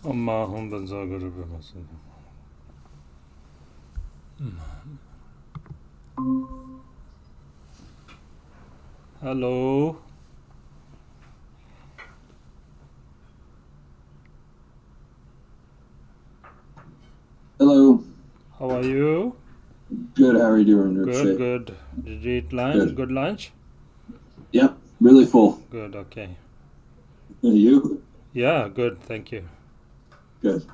Hello. Hello. How are you? Good. How are you doing? Good. Did you eat lunch? Good lunch? Yep. Really full. Good, okay. You? Yeah, good, thank you. Good.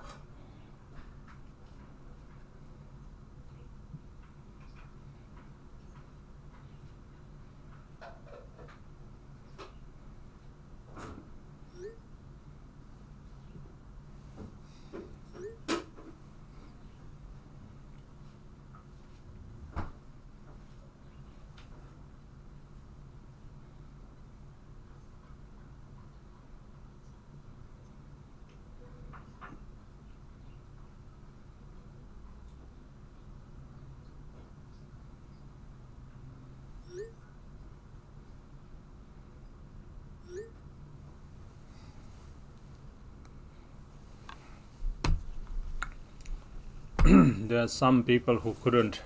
There are some people who couldn't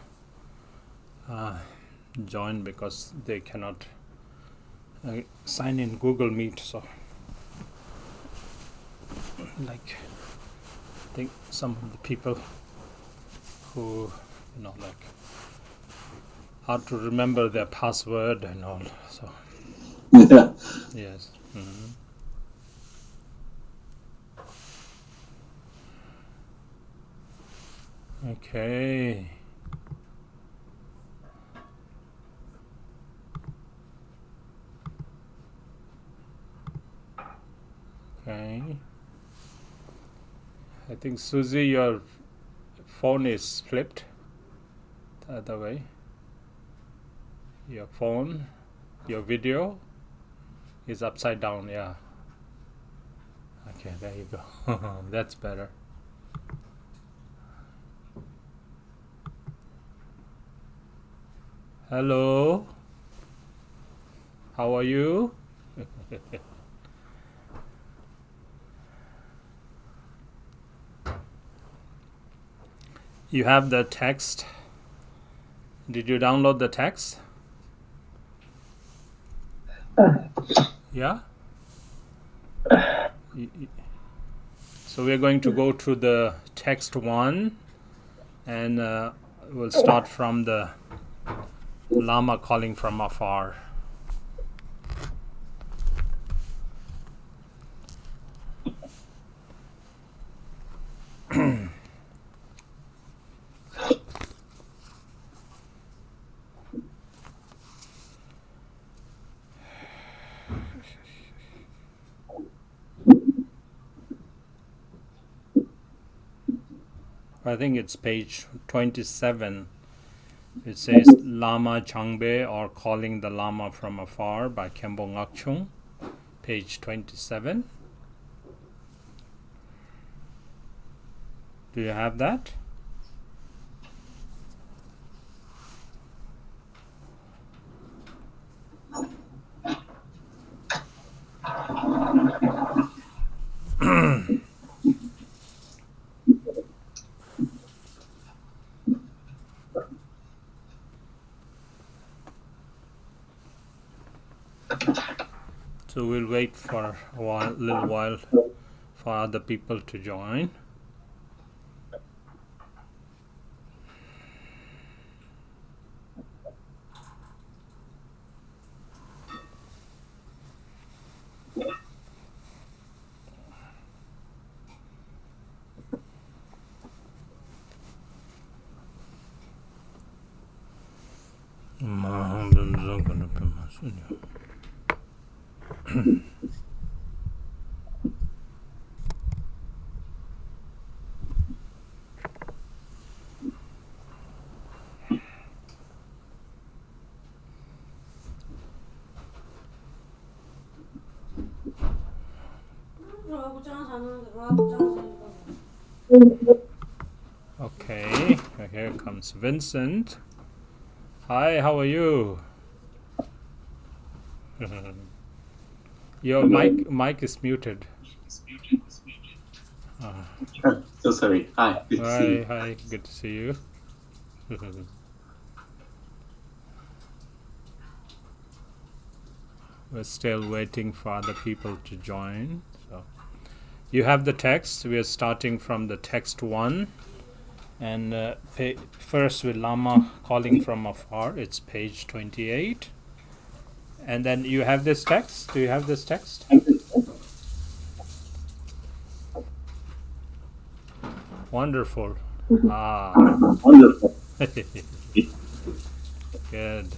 join because they cannot sign in Google Meet, so like I think some of the people who like how to remember their password and all, so Yeah. yes. Okay. Okay. I think Susie, your phone is flipped the other way. Your phone, your video is upside down, yeah. Okay, there you go. That's better. Hello. How are you? You have the text. Did you download the text? Yeah? So we're going to go to the text 1 and we'll start from the Lama Calling from Afar. I think it's page 27. It says Lama Changbe, or Calling the Lama from Afar by Khenpo Ngakchung, page 27. Do you have that? So we'll wait for a little while for other people to join. Okay, here comes Vincent. Hi, how are you? Your mic is muted. Sure. So sorry. Hi. Good to see you. Hi, good to see you. We're still waiting for other people to join. So you have the text. We are starting from the text 1. And first with Lama Calling from Afar, it's page 28. And then you have this text. Do you have this text? Wonderful. Wonderful. Good.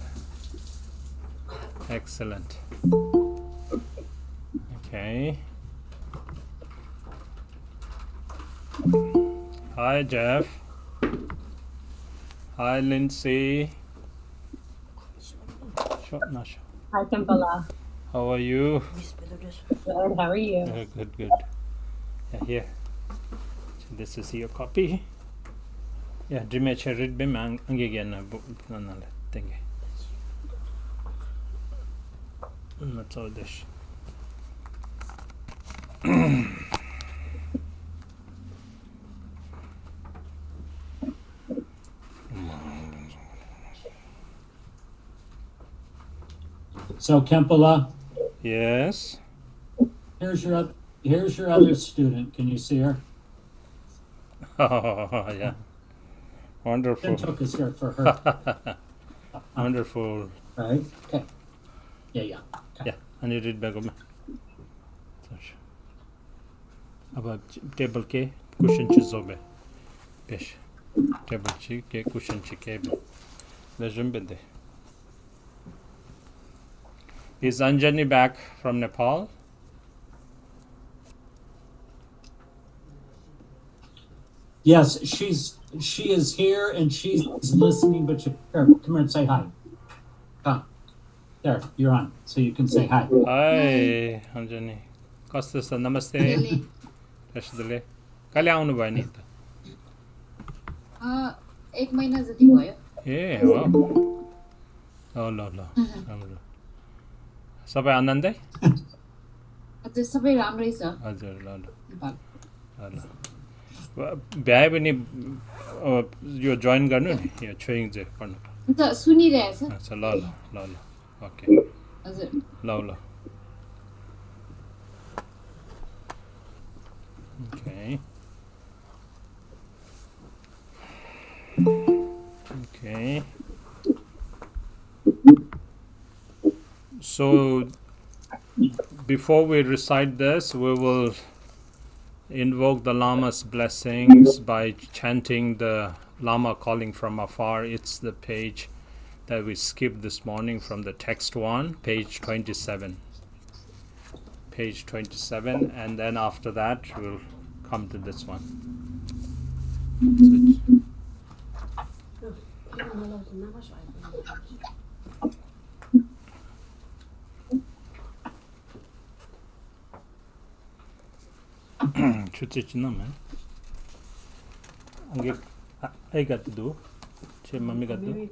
Excellent. Okay. Hi, Jeff. Hi, Lindsay. Hi, Kampala. How are you? Good. How are you? Good. Yeah, here. So this is your copy. Yeah, Dimesh, read bim again. Thank you. That's all this. So Kempala, Yes. here's your other student. Can you see her? Oh, yeah. Wonderful. Took us here for her, Wonderful. right? Okay. Yeah. Okay. Yeah. And you read back of me. About table ke cushion chizobe. Pesh. Table chi ke cushion chi kebe. Lejum bende. Is Anjani back from Nepal? Yes, she is here and she's listening. But come here and say hi. Come. There, you're on, so you can say hi. Hi, Anjani. Kस्तो छ नमस्ते. Tashi Delek. कहिले आउनु भयो नि त? 1 महिना जति भयो. ए हो. ल राम्रो. सबै आनन्दै? हजुर सबै राम्रै छ. हजुर ल. भ्याए पनि यो जोइन गर्नु नि यो छोइङ चाहिँ पढ्नु. अन्त सुनिरहेछ. अच्छा ल ओके. हजुर. ल. Okay. So before we recite this, we will invoke the Lama's blessings by chanting the Lama Calling from Afar. It's the page that we skipped this morning from the text 1, page 27. Page 27, and then after that we'll come to this one. I got to do. Mommy got to do.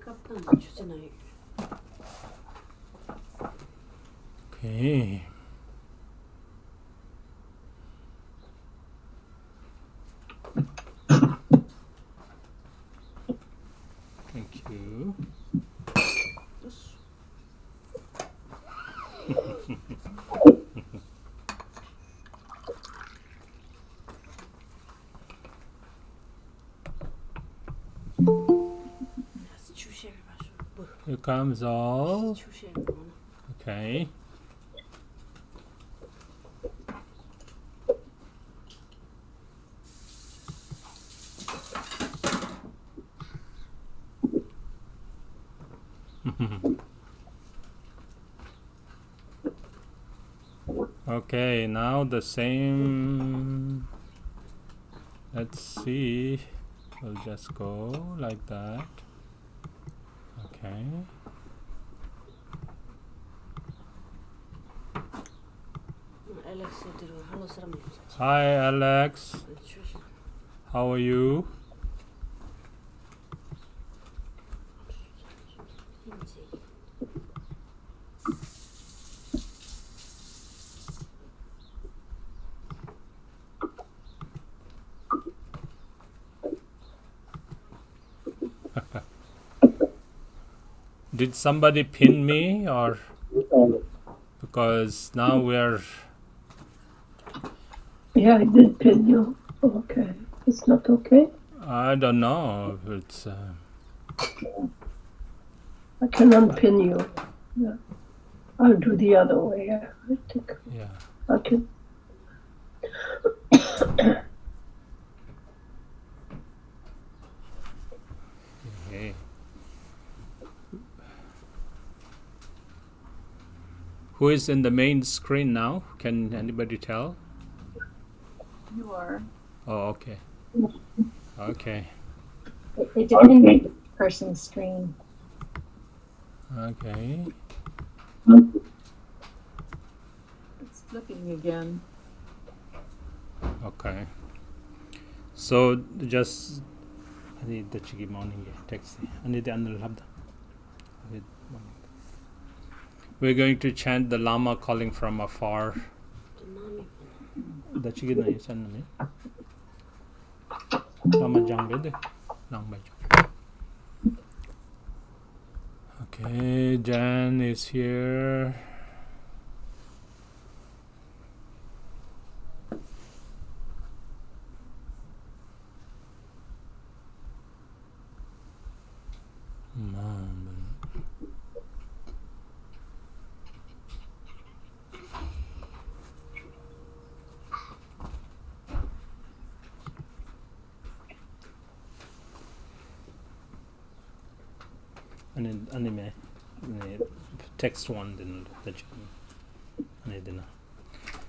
Okay. Thank you. Here comes all. Okay. Okay, now the same. Let's see. We'll just go like that. Okay. Hi, Alex. How are you? Did somebody pin me or because now we're Yeah, I did pin you. Okay. It's not okay? I don't know if it's I can unpin you. Yeah. I'll do the other way. Yeah, I think yeah. I can. Okay. Who is in the main screen now? Can anybody tell? You are. Oh, okay. Okay. It depends on the person's screen. Okay. It's flipping again. Okay. So just I need the chigi morning text. I need the labda. We're going to chant the Lama calling from afar. The chigi na chan me. Lama jang Okay, Jan is here. Anime text one didn't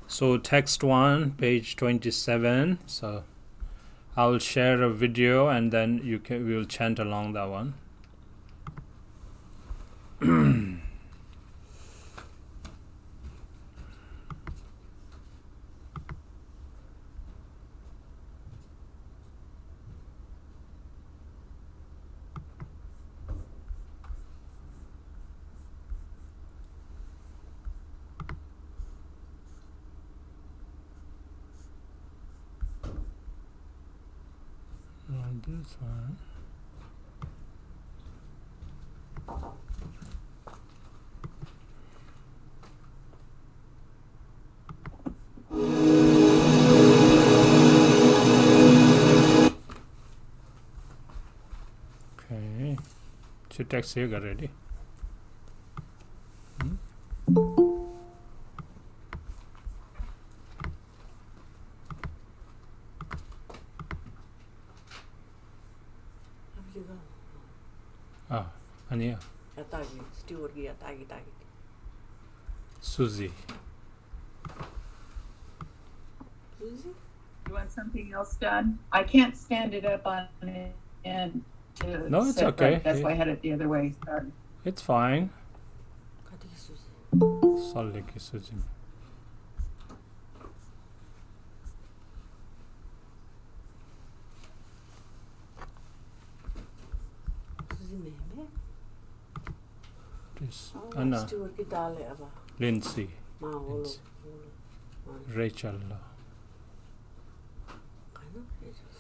so text one page 27. So I'll share a video and then we will chant along that one. This one. Okay. So text here got ready. 아니야. 야따기 스티워기 야따기 따기. Susie. Susie? You want something else done? I can't stand it up on end to No, it's sit, okay. but that's why I had it the other way. Sorry. It's fine. 가디기 수지. 설레기 Susie. 수지 매매? This Anna. 스티워기 달래 아바. Lindsay. 마올로. Rachel. 가나?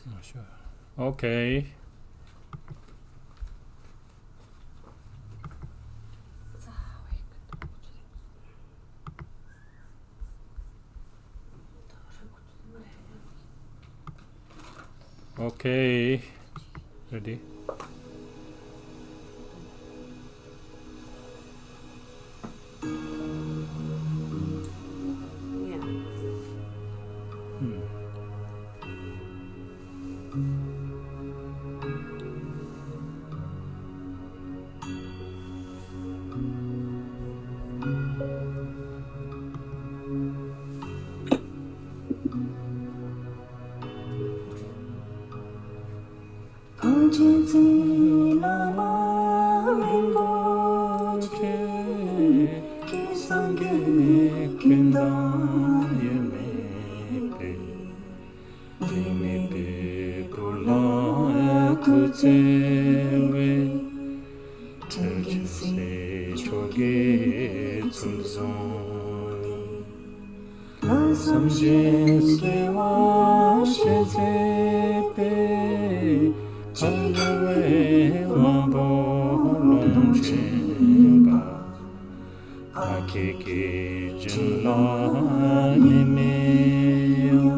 Not sure. Okay. Okay. Ready? Yeah. Longchenpa kiki junla nimeo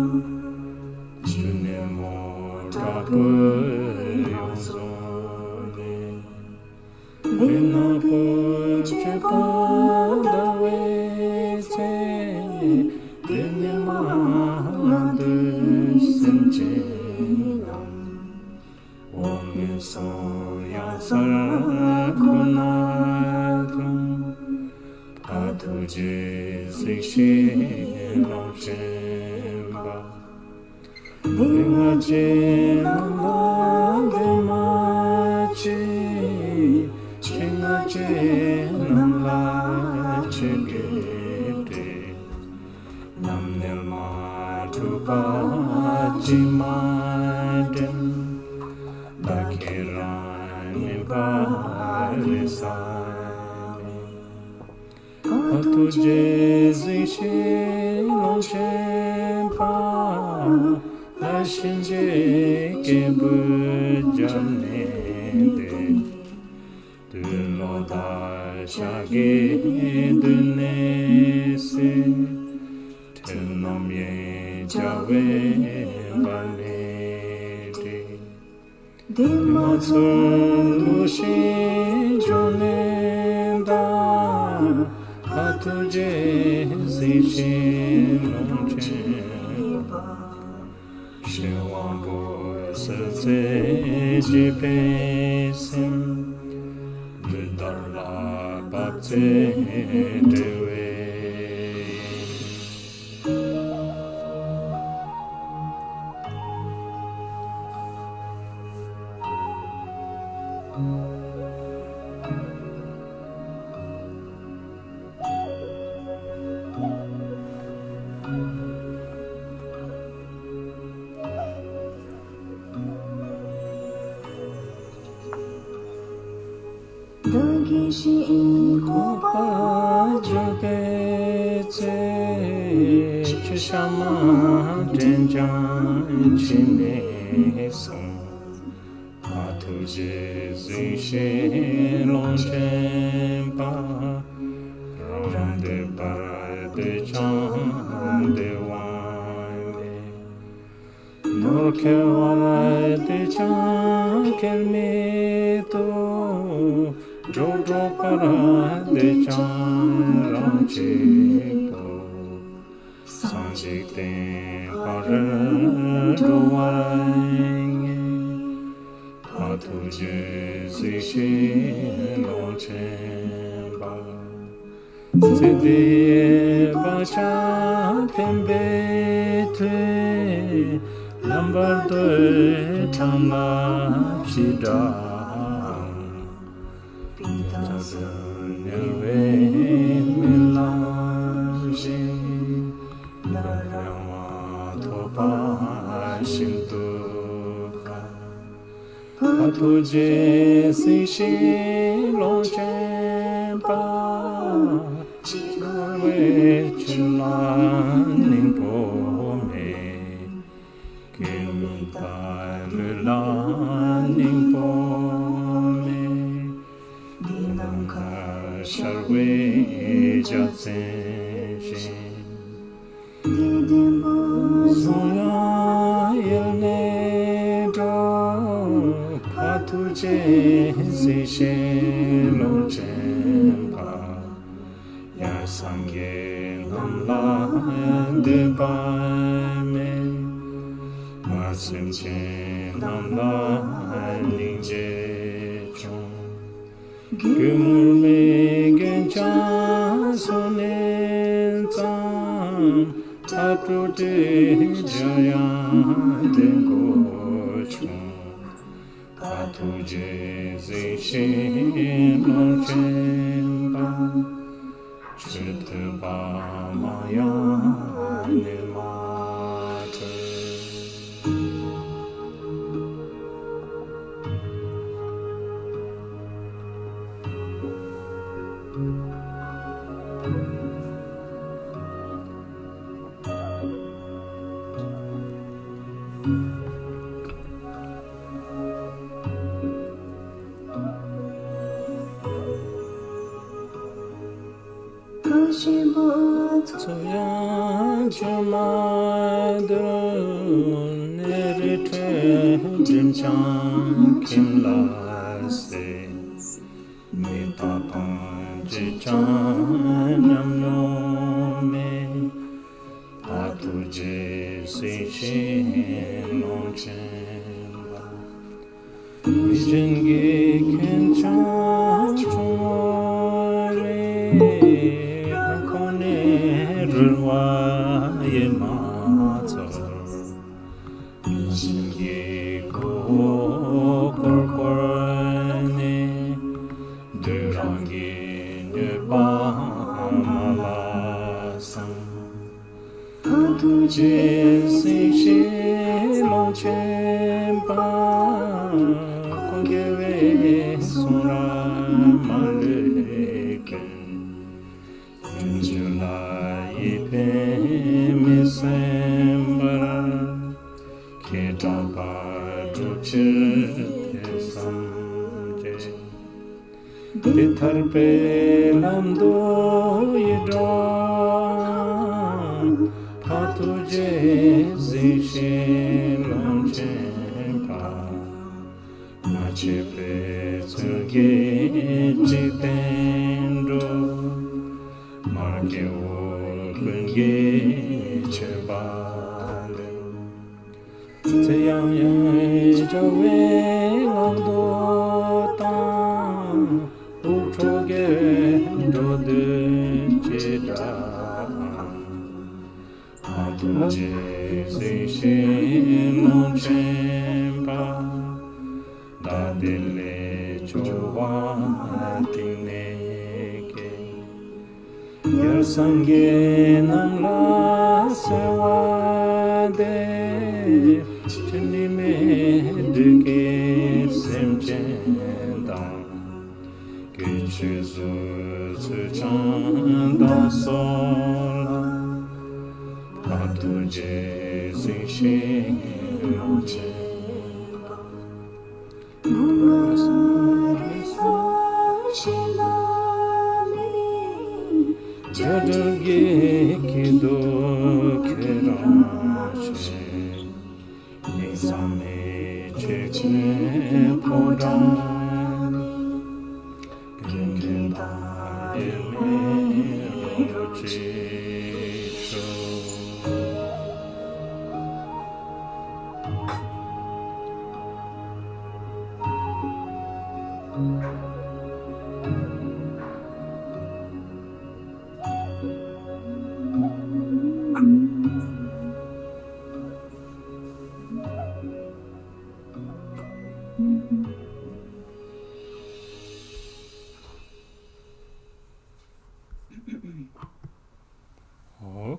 junemo tapu yozone vinapo chepada wete vinema madu senjenam omiso yasara kunadram Patuje Sishi Longchenpa Vingache Namlademache Chingache Namlache Gete Namnilma Tupachi Madem Bakirani Barisani Patuje Sishi Longchenpa Lashinje Kebujamnede Duloda Shagi Dunese Tilnomye Jawe Valede Dimatsun Lushi Jonenda Patuje Sishi Longchenpa Shewambo Sase Jipesim Vidarla Bapse Dewe Shama Denjan Chineson Patuje Zishi Longchenpa Rande Parade Chande Wande Norke Warade Chan Kelmito Jojo Parade Chan Ranchipo Sanjikte Paraduwarange Patuje Sishi Longchenpa Siddhiye Bacha Tembete Lambardo Tama Chida Pintasanyewe Melange Narama Topa Shintuka Patuje Sishi Longchenpa Chikawe Chulan Ningpome Kimita Mulan Ningpome Dinamka Sharwe Jatsen Zoya Yelnedo Patuje Sishi Longchenpa Yasangye Namla Debame Masimche Namla Ningje Chon Gumurme Gencha Sonentam Tatute Jaya Dengochon Patuje Zishi Longchenpa Chitba Maya Nimata Chamadun Neritre Jimchan Kimla Se Mitapan Jichan Yamno Me Atuje Sishin Longchenpa Mijingi Kenchan Chumare Kankone Rulwa Yemato Mijingi Korkorne Durangi Nyeba Malasan Atuje Sishin Longchenpa Kongere Sura Maleken July Misembara Ketapa Duchir Samje Bitharpe Lamdo Yidra Patuje Zishin Longchenpa Machepe Tsuge Jitendo Marke Kunge Chebale Teyang Jawe Lando Tan Utroge Dode Cheda Atuje Zishin Longchenpa Dadele Chowa Tineke Yersange Namla Sewade Chinime Duke Semchendan Kichizu Suchanda Sola Patuje Zishin Longchenpa Jadurge Kido Kerashe Nisame Chekne Podani Gengenda Eme Rochisho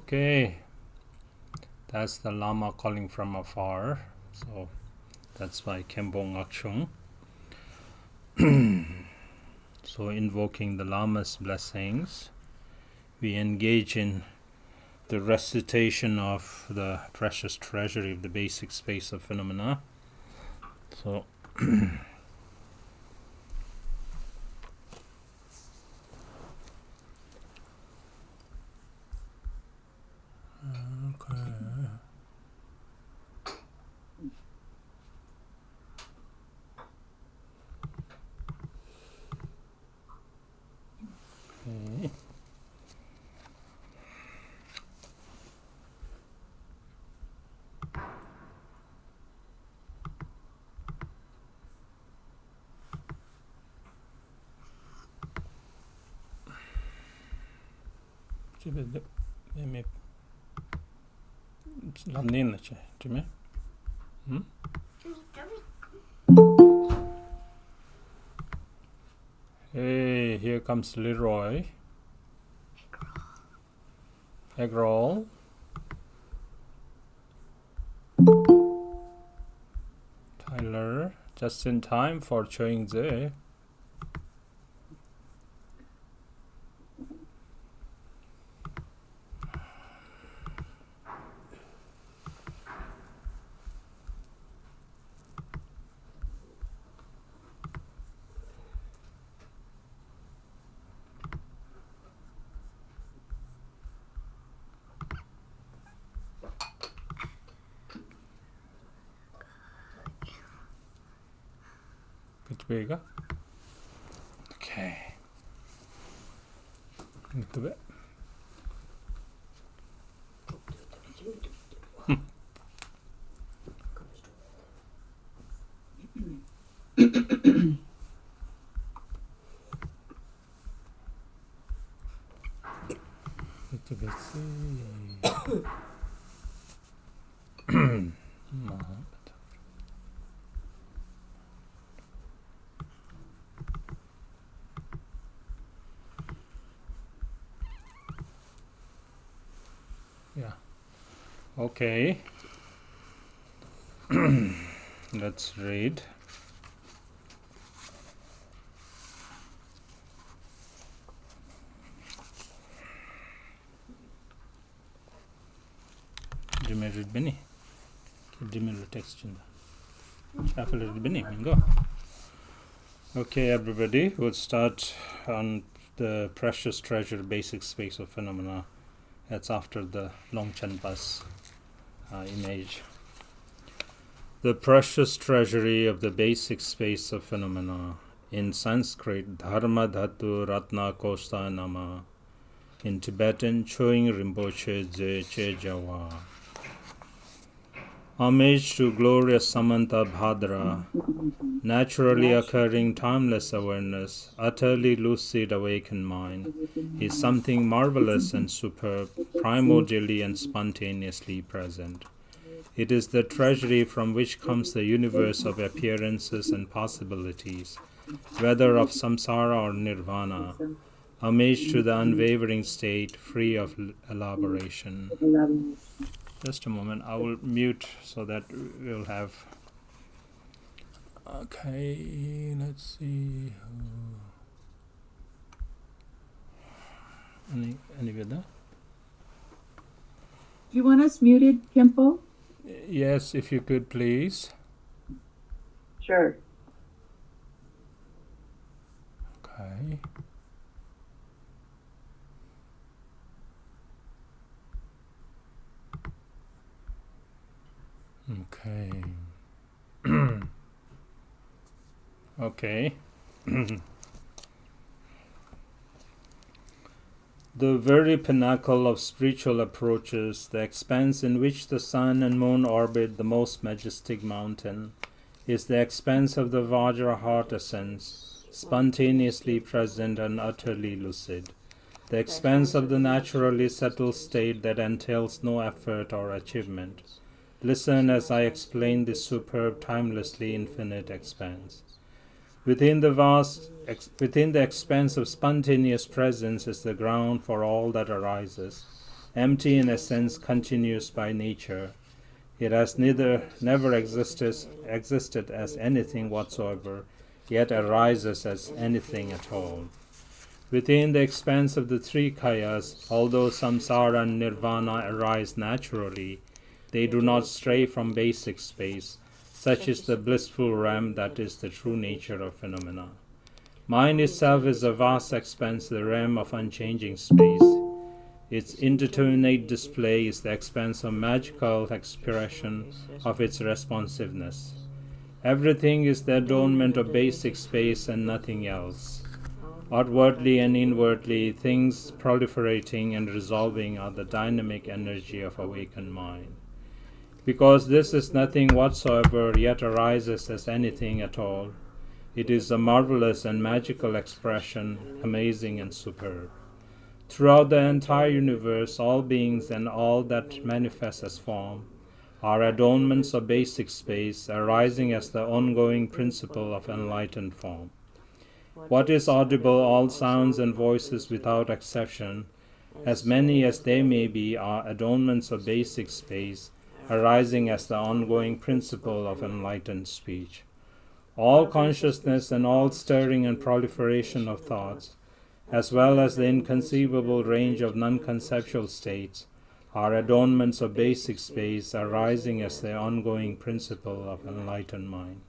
Okay, that's the Lama calling from afar. So that's by Kembong Akshung. So invoking the Lama's blessings, we engage in the recitation of the precious treasury of the basic space of phenomena. So okay. Hey, here comes Leroy. Egg roll. Tyler, just in time for Chewing Zhe. Little bigger. Okay. A little bit. Little bit. No. Yeah. Okay. Let's read. Dimerid bini. Dimerid text in the. Afar bini. Go. Okay, everybody. We'll start on the precious treasure basic space of phenomena. That's after the Longchenpa's image. The precious treasury of the basic space of phenomena. In Sanskrit, Dharma Dhatu Ratna Kosta Nama. In Tibetan, Choing Rinpoche Dze Che Jawa. Homage to glorious Samanta Bhadra, naturally occurring timeless awareness, utterly lucid awakened mind, is something marvelous and superb, primordially and spontaneously present. It is the treasury from which comes the universe of appearances and possibilities, whether of samsara or nirvana. Homage to the unwavering state, free of elaboration. Just a moment, I will mute so that we'll have. Okay, let's see. Any with that? Do you want us muted, Kimpo? Yes, if you could please. Sure. Okay. Okay. Okay. The very pinnacle of spiritual approaches, the expanse in which the sun and moon orbit the most majestic mountain, is the expanse of the Vajra heart essence, spontaneously present and utterly lucid. The expanse of the naturally settled state that entails no effort or achievement. Listen as I explain this superb, timelessly infinite expanse. Within the expanse of spontaneous presence is the ground for all that arises, empty in essence, continuous by nature. It has never existed as anything whatsoever, yet arises as anything at all. Within the expanse of the three kayas, although samsara and nirvana arise naturally, they do not stray from basic space. Such is the blissful realm that is the true nature of phenomena. Mind itself is a vast expanse, the realm of unchanging space. Its indeterminate display is the expanse of magical expression of its responsiveness. Everything is the adornment of basic space and nothing else. Outwardly and inwardly, things proliferating and resolving are the dynamic energy of awakened mind. Because this is nothing whatsoever, yet arises as anything at all, it is a marvelous and magical expression, amazing and superb. Throughout the entire universe, all beings and all that manifests as form are adornments of basic space, arising as the ongoing principle of enlightened form. What is audible, all sounds and voices without exception, as many as they may be, are adornments of basic space, arising as the ongoing principle of enlightened speech. All consciousness and all stirring and proliferation of thoughts, as well as the inconceivable range of non-conceptual states, are adornments of basic space, arising as the ongoing principle of enlightened mind.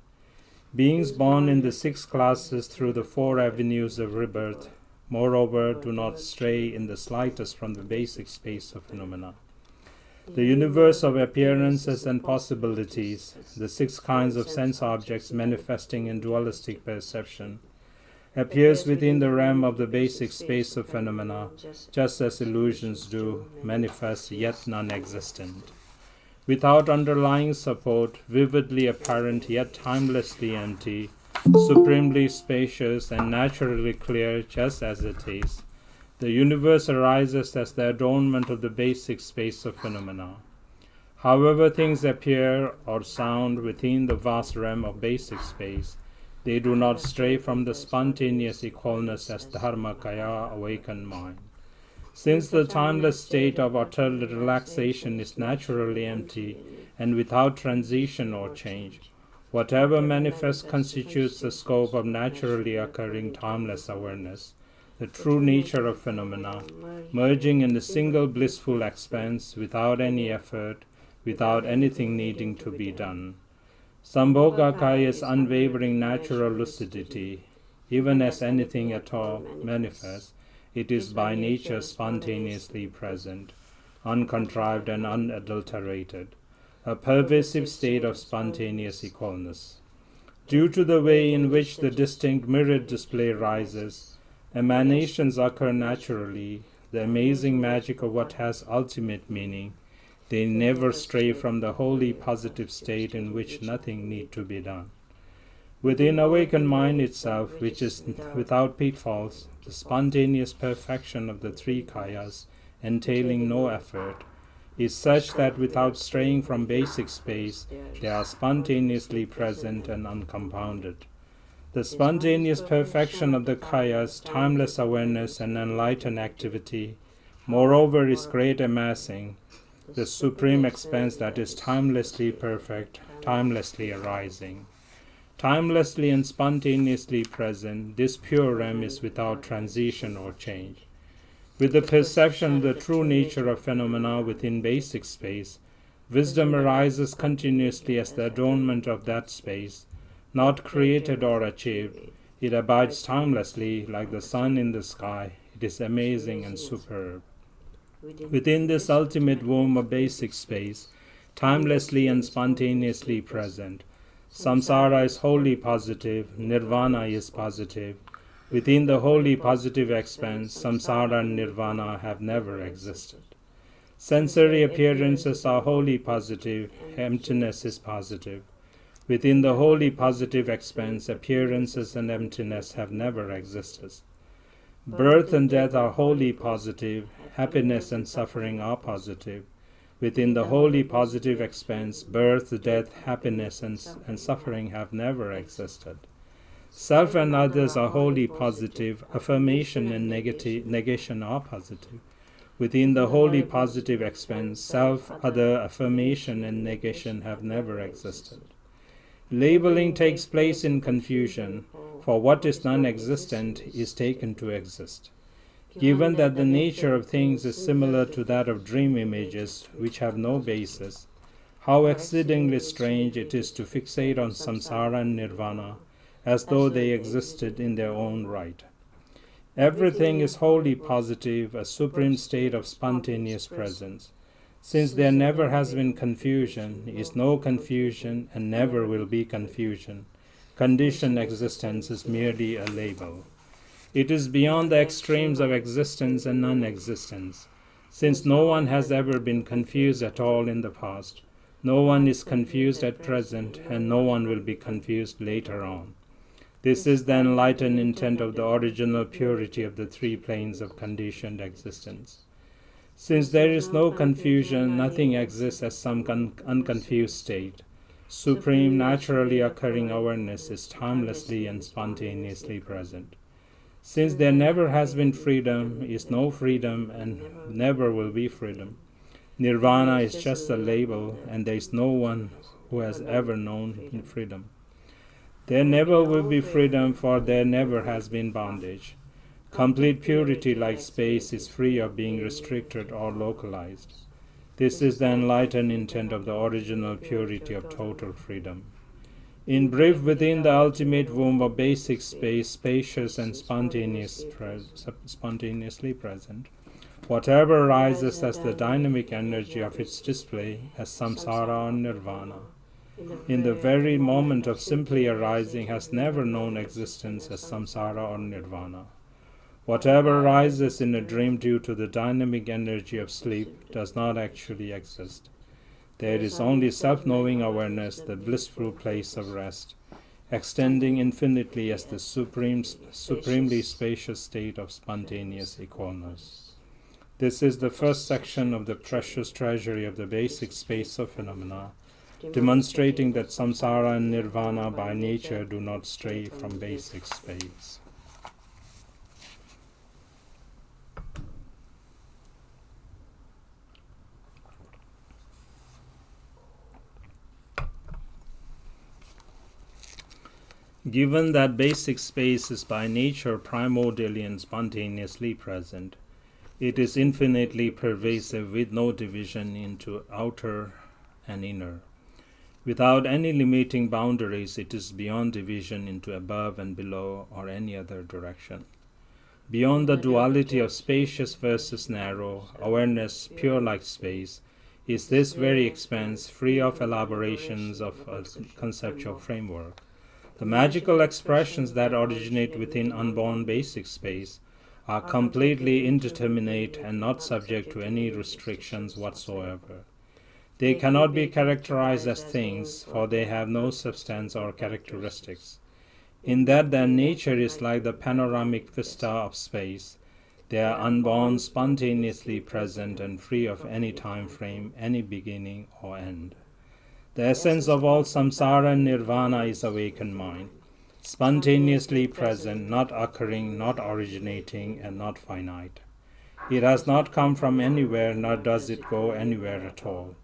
Beings born in the 6 classes through the 4 avenues of rebirth, moreover, do not stray in the slightest from the basic space of phenomena. The universe of appearances and possibilities, the 6 kinds of sense objects manifesting in dualistic perception, appears within the realm of the basic space of phenomena, just as illusions do, manifest yet non-existent. Without underlying support, vividly apparent yet timelessly empty, supremely spacious and naturally clear just as it is, the universe arises as the adornment of the basic space of phenomena. However things appear or sound within the vast realm of basic space, they do not stray from the spontaneous equalness as dharmakaya, awakened mind. Since the timeless state of utter relaxation is naturally empty and without transition or change, whatever manifests constitutes the scope of naturally occurring timeless awareness, the true nature of phenomena, merging in a single blissful expanse without any effort, without anything needing to be done. Sambhogakaya is unwavering natural lucidity. Even as anything at all manifests, it is by nature spontaneously present, uncontrived and unadulterated, a pervasive state of spontaneous equalness. Due to the way in which the distinct mirrored display rises, emanations occur naturally, the amazing magic of what has ultimate meaning. They never stray from the wholly positive state in which nothing need to be done. Within awakened mind itself, which is without pitfalls, the spontaneous perfection of the 3 kayas, entailing no effort, is such that without straying from basic space, they are spontaneously present and uncompounded. The spontaneous perfection of the kayas, timeless awareness and enlightened activity, moreover is great amassing, the supreme expanse that is timelessly perfect, timelessly arising. Timelessly and spontaneously present, this pure realm is without transition or change. With the perception of the true nature of phenomena within basic space, wisdom arises continuously as the adornment of that space, not created or achieved. It abides timelessly like the sun in the sky. It is amazing and superb. Within this ultimate womb of basic space, timelessly and spontaneously present, samsara is wholly positive, nirvana is positive. Within the wholly positive expanse, samsara and nirvana have never existed. Sensory appearances are wholly positive, emptiness is positive. Within the wholly positive expanse, appearances and emptiness have never existed. Birth and death are wholly positive, happiness and suffering are positive. Within the wholly positive expanse, birth, death, happiness and suffering have never existed. Self and others are wholly positive, affirmation and negation are positive. Within the wholly positive expanse, self, other, affirmation and negation have never existed. Labeling takes place in confusion, for what is non-existent is taken to exist. Given that the nature of things is similar to that of dream images, which have no basis, how exceedingly strange it is to fixate on samsara and nirvana, as though they existed in their own right. Everything is wholly positive, a supreme state of spontaneous presence. Since there never has been confusion, is no confusion, and never will be confusion, conditioned existence is merely a label. It is beyond the extremes of existence and non-existence. Since no one has ever been confused at all in the past, no one is confused at present, and no one will be confused later on. This is the enlightened intent of the original purity of the 3 planes of conditioned existence. Since there is no confusion, nothing exists as some unconfused state. Supreme, naturally occurring awareness is timelessly and spontaneously present. Since there never has been freedom, is no freedom, and never will be freedom. Nirvana is just a label, and there is no one who has ever known freedom. There never will be freedom, for there never has been bondage. Complete purity, like space, is free of being restricted or localized. This is the enlightened intent of the original purity of total freedom. In brief, within the ultimate womb of basic space, spacious and spontaneously present, Whatever arises as the dynamic energy of its display as samsara or nirvana, in the very moment of simply arising, has never known existence as samsara or nirvana. Whatever arises in a dream due to the dynamic energy of sleep does not actually exist. There is only self-knowing awareness, the blissful place of rest, extending infinitely as the supremely spacious state of spontaneous equalness. This is the first section of the precious treasury of the basic space of phenomena, demonstrating that samsara and nirvana by nature do not stray from basic space. Given that basic space is by nature primordially and spontaneously present, it is infinitely pervasive with no division into outer and inner. Without any limiting boundaries, it is beyond division into above and below or any other direction. Beyond the duality of spacious versus narrow, awareness pure like space, is this very expanse free of elaborations of a conceptual framework. The magical expressions that originate within unborn basic space are completely indeterminate and not subject to any restrictions whatsoever. They cannot be characterized as things, for they have no substance or characteristics. In that their nature is like the panoramic vista of space, they are unborn, spontaneously present, and free of any time frame, any beginning or end. The essence of all samsara and nirvana is awakened mind, spontaneously present, not occurring, not originating, and not finite. It has not come from anywhere, nor does it go anywhere at all.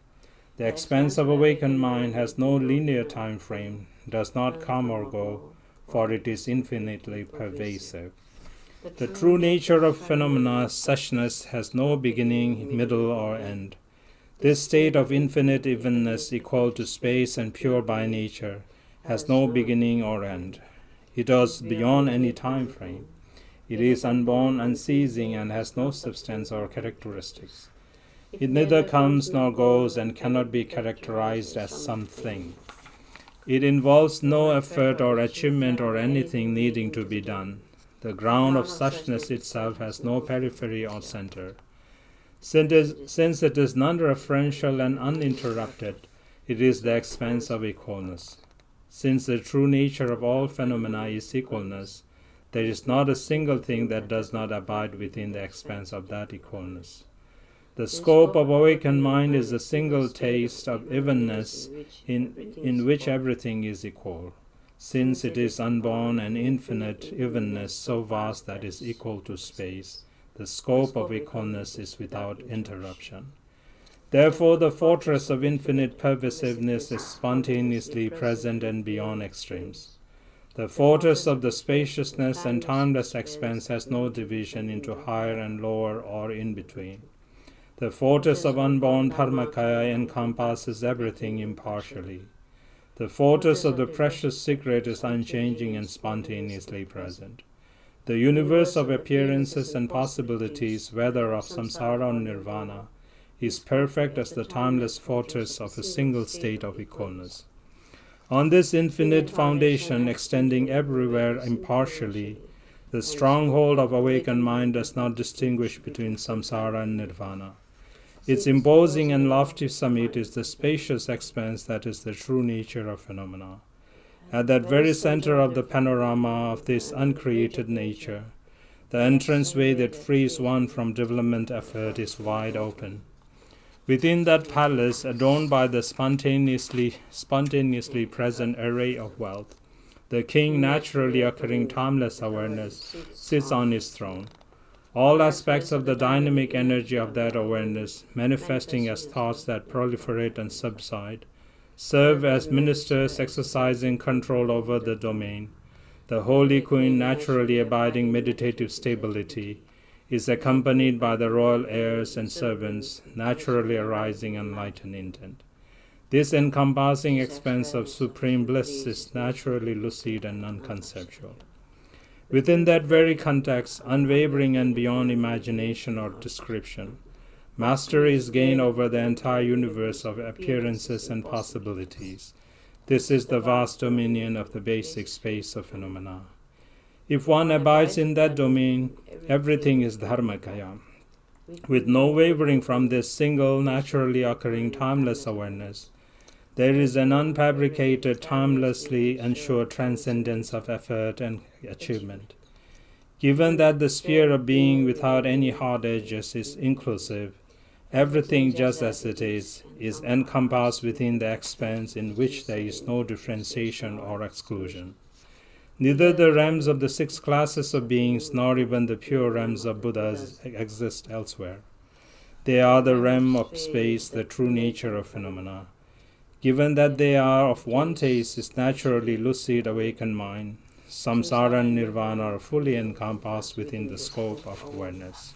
The expanse of awakened mind has no linear time frame, does not come or go, for it is infinitely pervasive. The true nature of phenomena, suchness, has no beginning, middle, or end. This state of infinite evenness, equal to space and pure by nature, has no beginning or end. It is beyond any time frame. It is unborn, unceasing, and has no substance or characteristics. It neither comes nor goes and cannot be characterized as something. It involves no effort or achievement or anything needing to be done. The ground of suchness itself has no periphery or center. Since it is non-referential and uninterrupted, it is the expanse of equalness. Since the true nature of all phenomena is equalness, there is not a single thing that does not abide within the expanse of that equalness. The scope of awakened mind is a single taste of evenness in which everything is equal. Since it is unborn and infinite evenness so vast that is equal to space, the scope of equalness is without interruption. Therefore, the fortress of infinite pervasiveness is spontaneously present and beyond extremes. The fortress of the spaciousness and timeless expanse has no division into higher and lower or in between. The fortress of unborn Dharmakaya encompasses everything impartially. The fortress of the precious secret is unchanging and spontaneously present. The universe of appearances and possibilities, whether of samsara or nirvana, is perfect as the timeless fortress of a single state of equalness. On this infinite foundation, extending everywhere impartially, the stronghold of awakened mind does not distinguish between samsara and nirvana. Its imposing and lofty summit is the spacious expanse that is the true nature of phenomena. At that very center of the panorama of this uncreated nature, the entranceway that frees one from development effort is wide open. Within that palace, adorned by the spontaneously present array of wealth, the king, naturally occurring timeless awareness, sits on his throne. All aspects of the dynamic energy of that awareness, manifesting as thoughts that proliferate and subside, serve as ministers exercising control over the domain. The Holy Queen, naturally abiding meditative stability, is accompanied by the royal heirs and servants, naturally arising enlightened intent. This encompassing expanse of supreme bliss is naturally lucid and non-conceptual. Within that very context, unwavering and beyond imagination or description, mastery is gained over the entire universe of appearances and possibilities. This is the vast dominion of the basic space of phenomena. If one abides in that domain, everything is dharmakaya. With no wavering from this single, naturally occurring, timeless awareness, there is an unfabricated, timelessly ensured transcendence of effort and achievement. Given that the sphere of being without any hard edges is inclusive, everything just as it is encompassed within the expanse in which there is no differentiation or exclusion. Neither the realms of the 6 classes of beings nor even the pure realms of Buddhas exist elsewhere. They are the realm of space, the true nature of phenomena. Given that they are of one taste, is naturally lucid awakened mind, samsara and nirvana are fully encompassed within the scope of awareness.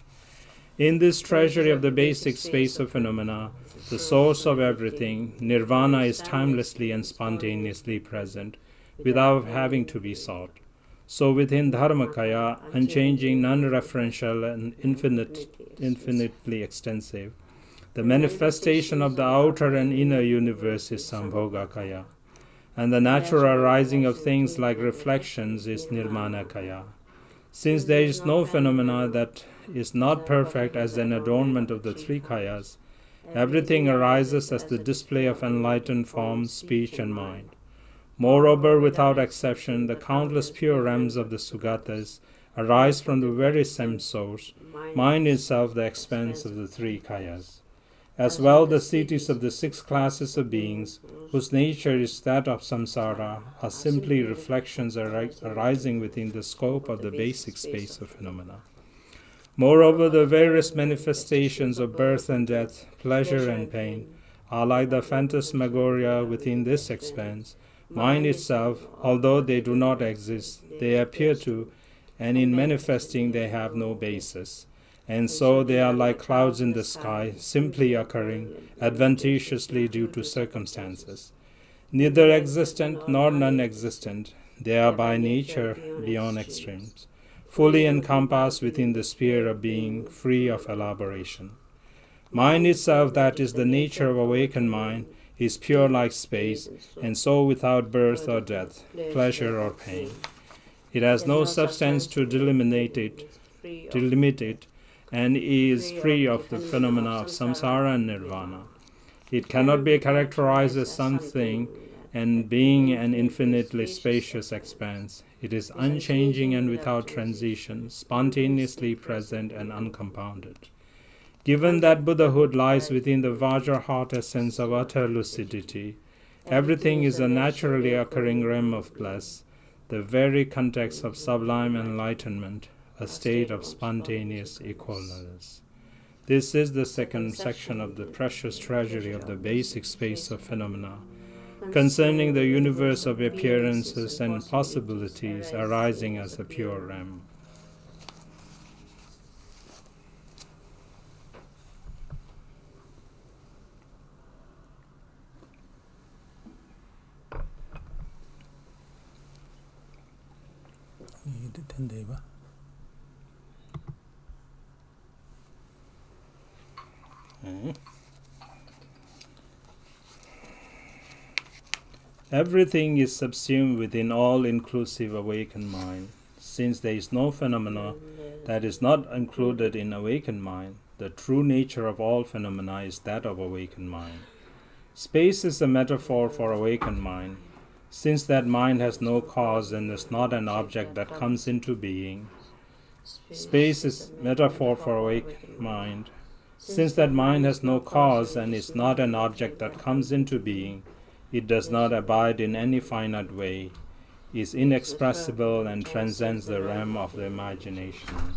In this treasury of the basic space of phenomena, the source of everything, nirvana is timelessly and spontaneously present, without having to be sought. So within Dharmakaya, unchanging, non-referential, and infinitely extensive, the manifestation of the outer and inner universe is Sambhogakaya, and the natural arising of things like reflections is Nirmanakaya. Since there is no phenomena that is not perfect as an adornment of the 3 kayas, everything arises as the display of enlightened form, speech, and mind. Moreover, without exception, the countless pure realms of the Sugatas arise from the very same source, mind itself the expanse of the 3 kayas. As well, the cities of the 6 classes of beings, whose nature is that of samsara, are simply reflections arising within the scope of the basic space of phenomena. Moreover, the various manifestations of birth and death, pleasure and pain, are like the phantasmagoria within this expanse. Mind itself, although they do not exist, they appear to, and in manifesting they have no basis. And so they are like clouds in the sky, simply occurring advantageously due to circumstances. Neither existent nor non-existent, they are by nature beyond extremes, fully encompassed within the sphere of being, free of elaboration. Mind itself, that is the nature of awakened mind, is pure like space, and so without birth or death, pleasure or pain. It has no substance to delimit it, and is free of the phenomena of samsara and nirvana. It cannot be characterized as something, and being an infinitely spacious expanse, it is unchanging and without transition, spontaneously present and uncompounded. Given that Buddhahood lies within the Vajra heart essence of utter lucidity, everything is a naturally occurring realm of bliss, the very context of sublime enlightenment, a state of spontaneous equalness. This is the second section of the precious treasury of the basic space of phenomena, concerning the universe of appearances and possibilities arising as a pure realm. Everything is subsumed within all-inclusive awakened mind. Since there is no phenomena that is not included in awakened mind, the true nature of all phenomena is that of awakened mind. Space is a metaphor for awakened mind. Since that mind has no cause and is not an object that comes into being, space is metaphor for awakened mind. Since that mind has no cause and is not an object that comes into being, it does not abide in any finite way, is inexpressible and transcends the realm of the imagination.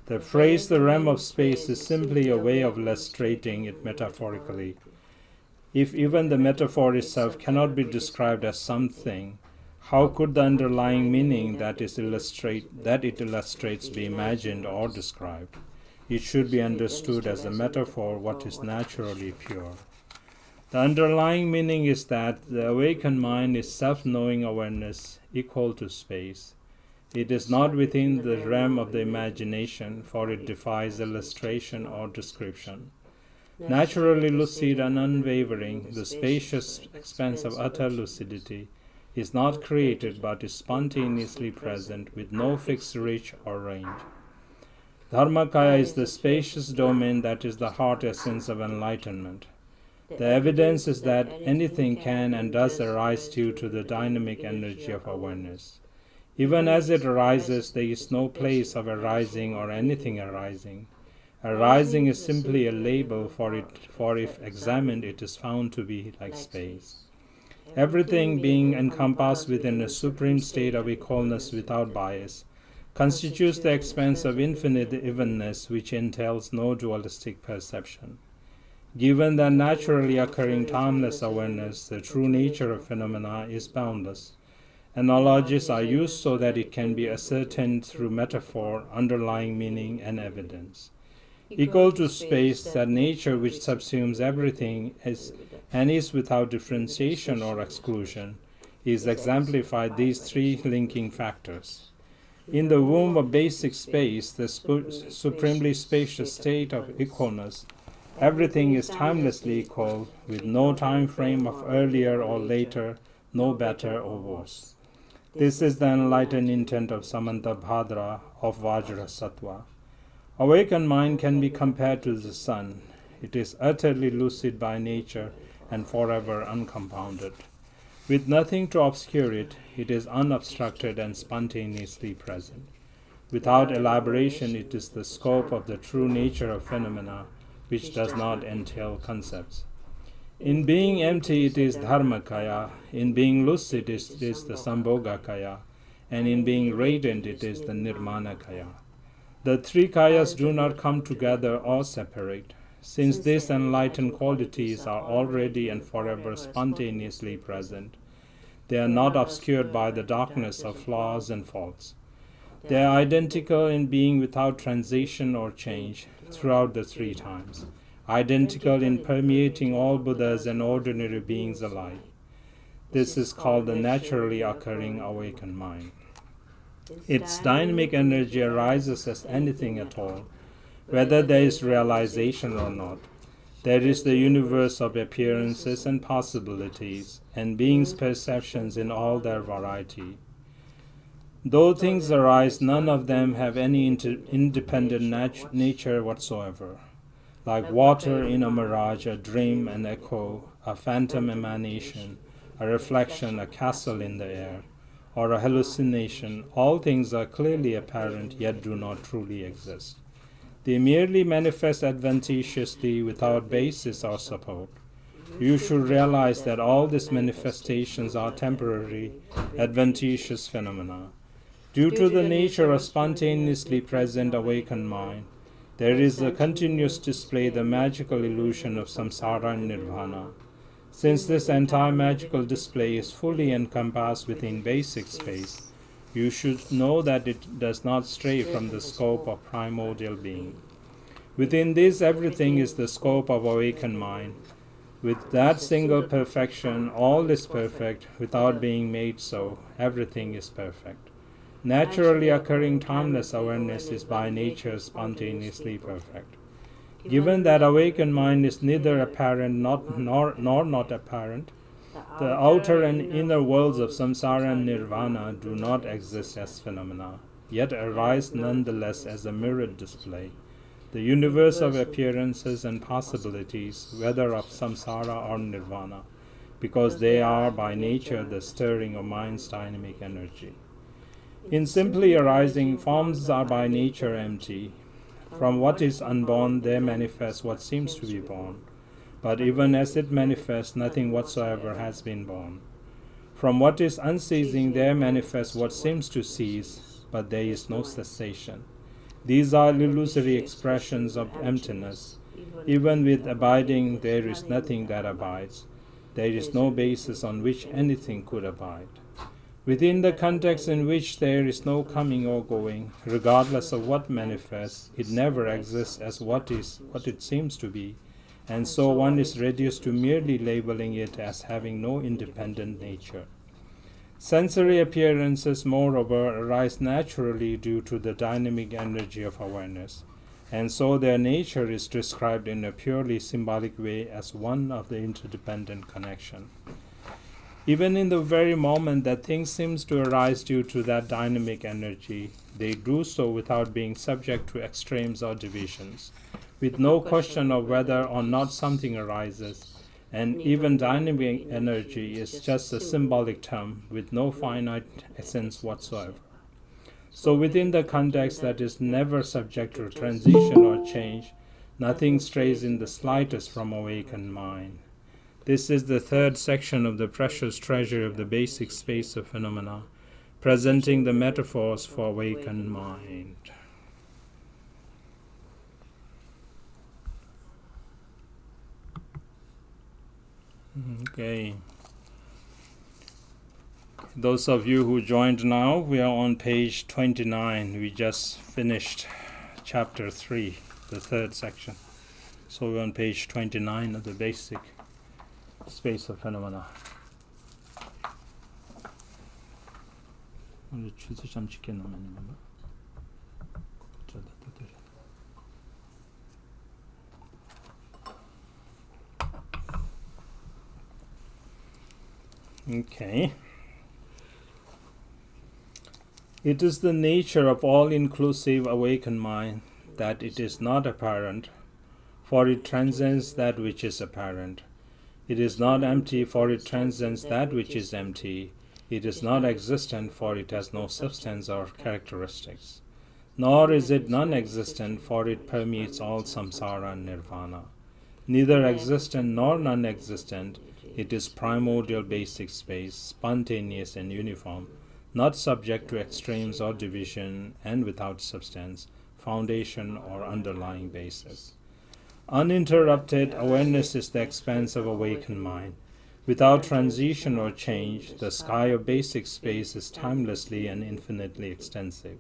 The phrase "the realm of space" is simply a way of illustrating it metaphorically. If even the metaphor itself cannot be described as something, how could the underlying meaning that it illustrates be imagined or described? It should be understood as a metaphor what is naturally pure. The underlying meaning is that the awakened mind is self-knowing awareness equal to space, It is not within the realm of the imagination, for it defies illustration or description. Naturally lucid and unwavering, the spacious expanse of utter lucidity is not created but is spontaneously present with no fixed reach or range. Dharmakaya is the spacious domain that is the heart essence of enlightenment. The evidence is that anything can and does arise due to the dynamic energy of awareness. Even as it arises, there is no place of arising or anything arising. Arising is simply a label for it, for if examined, it is found to be like space. Everything being encompassed within a supreme state of equalness without bias constitutes the expanse of infinite evenness which entails no dualistic perception. Given that naturally occurring timeless awareness, the true nature of phenomena is boundless. Analogies are used so that it can be ascertained through metaphor, underlying meaning, and evidence. Equal to space, that nature which subsumes everything is without differentiation or exclusion, is exemplified these three linking factors. In the womb of basic space, the supremely spacious state of equalness, everything is timelessly equal, with no time frame of earlier or later, no better or worse. This is the enlightened intent of Samantabhadra of Vajrasattva. Awakened mind can be compared to the sun. It is utterly lucid by nature and forever uncompounded. With nothing to obscure it, it is unobstructed and spontaneously present. Without elaboration, it is the scope of the true nature of phenomena, which does not entail concepts. In being empty, it is Dharmakaya. In being lucid, it is the Sambhogakaya. And in being radiant, it is the Nirmanakaya. The three kayas do not come together or separate, since these enlightened qualities are already and forever spontaneously present. They are not obscured by the darkness of flaws and faults. They are identical in being without transition or change throughout the three times, identical in permeating all Buddhas and ordinary beings alike. This is called the naturally occurring awakened mind. Its dynamic energy arises as anything at all, whether there is realization or not. There is the universe of appearances and possibilities, and beings' perceptions in all their variety. Though things arise, none of them have any independent nature whatsoever. Like water in a mirage, a dream, an echo, a phantom emanation, a reflection, a castle in the air, or a hallucination, all things are clearly apparent yet do not truly exist. They merely manifest adventitiously without basis or support. You should realize that all these manifestations are temporary, adventitious phenomena. Due to the nature of spontaneously present awakened mind, there is a continuous display, the magical illusion of samsara and nirvana. Since this entire magical display is fully encompassed within basic space, you should know that it does not stray from the scope of primordial being. Within this, everything is the scope of awakened mind. With that single perfection, all is perfect. Without being made so, everything is perfect. Naturally occurring timeless awareness is by nature spontaneously perfect. Given that awakened mind is neither apparent nor not apparent, the outer and inner worlds of samsara and nirvana do not exist as phenomena, yet arise nonetheless as a mirrored display. The universe of appearances and possibilities, whether of samsara or nirvana, because they are by nature the stirring of mind's dynamic energy. In simply arising, forms are by nature empty. From what is unborn, there manifests what seems to be born. But even as it manifests, nothing whatsoever has been born. From what is unceasing, there manifests what seems to cease, but there is no cessation. These are illusory expressions of emptiness. Even with abiding, there is nothing that abides. There is no basis on which anything could abide. Within the context in which there is no coming or going, regardless of what manifests, it never exists as what it seems to be, and so one is reduced to merely labeling it as having no independent nature. Sensory appearances, moreover, arise naturally due to the dynamic energy of awareness, and so their nature is described in a purely symbolic way as one of the interdependent connection. Even in the very moment that things seem to arise due to that dynamic energy, they do so without being subject to extremes or divisions, with no question of whether or not something arises. And even dynamic energy is just a symbolic term with no finite essence whatsoever. So within the context that is never subject to transition or change, nothing strays in the slightest from awakened mind. This is the third section of the precious treasury of the basic space of phenomena, presenting the metaphors for awakened mind. Okay. Those of you who joined now, we are on page 29. We just finished chapter 3, the third section. So we're on page 29 of the basic space of phenomena. Okay. It is the nature of all-inclusive awakened mind that it is not apparent, for it transcends that which is apparent. It is not empty, for it transcends that which is empty. It is not existent, for it has no substance or characteristics. Nor is it non-existent, for it permeates all samsara and nirvana. Neither existent nor non-existent, it is primordial basic space, spontaneous and uniform, not subject to extremes or division, and without substance, foundation, or underlying basis. Uninterrupted awareness is the expanse of awakened mind. Without transition or change, the sky of basic space is timelessly and infinitely extensive.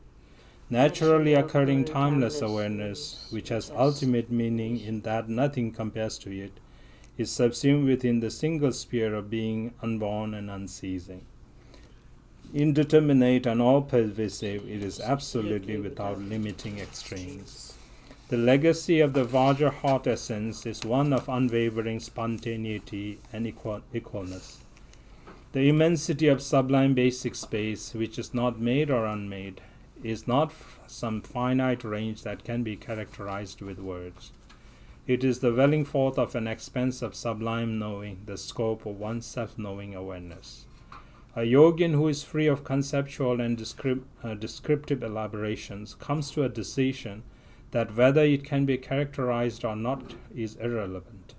Naturally occurring timeless awareness, which has ultimate meaning in that nothing compares to it, is subsumed within the single sphere of being unborn and unceasing. Indeterminate and all-pervasive, it is absolutely without limiting extremes. The legacy of the Vajra hot essence is one of unwavering spontaneity and equalness. The immensity of sublime basic space, which is not made or unmade, is not some finite range that can be characterized with words. It is the welling forth of an expanse of sublime knowing, the scope of one's self-knowing awareness. A yogin who is free of conceptual and descriptive elaborations comes to a decision that whether it can be characterized or not is irrelevant.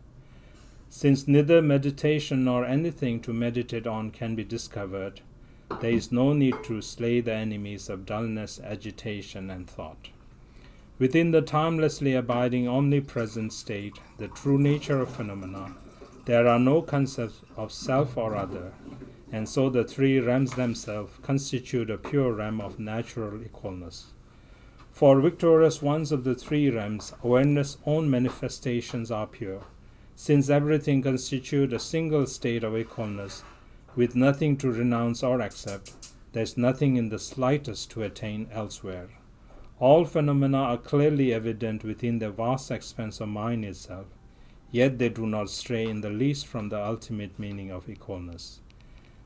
Since neither meditation nor anything to meditate on can be discovered, there is no need to slay the enemies of dullness, agitation, and thought. Within the timelessly abiding omnipresent state, the true nature of phenomena, there are no concepts of self or other, and so the three realms themselves constitute a pure realm of natural equalness. For victorious ones of the three realms, awareness' own manifestations are pure, since everything constitutes a single state of equalness, with nothing to renounce or accept. There is nothing in the slightest to attain elsewhere. All phenomena are clearly evident within the vast expanse of mind itself, yet they do not stray in the least from the ultimate meaning of equalness.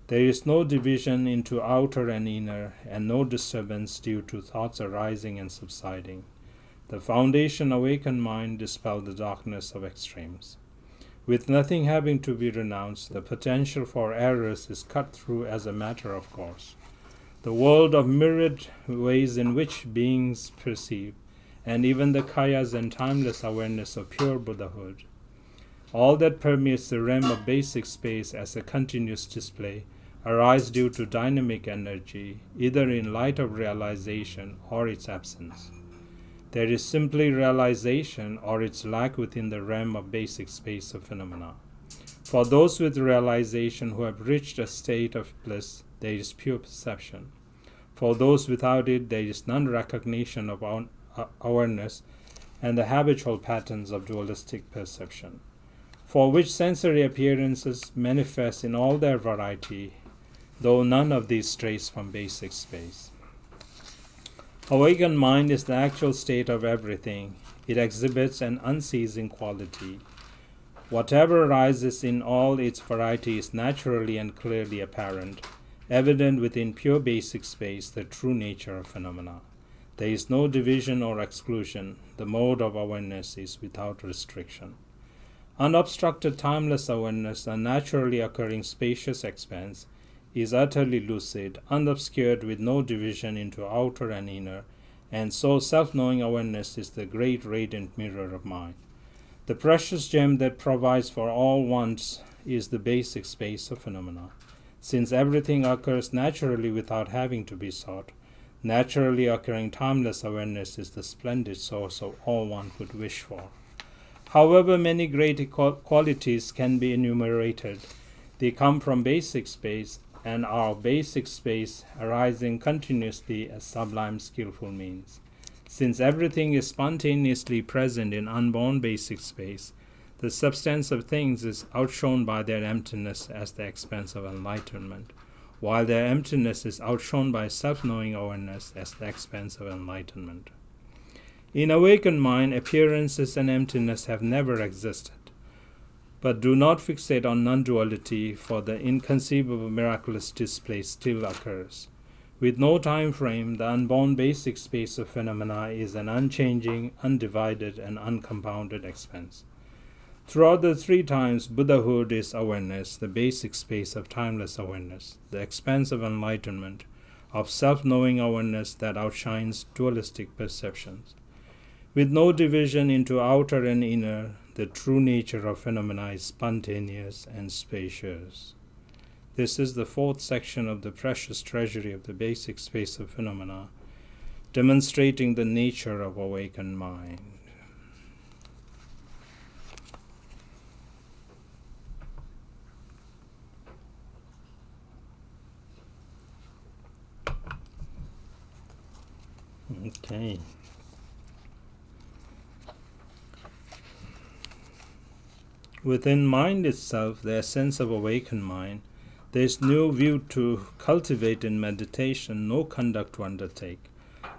There is no division into outer and inner, and no disturbance due to thoughts arising and subsiding. The foundation awakened mind dispels the darkness of extremes. With nothing having to be renounced, the potential for errors is cut through as a matter of course. The world of myriad ways in which beings perceive, and even the kayas and timeless awareness of pure Buddhahood, all that permeates the realm of basic space as a continuous display, arise due to dynamic energy, either in light of realization or its absence. There is simply realization or its lack within the realm of basic space of phenomena. For those with realization who have reached a state of bliss, there is pure perception. For those without it, there is none recognition of awareness and the habitual patterns of dualistic perception, for which sensory appearances manifest in all their variety. though none of these strays from basic space. Awakened mind is the actual state of everything. It exhibits an unceasing quality. Whatever arises in all its variety is naturally and clearly apparent, evident within pure basic space, the true nature of phenomena. There is no division or exclusion. The mode of awareness is without restriction. Unobstructed timeless awareness, a naturally occurring spacious expanse, is utterly lucid, unobscured with no division into outer and inner, and so self-knowing awareness is the great radiant mirror of mind. The precious gem that provides for all wants is the basic space of phenomena. Since everything occurs naturally without having to be sought, naturally occurring timeless awareness is the splendid source of all one could wish for. However many great qualities can be enumerated, they come from basic space, and are basic space arising continuously as sublime skillful means. Since everything is spontaneously present in unborn basic space, the substance of things is outshone by their emptiness as the expanse of enlightenment, while their emptiness is outshone by self-knowing awareness as the expanse of enlightenment. In awakened mind, appearances and emptiness have never existed. But do not fixate on non-duality, for the inconceivable miraculous display still occurs. With no time frame, the unborn basic space of phenomena is an unchanging, undivided, and uncompounded expanse. Throughout the three times, Buddhahood is awareness, the basic space of timeless awareness, the expanse of enlightenment, of self-knowing awareness that outshines dualistic perceptions. With no division into outer and inner, the true nature of phenomena is spontaneous and spacious. This is the fourth section of the precious treasury of the basic space of phenomena, demonstrating the nature of awakened mind. Okay. Within mind itself, the essence of awakened mind, there is no view to cultivate in meditation, no conduct to undertake,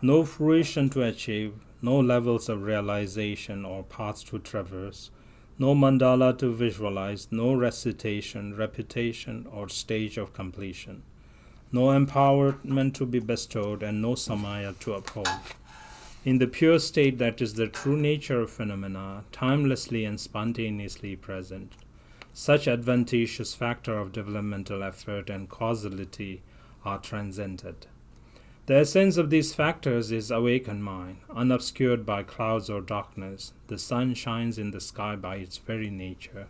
no fruition to achieve, no levels of realization or paths to traverse, no mandala to visualize, no recitation, repetition, or stage of completion, no empowerment to be bestowed, and no samaya to uphold. In the pure state that is the true nature of phenomena, timelessly and spontaneously present, such advantageous factor of developmental effort and causality are transcended. The essence of these factors is awakened mind, unobscured by clouds or darkness. The sun shines in the sky by its very nature,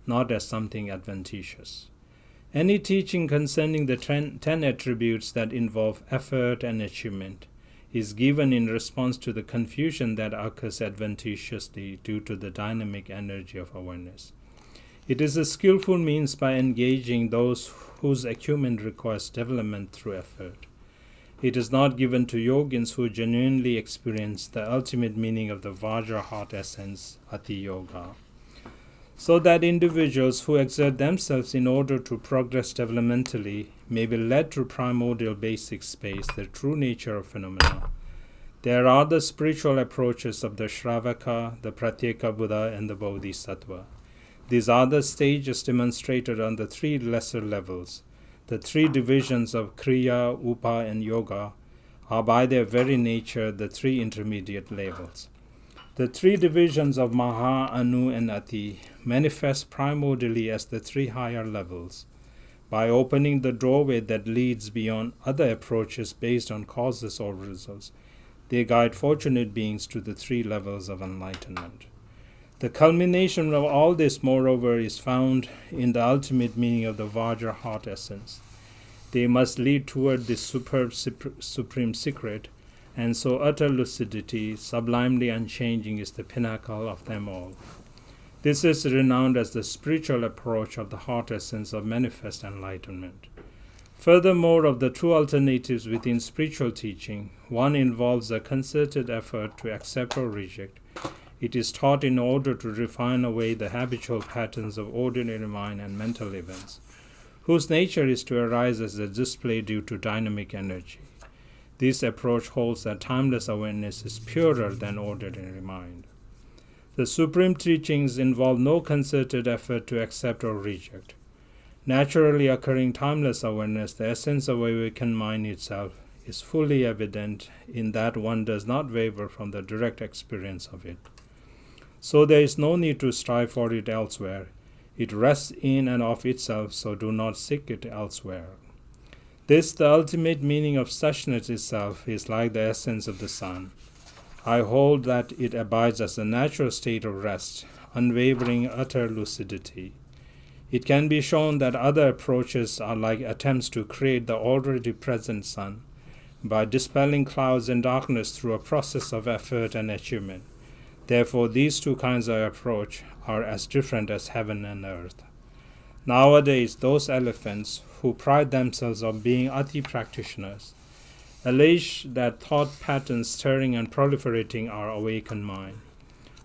not as something adventitious. Any teaching concerning the 10 attributes that involve effort and achievement is given in response to the confusion that occurs adventitiously due to the dynamic energy of awareness. It is a skillful means by engaging those whose acumen requires development through effort. It is not given to yogins who genuinely experience the ultimate meaning of the Vajra heart essence, Ati Yoga. So that individuals who exert themselves in order to progress developmentally may be led to primordial basic space, the true nature of phenomena. There are the spiritual approaches of the Shravaka, the Pratyeka Buddha, and the Bodhisattva. These are the stages demonstrated on the three lesser levels. The three divisions of Kriya, Upa, and Yoga are by their very nature the three intermediate levels. The three divisions of Maha, Anu, and Ati manifest primordially as the three higher levels. By opening the doorway that leads beyond other approaches based on causes or results, they guide fortunate beings to the three levels of enlightenment. The culmination of all this, moreover, is found in the ultimate meaning of the Vajra heart essence. They must lead toward this superb supreme secret, and so utter lucidity, sublimely unchanging, is the pinnacle of them all. This is renowned as the spiritual approach of the heart essence of manifest enlightenment. Furthermore, of the two alternatives within spiritual teaching, one involves a concerted effort to accept or reject. It is taught in order to refine away the habitual patterns of ordinary mind and mental events. whose nature is to arise as a display due to dynamic energy. This approach holds that timeless awareness is purer than ordinary mind. The supreme teachings involve no concerted effort to accept or reject. Naturally occurring timeless awareness, the essence of awakened mind itself, is fully evident in that one does not waver from the direct experience of it. So there is no need to strive for it elsewhere. It rests in and of itself, so do not seek it elsewhere. This, the ultimate meaning of suchness itself, is like the essence of the sun. I hold that it abides as a natural state of rest, unwavering utter lucidity. It can be shown that other approaches are like attempts to create the already present sun by dispelling clouds and darkness through a process of effort and achievement. Therefore, these two kinds of approach are as different as heaven and earth. Nowadays, those elephants who pride themselves on being Ati practitioners allege that thought patterns stirring and proliferating our awakened mind.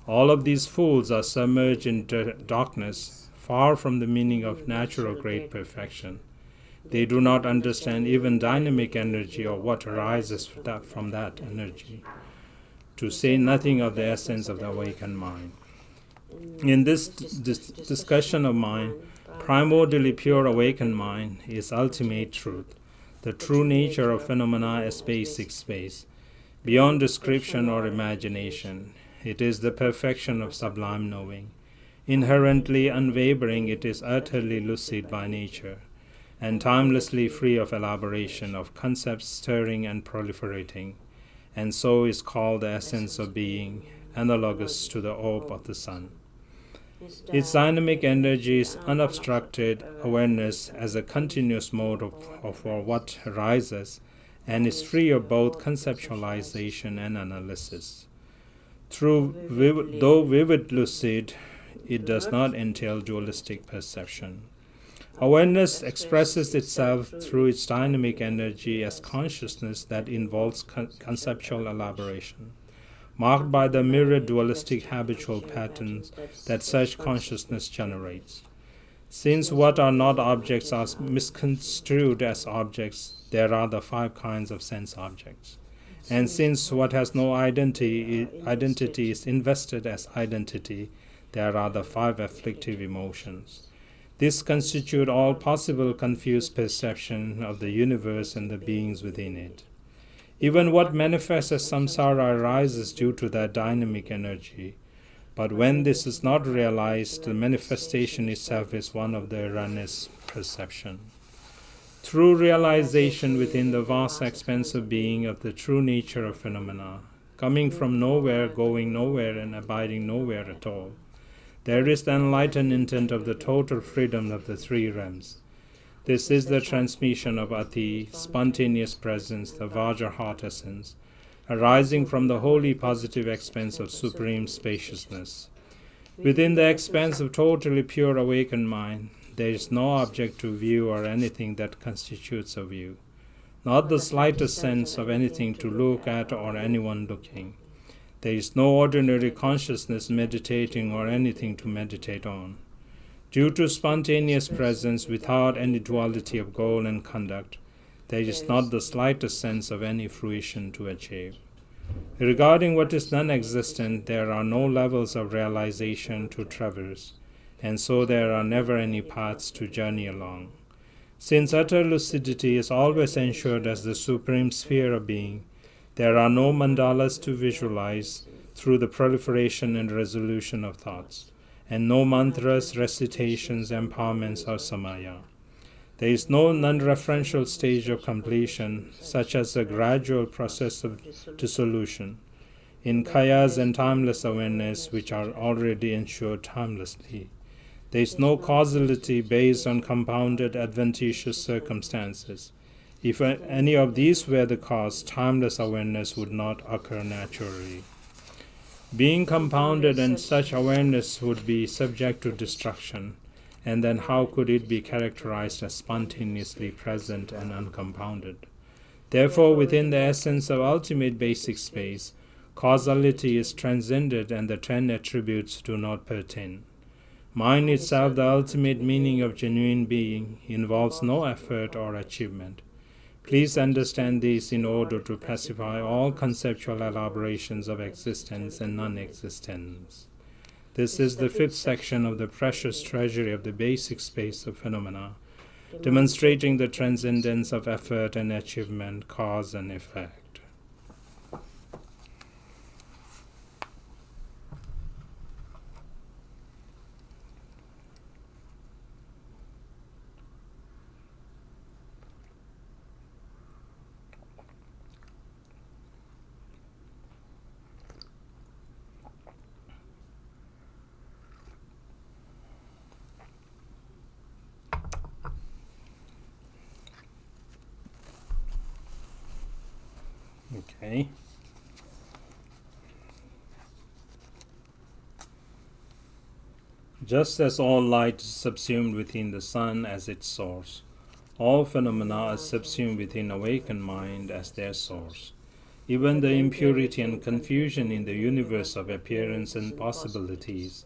All of these fools are submerged in darkness, far from the meaning of natural great perfection. They do not understand even dynamic energy or what arises from that energy, to say nothing of the essence of the awakened mind. In this discussion of mind, primordially pure awakened mind is ultimate truth, the true nature of phenomena as basic space, beyond description or imagination. It is the perfection of sublime knowing. Inherently unwavering, it is utterly lucid by nature, and timelessly free of elaboration of concepts stirring and proliferating, and so is called the essence of being, analogous to the orb of the sun. Its dynamic energy is unobstructed awareness as a continuous mode of what arises, and is free of both conceptualization and analysis. Though vivid lucid, it does not entail dualistic perception. Awareness expresses itself through its dynamic energy as consciousness that involves conceptual elaboration, marked by the myriad dualistic habitual patterns that such consciousness generates. Since what are not objects are misconstrued as objects, there are the 5 kinds of sense objects. And since what has no identity is invested as identity, there are the 5 afflictive emotions. This constitutes all possible confused perception of the universe and the beings within it. Even what manifests as samsara arises due to that dynamic energy. But when this is not realized, the manifestation itself is one of the erroneous perception. True realization within the vast expanse of being of the true nature of phenomena, coming from nowhere, going nowhere, and abiding nowhere at all, there is the enlightened intent of the total freedom of the 3 realms. This is the transmission of Ati, spontaneous presence, the Vajra heart essence, arising from the wholly positive expanse of supreme spaciousness. Within the expanse of totally pure awakened mind, there is no object to view or anything that constitutes a view, not the slightest sense of anything to look at or anyone looking. There is no ordinary consciousness meditating or anything to meditate on. Due to spontaneous presence without any duality of goal and conduct, there is not the slightest sense of any fruition to achieve. Regarding what is non-existent, there are no levels of realization to traverse, and so there are never any paths to journey along. Since utter lucidity is always ensured as the supreme sphere of being, there are no mandalas to visualize through the proliferation and resolution of thoughts, and no mantras, recitations, empowerments, or samaya. There is no non-referential stage of completion, such as the gradual process of dissolution, in kayas and timeless awareness, which are already ensured timelessly. There is no causality based on compounded adventitious circumstances. If any of these were the cause, timeless awareness would not occur naturally. Being compounded and such awareness would be subject to destruction, and then how could it be characterized as spontaneously present and uncompounded? Therefore, within the essence of ultimate basic space, causality is transcended and the 10 attributes do not pertain. Mind itself, the ultimate meaning of genuine being, involves no effort or achievement. Please understand this in order to pacify all conceptual elaborations of existence and non-existence. This is the fifth section of the precious treasury of the basic space of phenomena, demonstrating the transcendence of effort and achievement, cause and effect. Okay. Just as all light is subsumed within the sun as its source, all phenomena are subsumed within awakened mind as their source. Even the impurity and confusion in the universe of appearance and possibilities,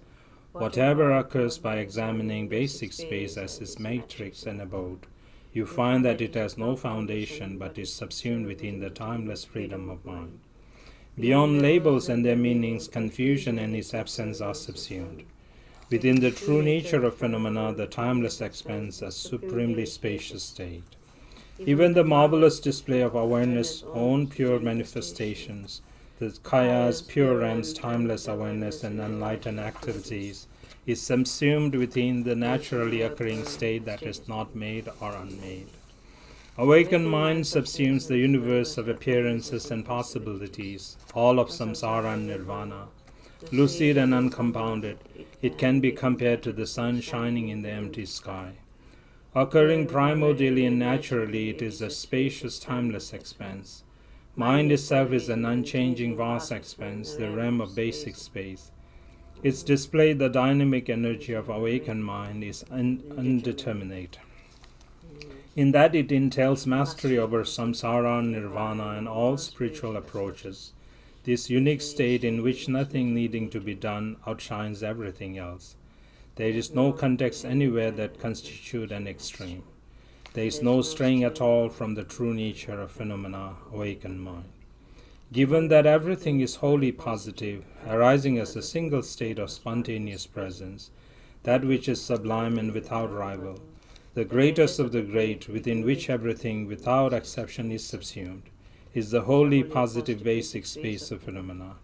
whatever occurs by examining basic space as its matrix and abode, you find that it has no foundation but is subsumed within the timeless freedom of mind. Beyond labels and their meanings, confusion and its absence are subsumed. Within the true nature of phenomena, the timeless expands a supremely spacious state. Even the marvelous display of awareness' own pure manifestations, the Kaya's pure realm's timeless awareness and enlightened activities, is subsumed within the naturally occurring state that is not made or unmade. Awakened mind subsumes the universe of appearances and possibilities, all of samsara and nirvana. Lucid and uncompounded, it can be compared to the sun shining in the empty sky. Occurring primordially and naturally, it is a spacious, timeless expanse. Mind itself is an unchanging, vast expanse, the realm of basic space. Its display, the dynamic energy of awakened mind, is undeterminate. In that it entails mastery over samsara, nirvana, and all spiritual approaches. This unique state in which nothing needing to be done outshines everything else. There is no context anywhere that constitutes an extreme. There is no straying at all from the true nature of phenomena, awakened mind. Given that everything is wholly positive, arising as a single state of spontaneous presence, that which is sublime and without rival, the greatest of the great, within which everything without exception is subsumed, is the wholly positive basic space of phenomena.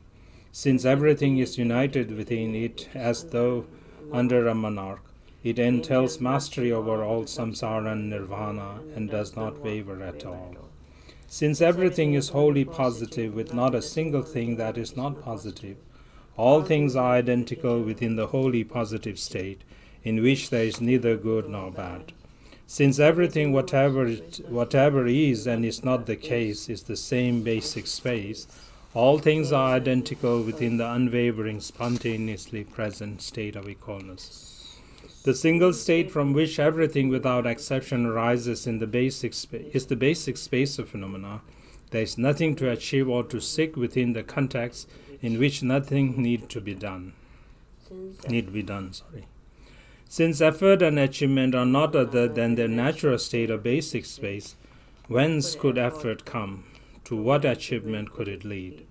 Since everything is united within it as though under a monarch, it entails mastery over all samsara and nirvana and does not waver at all. Since everything is wholly positive with not a single thing that is not positive, all things are identical within the wholly positive state, in which there is neither good nor bad. Since everything, whatever is and is not the case, is the same basic space, all things are identical within the unwavering, spontaneously present state of equalness. The single state from which everything without exception arises in the basic is the basic space of phenomena. There is nothing to achieve or to seek within the context in which nothing need be done. Since effort and achievement are not other than their natural state of basic space, whence could effort come? To what achievement could it lead?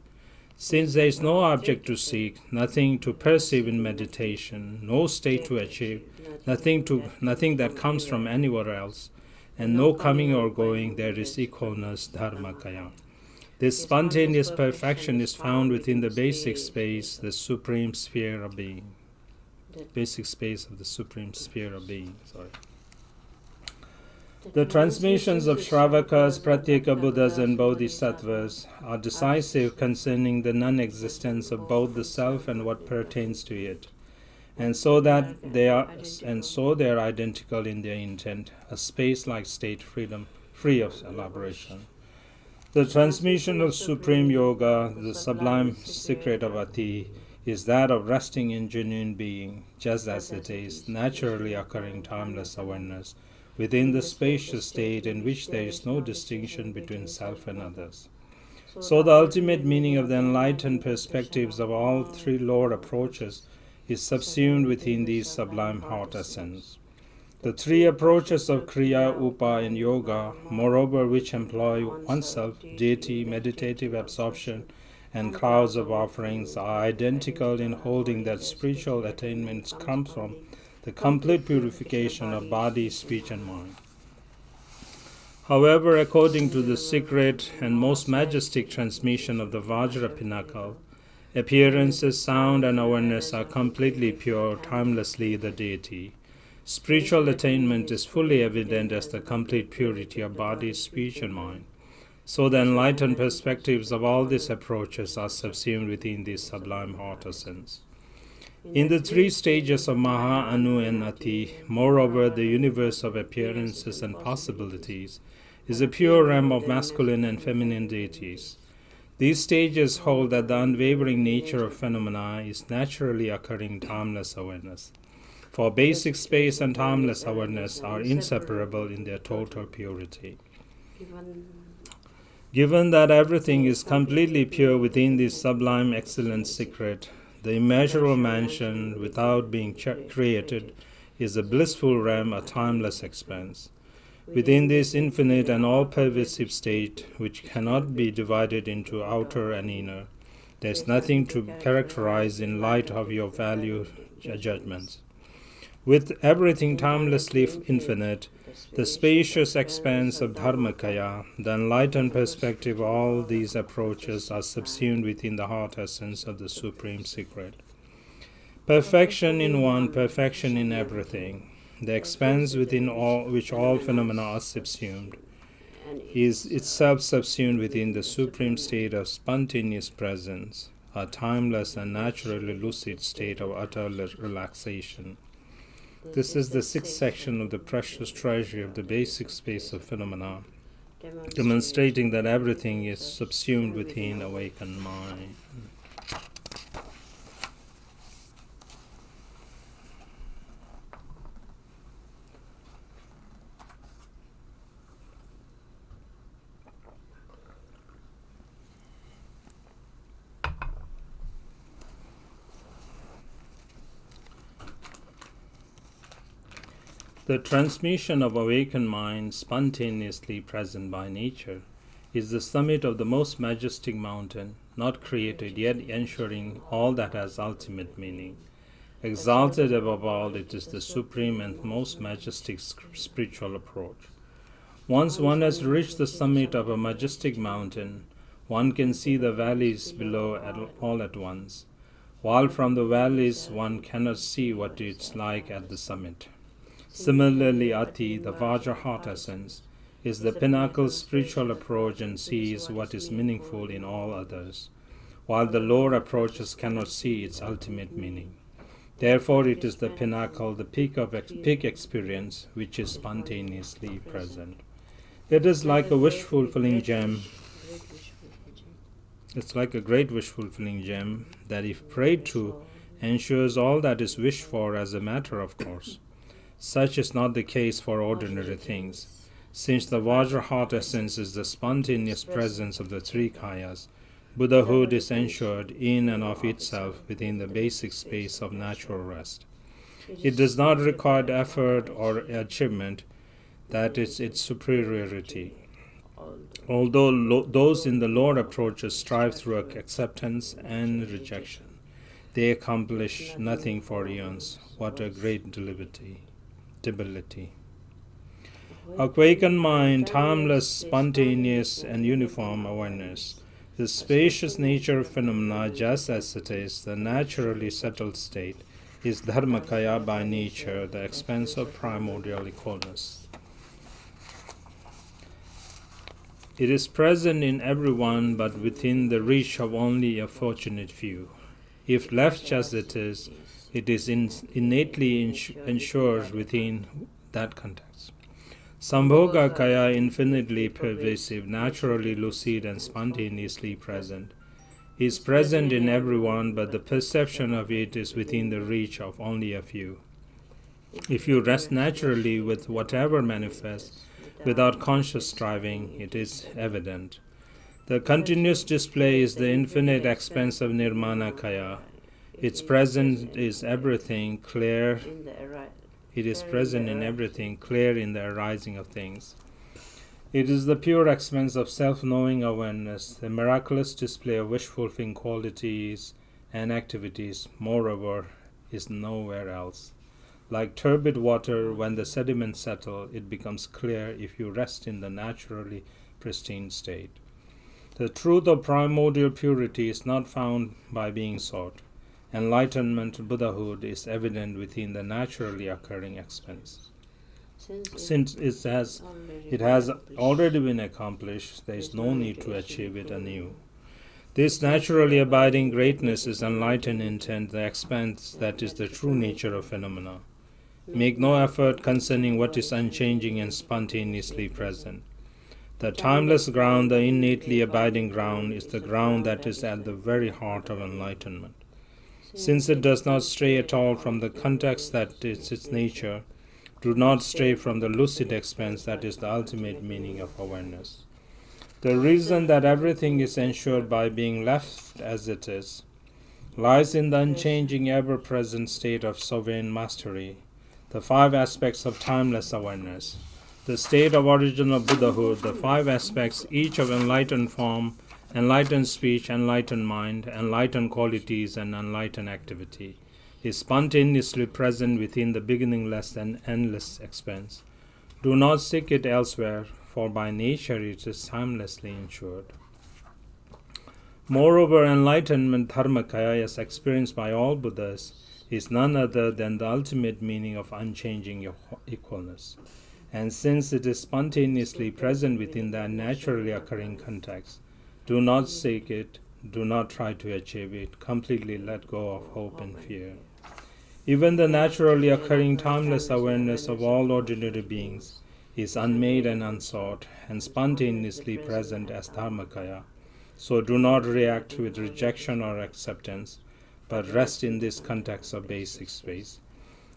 Since there is no object to seek, nothing to perceive in meditation, no state to achieve, nothing that comes from anywhere else, and no coming or going, there is equalness, dharmakaya. This spontaneous perfection is found within the basic space, the supreme sphere of being. Basic space of the supreme sphere of being. The transmissions of Shravakas, Pratyeka Buddhas, and Bodhisattvas are decisive concerning the non-existence of both the self and what pertains to it, and so they are identical in their intent, a space-like state free of elaboration. The transmission of Supreme Yoga, the sublime secret of Ati, is that of resting in genuine being, just as it is, naturally occurring timeless awareness, within the spacious state in which there is no distinction between self and others. So the ultimate meaning of the enlightened perspectives of all three lower approaches is subsumed within the sublime heart essence. The three approaches of Kriya, Upa, and Yoga, moreover, which employ oneself, deity, meditative absorption, and clouds of offerings, are identical in holding that spiritual attainments come from the complete purification of body, speech, and mind. However, according to the secret and most majestic transmission of the Vajra pinnacle, appearances, sound, and awareness are completely pure, timelessly the deity. Spiritual attainment is fully evident as the complete purity of body, speech, and mind. So the enlightened perspectives of all these approaches are subsumed within this sublime heart essence. In the three stages of Maha, Anu, and Ati, moreover, the universe of appearances and possibilities is a pure realm of masculine and feminine deities. These stages hold that the unwavering nature of phenomena is naturally occurring timeless awareness. For basic space and timeless awareness are inseparable in their total purity. Given that everything is completely pure within this sublime excellent secret, the immeasurable mansion, without being created, is a blissful realm, a timeless expanse. Within this infinite and all-pervasive state, which cannot be divided into outer and inner, there is nothing to characterize in light of your value judgments. With everything timelessly infinite, the spacious expanse of Dharmakaya, the enlightened perspective of all these approaches are subsumed within the heart essence of the Supreme Secret. Perfection in one, perfection in everything, the expanse within which all phenomena are subsumed, is itself subsumed within the supreme state of spontaneous presence, a timeless and naturally lucid state of utter relaxation. This is the sixth section of the precious treasury of the basic space of phenomena, demonstrating that everything is subsumed within awakened mind. The transmission of awakened mind, spontaneously present by nature, is the summit of the most majestic mountain, not created, yet ensuring all that has ultimate meaning. Exalted above all, it is the supreme and most majestic spiritual approach. Once one has reached the summit of a majestic mountain, one can see the valleys below all at once, while from the valleys one cannot see what it's like at the summit. Similarly, Ati, the Vajra heart essence, is the pinnacle spiritual approach and sees what is meaningful in all others, while the lower approaches cannot see its ultimate meaning. Therefore, it is the pinnacle, the peak experience, which is spontaneously present. It is like a wish-fulfilling gem. It's like a great wish-fulfilling gem that, if prayed to, ensures all that is wished for as a matter of course. Such is not the case for ordinary things. Since the Vajra heart essence is the spontaneous presence of the three kayas, Buddhahood is ensured in and of itself within the basic space of natural rest. It does not require effort or achievement, that is its superiority. Although those in the lower approaches strive through acceptance and rejection, they accomplish nothing for eons. What a great debility. Awakened mind, timeless, spontaneous, and uniform awareness. The spacious nature of phenomena, just as it is, the naturally settled state, is Dharmakaya by nature, the expanse of primordial equalness. It is present in everyone, but within the reach of only a fortunate few. If left just as it is innately ensured within that context. Sambhoga Kaya, infinitely pervasive, naturally lucid and spontaneously present, is present in everyone, but the perception of it is within the reach of only a few. If you rest naturally with whatever manifests, without conscious striving, it is evident. The continuous display is the infinite expanse of Nirmana Kaya. Its presence is everything clear. In the It is present in everything, clear in the arising of things. It is the pure expense of self-knowing awareness, the miraculous display of wish-fulfilling qualities and activities, moreover, is nowhere else. Like turbid water, when the sediments settle, it becomes clear if you rest in the naturally pristine state. The truth of primordial purity is not found by being sought. Enlightenment, Buddhahood, is evident within the naturally occurring expense. Since it has already been accomplished, there is no need to achieve it anew. This naturally abiding greatness is enlightened intent, the expanse that is the true nature of phenomena. Make no effort concerning what is unchanging and spontaneously present. The timeless ground, the innately abiding ground, is the ground that is at the very heart of enlightenment. Since it does not stray at all from the context that is its nature, do not stray from the lucid expanse that is the ultimate meaning of awareness. The reason that everything is ensured by being left as it is lies in the unchanging, ever-present state of sovereign mastery, the 5 aspects of timeless awareness, the state of original Buddhahood, the 5 aspects each of enlightened form, enlightened speech, enlightened mind, enlightened qualities, and enlightened activity, is spontaneously present within the beginningless and endless expanse. Do not seek it elsewhere, for by nature it is timelessly ensured. Moreover, enlightenment dharmakaya, as experienced by all Buddhas, is none other than the ultimate meaning of unchanging equalness. And since it is spontaneously present within that naturally occurring context, do not seek it, do not try to achieve it, completely let go of hope and fear. Even the naturally occurring timeless awareness of all ordinary beings is unmade and unsought, and spontaneously present as Dharmakaya. So do not react with rejection or acceptance, but rest in this context of basic space.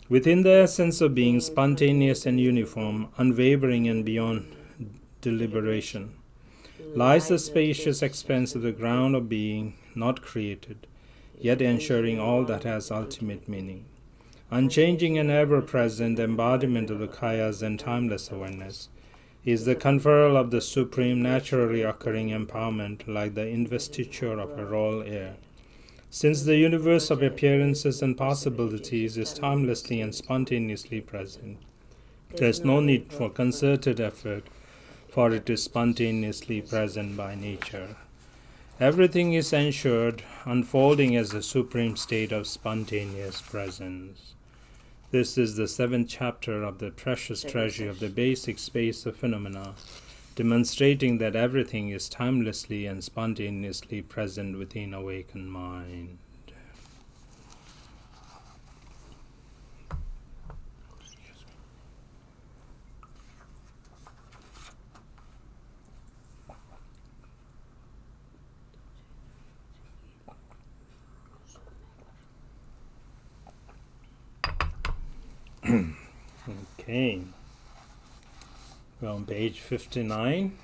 Within the essence of being spontaneous and uniform, unwavering and beyond deliberation, lies the spacious expanse of the ground of being, not created, yet ensuring all that has ultimate meaning. Unchanging and ever-present embodiment of the kayas and timeless awareness is the conferral of the supreme naturally occurring empowerment, like the investiture of a royal heir. Since the universe of appearances and possibilities is timelessly and spontaneously present, there is no need for concerted effort, for it is spontaneously present by nature. Everything is ensured, unfolding as a supreme state of spontaneous presence. This is the 7th chapter of the precious treasury of the basic space of phenomena, demonstrating that everything is timelessly and spontaneously present within awakened mind. Okay, we're on page 59.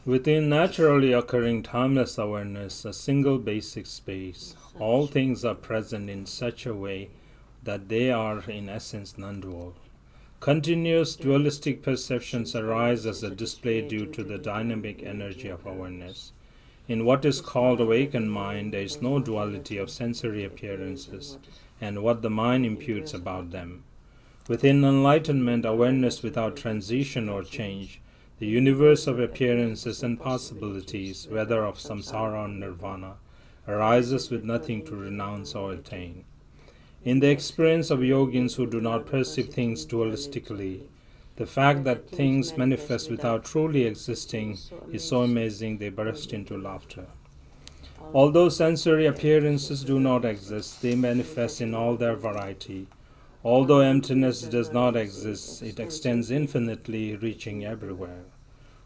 Within naturally occurring timeless awareness, a single basic space, all things are present in such a way that they are in essence non-dual. Continuous dualistic perceptions arise as a display due to the dynamic energy of awareness. In what is called awakened mind, there is no duality of sensory appearances and what the mind imputes about them. Within enlightenment, awareness without transition or change, the universe of appearances and possibilities, whether of samsara or nirvana, arises with nothing to renounce or attain. In the experience of yogins who do not perceive things dualistically, the fact that things manifest without truly existing is so amazing they burst into laughter. Although sensory appearances do not exist, they manifest in all their variety. Although emptiness does not exist, it extends infinitely, reaching everywhere.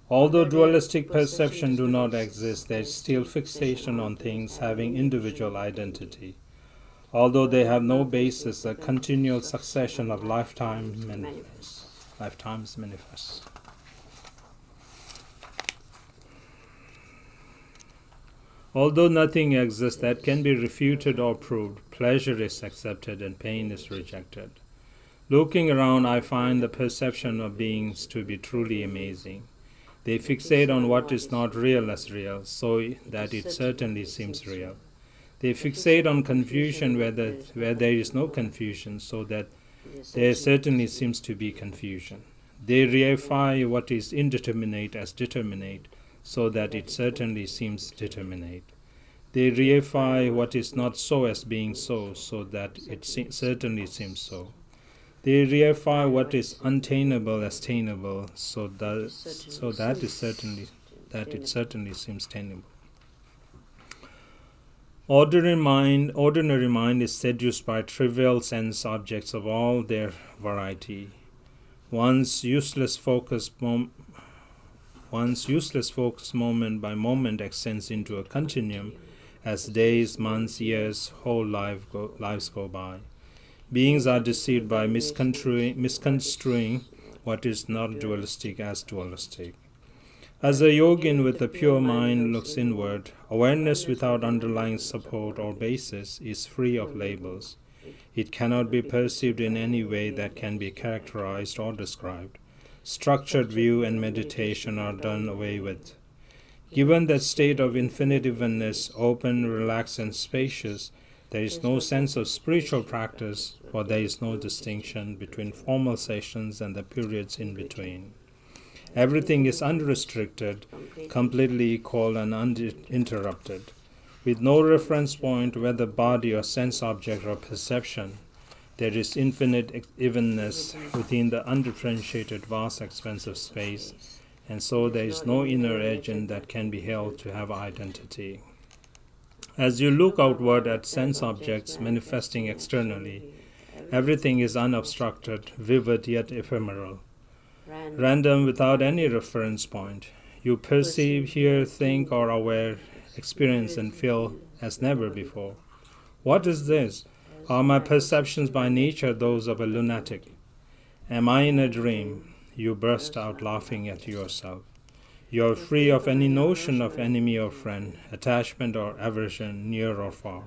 Although dualistic perception do not exist, there is still fixation on things having individual identity. Although they have no basis, a continual succession of lifetimes manifest. Although nothing exists that can be refuted or proved, pleasure is accepted and pain is rejected. Looking around, I find the perception of beings to be truly amazing. They fixate on what is not real as real, so that it certainly seems real. They fixate on confusion where there is no confusion, so that there certainly seems to be confusion. They reify what is indeterminate as determinate, so that it certainly seems determinate. They reify what is not so as being so, so that it certainly seems so. They reify what is unattainable as attainable, so that it certainly seems attainable. Ordinary mind is seduced by trivial sense objects of all their variety. One's useless focus moment by moment extends into a continuum as days, months, years, whole lives go by. Beings are deceived by misconstruing what is not dualistic as dualistic. As a yogin with a pure mind looks inward, awareness without underlying support or basis is free of labels. It cannot be perceived in any way that can be characterized or described. Structured view and meditation are done away with. Given that state of infinite oneness, open, relaxed, and spacious, there is no sense of spiritual practice, for there is no distinction between formal sessions and the periods in between. Everything is unrestricted, completely equal and uninterrupted, with no reference point, whether body or sense object or perception. There is infinite evenness within the undifferentiated vast expanse of space, and so there is no inner agent that can be held to have identity. As you look outward at sense objects manifesting externally, everything is unobstructed, vivid yet ephemeral, random without any reference point. You perceive, hear, think, or aware, experience, and feel as never before. What is this? Are my perceptions by nature those of a lunatic? Am I in a dream? You burst out laughing at yourself. You are free of any notion of enemy or friend, attachment or aversion, near or far.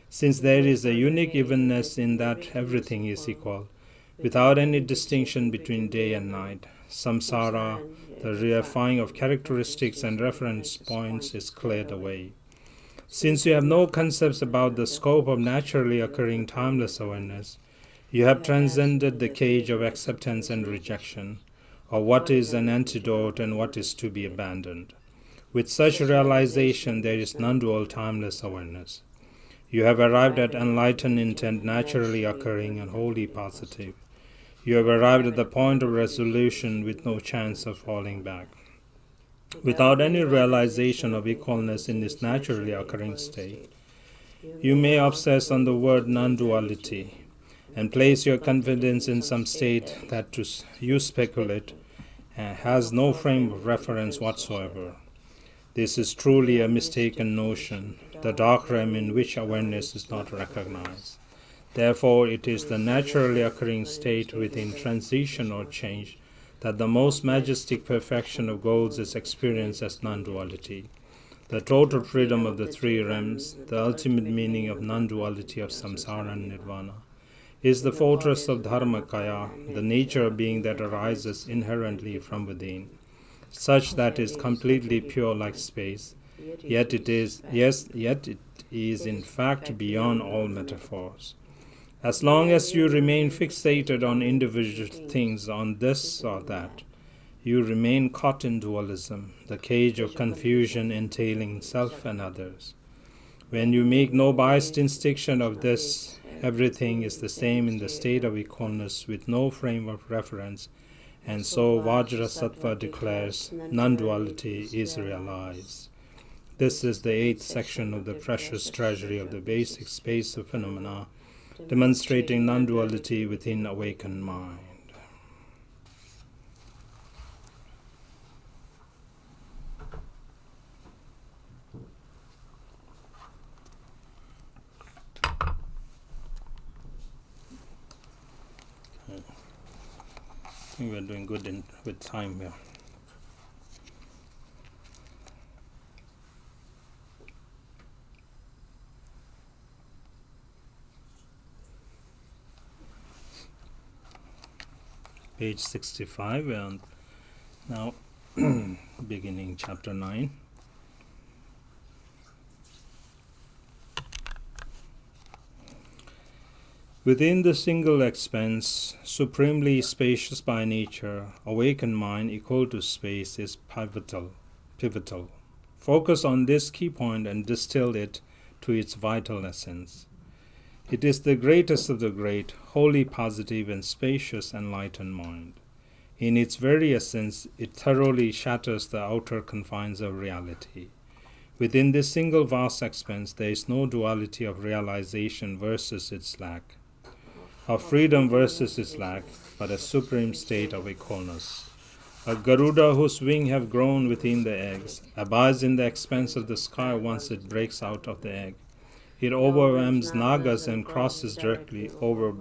Since there is a unique evenness in that everything is equal, without any distinction between day and night, samsara, the reifying of characteristics and reference points, is cleared away. Since you have no concepts about the scope of naturally occurring timeless awareness, you have transcended the cage of acceptance and rejection, or what is an antidote and what is to be abandoned. With such realization, there is non-dual timeless awareness. You have arrived at enlightened intent naturally occurring and wholly positive. You have arrived at the point of resolution with no chance of falling back. Without any realization of equalness in this naturally occurring state, you may obsess on the word non-duality and place your confidence in some state that to you speculate has no frame of reference whatsoever. This is truly a mistaken notion, the dark realm in which awareness is not recognized. Therefore, it is the naturally occurring state within transition or change that the most majestic perfection of goals is experienced as non-duality. The total freedom of the three realms, the ultimate meaning of non-duality of samsara and nirvana, is the fortress of dharmakaya, the nature of being that arises inherently from within, such that is completely pure like space, yet it is in fact beyond all metaphors. As long as you remain fixated on individual things, on this or that, you remain caught in dualism, the cage of confusion entailing self and others. When you make no biased distinction of this, everything is the same in the state of equalness with no frame of reference, and so Vajrasattva declares non-duality is realized. This is the 8th section of the precious treasury of the basic space of phenomena, demonstrating non-duality within awakened mind. I think we're doing good with time here. page 65, and now beginning chapter 9. Within the single expanse, supremely spacious by nature, awakened mind equal to space is pivotal. Focus on this key point and distill it to its vital essence. It is the greatest of the great, wholly positive and spacious enlightened mind. In its very essence, it thoroughly shatters the outer confines of reality. Within this single vast expanse, there is no duality of realization versus its lack, of freedom versus its lack, but a supreme state of equalness. A Garuda whose wings have grown within the eggs abides in the expanse of the sky once it breaks out of the egg. It overwhelms Nagas and crosses directly over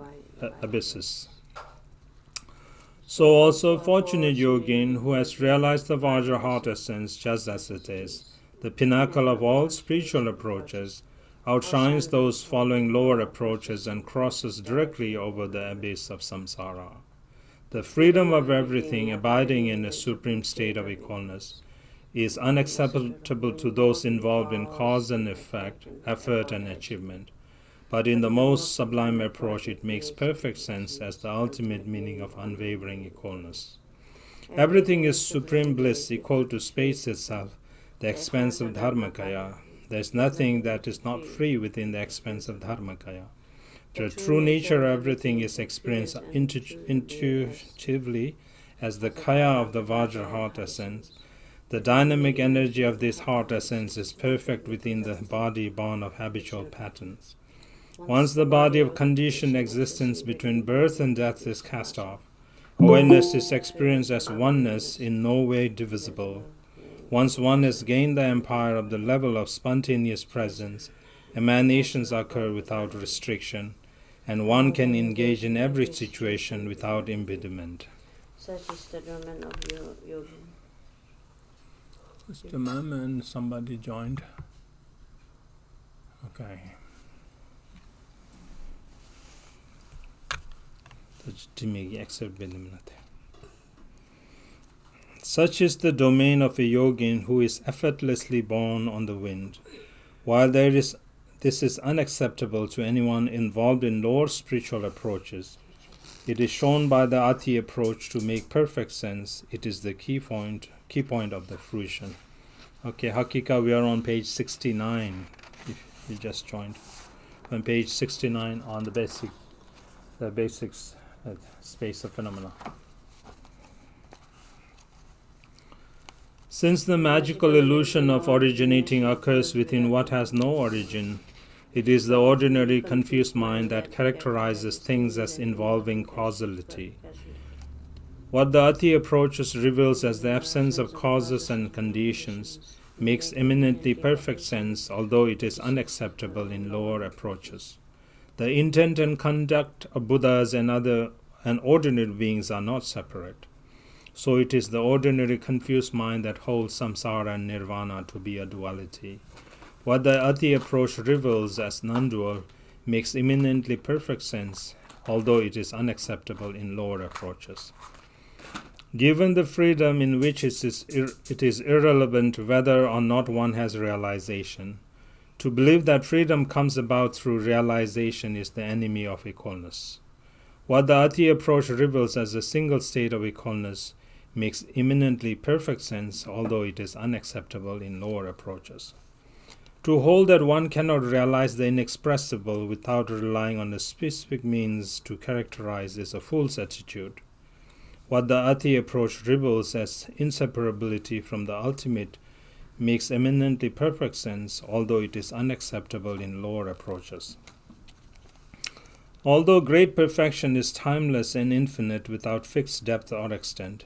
abysses. So also a fortunate yogin who has realized the Vajra heart essence just as it is, the pinnacle of all spiritual approaches, outshines those following lower approaches and crosses directly over the abyss of samsara. The freedom of everything abiding in a supreme state of equalness is unacceptable to those involved in cause and effect, effort and achievement. But in the most sublime approach, it makes perfect sense as the ultimate meaning of unwavering equalness. Everything is supreme bliss equal to space itself, the expanse of Dharmakaya. There is nothing that is not free within the expanse of Dharmakaya. The true nature of everything is experienced intuitively as the Kaya of the Vajra heart essence. The dynamic energy of this heart essence is perfect within the body born of habitual patterns. Once the body of conditioned existence between birth and death is cast off, awareness is experienced as oneness in no way divisible. Once one has gained the empire of the level of spontaneous presence, emanations occur without restriction, and one can engage in every situation without impediment. Such is the domain of yogi. Mr. Ma'am and somebody joined. Okay. Such is the domain of a yogin who is effortlessly borne on the wind. While this is unacceptable to anyone involved in lower spiritual approaches, it is shown by the Ati approach to make perfect sense. It is the key point of the fruition. Okay, Hakika, we are on page 69. If you just joined, on page 69 on the basics space of phenomena. Since the magical illusion of originating occurs within what has no origin, it is the ordinary confused mind that characterizes things as involving causality. What the Ati approaches reveals as the absence of causes and conditions makes eminently perfect sense, although it is unacceptable in lower approaches. The intent and conduct of Buddhas and ordinary beings are not separate. So it is the ordinary confused mind that holds samsara and nirvana to be a duality. What the Ati approach reveals as non-dual makes eminently perfect sense, although it is unacceptable in lower approaches. Given the freedom in which it is irrelevant whether or not one has realization, to believe that freedom comes about through realization is the enemy of equalness. What the Ati approach reveals as a single state of equalness makes eminently perfect sense, although it is unacceptable in lower approaches. To hold that one cannot realize the inexpressible without relying on a specific means to characterize is a fool's attitude. What the Ati approach reveals as inseparability from the ultimate makes eminently perfect sense, although it is unacceptable in lower approaches. Although great perfection is timeless and infinite without fixed depth or extent,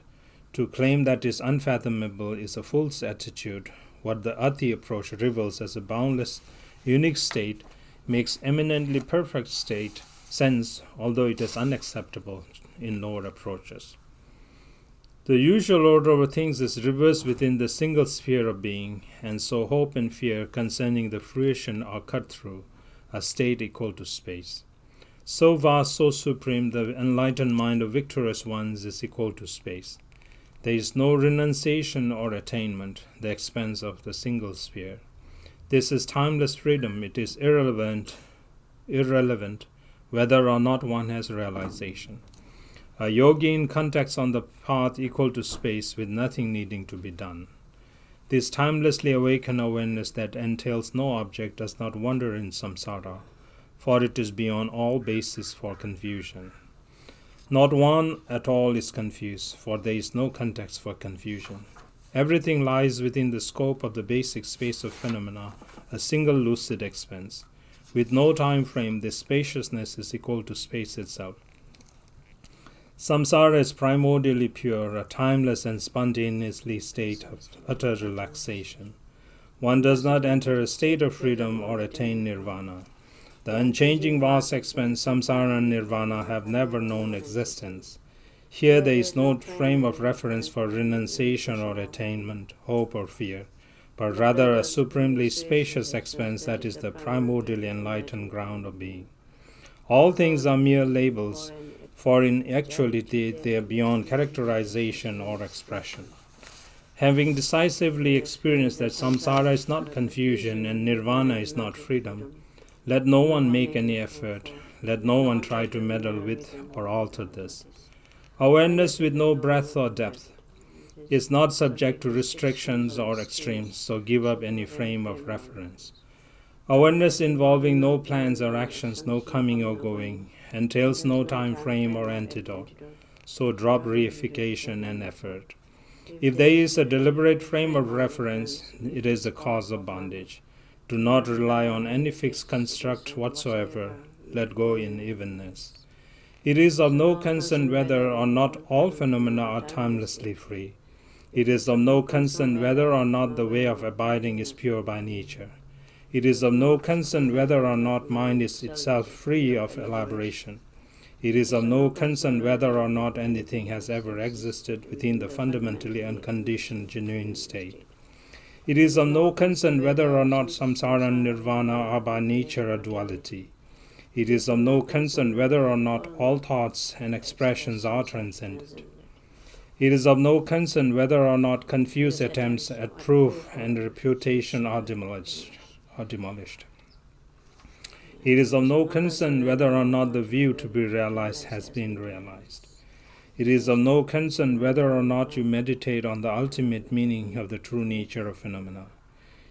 to claim that is unfathomable is a fool's attitude. What the Ati approach reveals as a boundless, unique state makes eminently perfect sense, although it is unacceptable in lower approaches. The usual order of things is reversed within the single sphere of being, and so hope and fear concerning the fruition are cut through, a state equal to space. So vast, so supreme, the enlightened mind of victorious ones is equal to space. There is no renunciation or attainment, the expanse of the single sphere. This is timeless freedom. It is irrelevant whether or not one has realization. A yogi in context on the path equal to space with nothing needing to be done. This timelessly awakened awareness that entails no object does not wander in samsara, for it is beyond all basis for confusion. Not one at all is confused, for there is no context for confusion. Everything lies within the scope of the basic space of phenomena, a single lucid expanse. With no time frame, this spaciousness is equal to space itself. Samsara is primordially pure, a timeless and spontaneously state of utter relaxation. One does not enter a state of freedom or attain nirvana. The unchanging vast expanse, samsara and nirvana have never known existence. Here there is no frame of reference for renunciation or attainment, hope or fear, but rather a supremely spacious expanse that is the primordially enlightened ground of being. All things are mere labels, for in actuality they are beyond characterization or expression. Having decisively experienced that samsara is not confusion and nirvana is not freedom, let no one make any effort, let no one try to meddle with or alter this. Awareness with no breadth or depth is not subject to restrictions or extremes, so give up any frame of reference. Awareness involving no plans or actions, no coming or going, entails no time frame or antidote, so drop reification and effort. If there is a deliberate frame of reference, it is the cause of bondage. Do not rely on any fixed construct whatsoever. Let go in evenness. It is of no concern whether or not all phenomena are timelessly free. It is of no concern whether or not the way of abiding is pure by nature. It is of no concern whether or not mind is itself free of elaboration. It is of no concern whether or not anything has ever existed within the fundamentally unconditioned genuine state. It is of no concern whether or not samsara and nirvana are by nature a duality. It is of no concern whether or not all thoughts and expressions are transcended. It is of no concern whether or not confused attempts at proof and reputation are demolished. It is of no concern whether or not the view to be realized has been realized. It is of no concern whether or not you meditate on the ultimate meaning of the true nature of phenomena.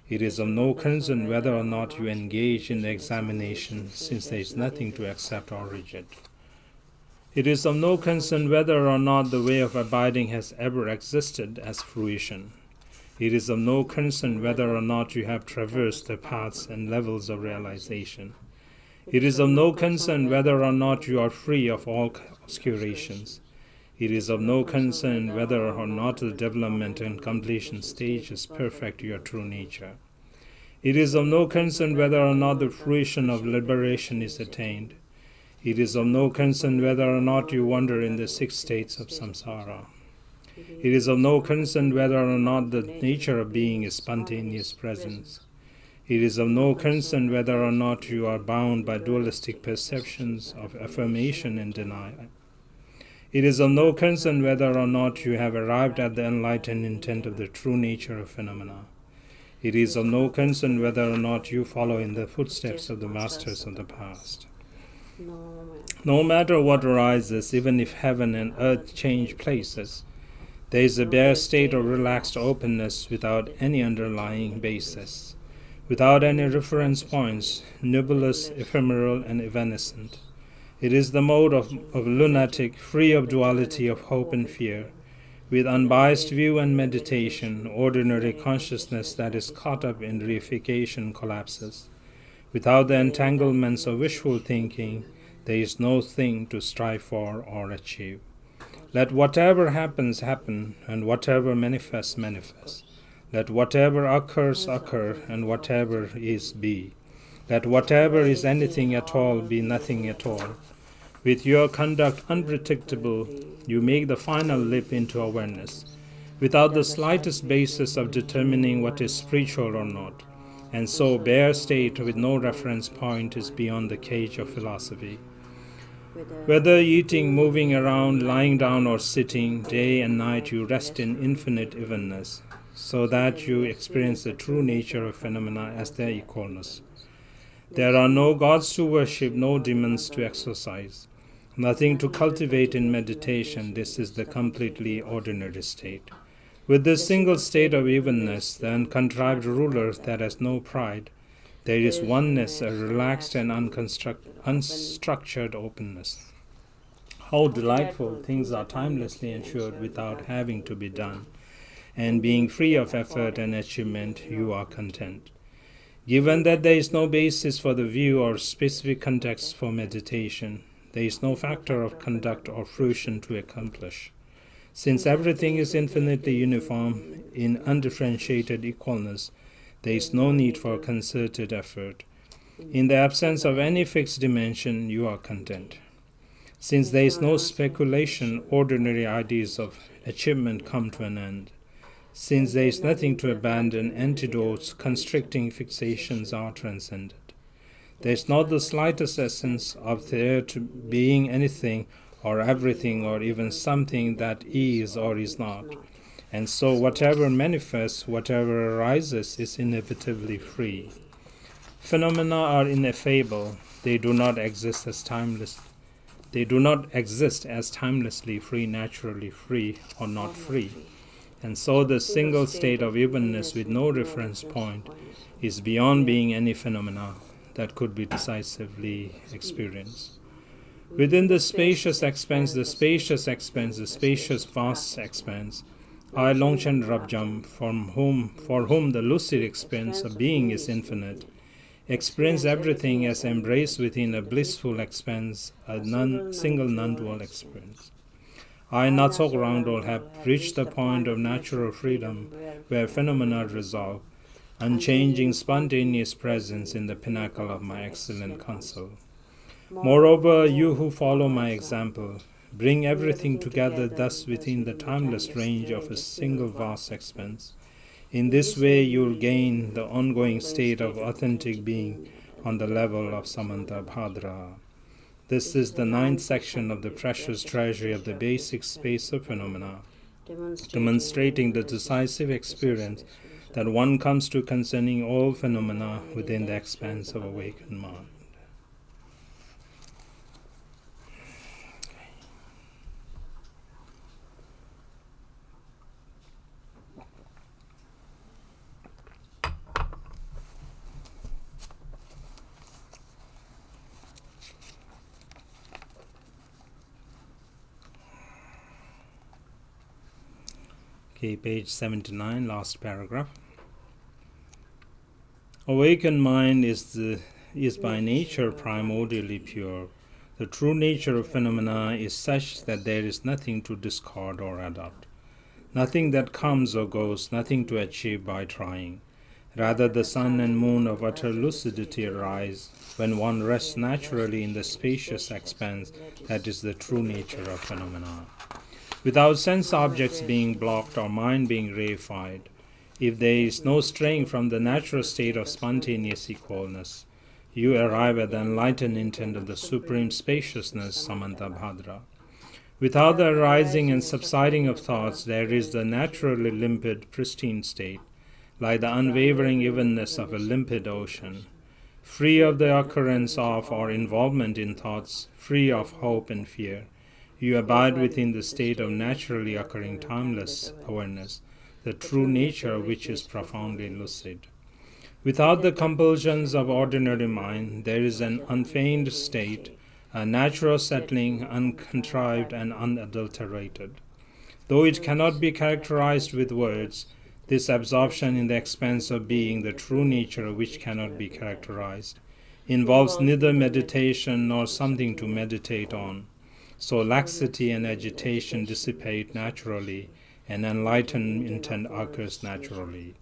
It is of no concern whether or not you engage in the examination, since there is nothing to accept or reject. It is of no concern whether or not the way of abiding has ever existed as fruition. It is of no concern whether or not you have traversed the paths and levels of realization. It is of no concern whether or not you are free of all obscurations. It is of no concern whether or not the development and completion stages perfect your true nature. It is of no concern whether or not the fruition of liberation is attained. It is of no concern whether or not you wander in the 6 states of samsara. It is of no concern whether or not the nature of being is spontaneous presence. It is of no concern whether or not you are bound by dualistic perceptions of affirmation and denial. It is of no concern whether or not you have arrived at the enlightened intent of the true nature of phenomena. It is of no concern whether or not you follow in the footsteps of the masters of the past. No matter what arises, even if heaven and earth change places, there is a bare state of relaxed openness without any underlying basis, without any reference points, nebulous, ephemeral, and evanescent. It is the mode of lunatic, free of duality of hope and fear, with unbiased view and meditation. Ordinary consciousness that is caught up in reification collapses. Without the entanglements of wishful thinking, there is no thing to strive for or achieve. Let whatever happens, happen, and whatever manifests, manifest. Let whatever occurs, occur, and whatever is, be. Let whatever is anything at all be nothing at all. With your conduct unpredictable, you make the final leap into awareness, without the slightest basis of determining what is spiritual or not. And so bare state with no reference point is beyond the cage of philosophy. Whether eating, moving around, lying down, or sitting, day and night you rest in infinite evenness, so that you experience the true nature of phenomena as their equalness. There are no gods to worship, no demons to exorcise, nothing to cultivate in meditation. This is the completely ordinary state. With this single state of evenness, the uncontrived ruler that has no pride, there is oneness, a relaxed and unstructured openness. How delightful things are timelessly ensured without having to be done, and being free of effort and achievement, you are content. Given that there is no basis for the view or specific context for meditation, there is no factor of conduct or fruition to accomplish. Since everything is infinitely uniform in undifferentiated equalness, there is no need for concerted effort. In the absence of any fixed dimension, you are content. Since there is no speculation, ordinary ideas of achievement come to an end. Since there is nothing to abandon, antidotes, constricting fixations are transcended. There is not the slightest essence of there to being anything or everything or even something that is or is not. And so whatever manifests, whatever arises, is inevitably free. Phenomena are ineffable. They do not exist as timeless. They do not exist as timelessly free, naturally free, or not free. And so the single state of evenness with no reference point is beyond being any phenomena that could be decisively experienced. Within the spacious expanse, the spacious expanse, the spacious vast expanse, I, Longchenpa, for whom the lucid experience of being is infinite, experience everything as embraced within a blissful expanse, a single non-dual experience. I, Natsok Rangdol, have reached the point of natural freedom where phenomena resolve, unchanging spontaneous presence in the pinnacle of my excellent counsel. Moreover, you who follow my example, bring everything together thus within the timeless range of a single vast expanse. In this way, you will gain the ongoing state of authentic being on the level of Samantabhadra. This is the 9th section of the precious treasury of the basic space of phenomena, demonstrating the decisive experience that one comes to concerning all phenomena within the expanse of awakened mind. Okay, page 79, last paragraph. Awakened mind is by nature primordially pure. The true nature of phenomena is such that there is nothing to discard or adopt, nothing that comes or goes, nothing to achieve by trying. Rather, the sun and moon of utter lucidity arise when one rests naturally in the spacious expanse that is the true nature of phenomena. Without sense objects being blocked or mind being reified, if there is no straying from the natural state of spontaneous equalness, you arrive at the enlightened intent of the supreme spaciousness, Samantabhadra. Without the arising and subsiding of thoughts, there is the naturally limpid, pristine state, like the unwavering evenness of a limpid ocean, free of the occurrence of or involvement in thoughts, free of hope and fear. You abide within the state of naturally occurring timeless awareness, the true nature of which is profoundly lucid. Without the compulsions of ordinary mind, there is an unfeigned state, a natural settling, uncontrived and unadulterated. Though it cannot be characterized with words, this absorption in the expanse of being, the true nature of which cannot be characterized, involves neither meditation nor something to meditate on. So laxity and agitation dissipate naturally, and enlightened intent occurs naturally.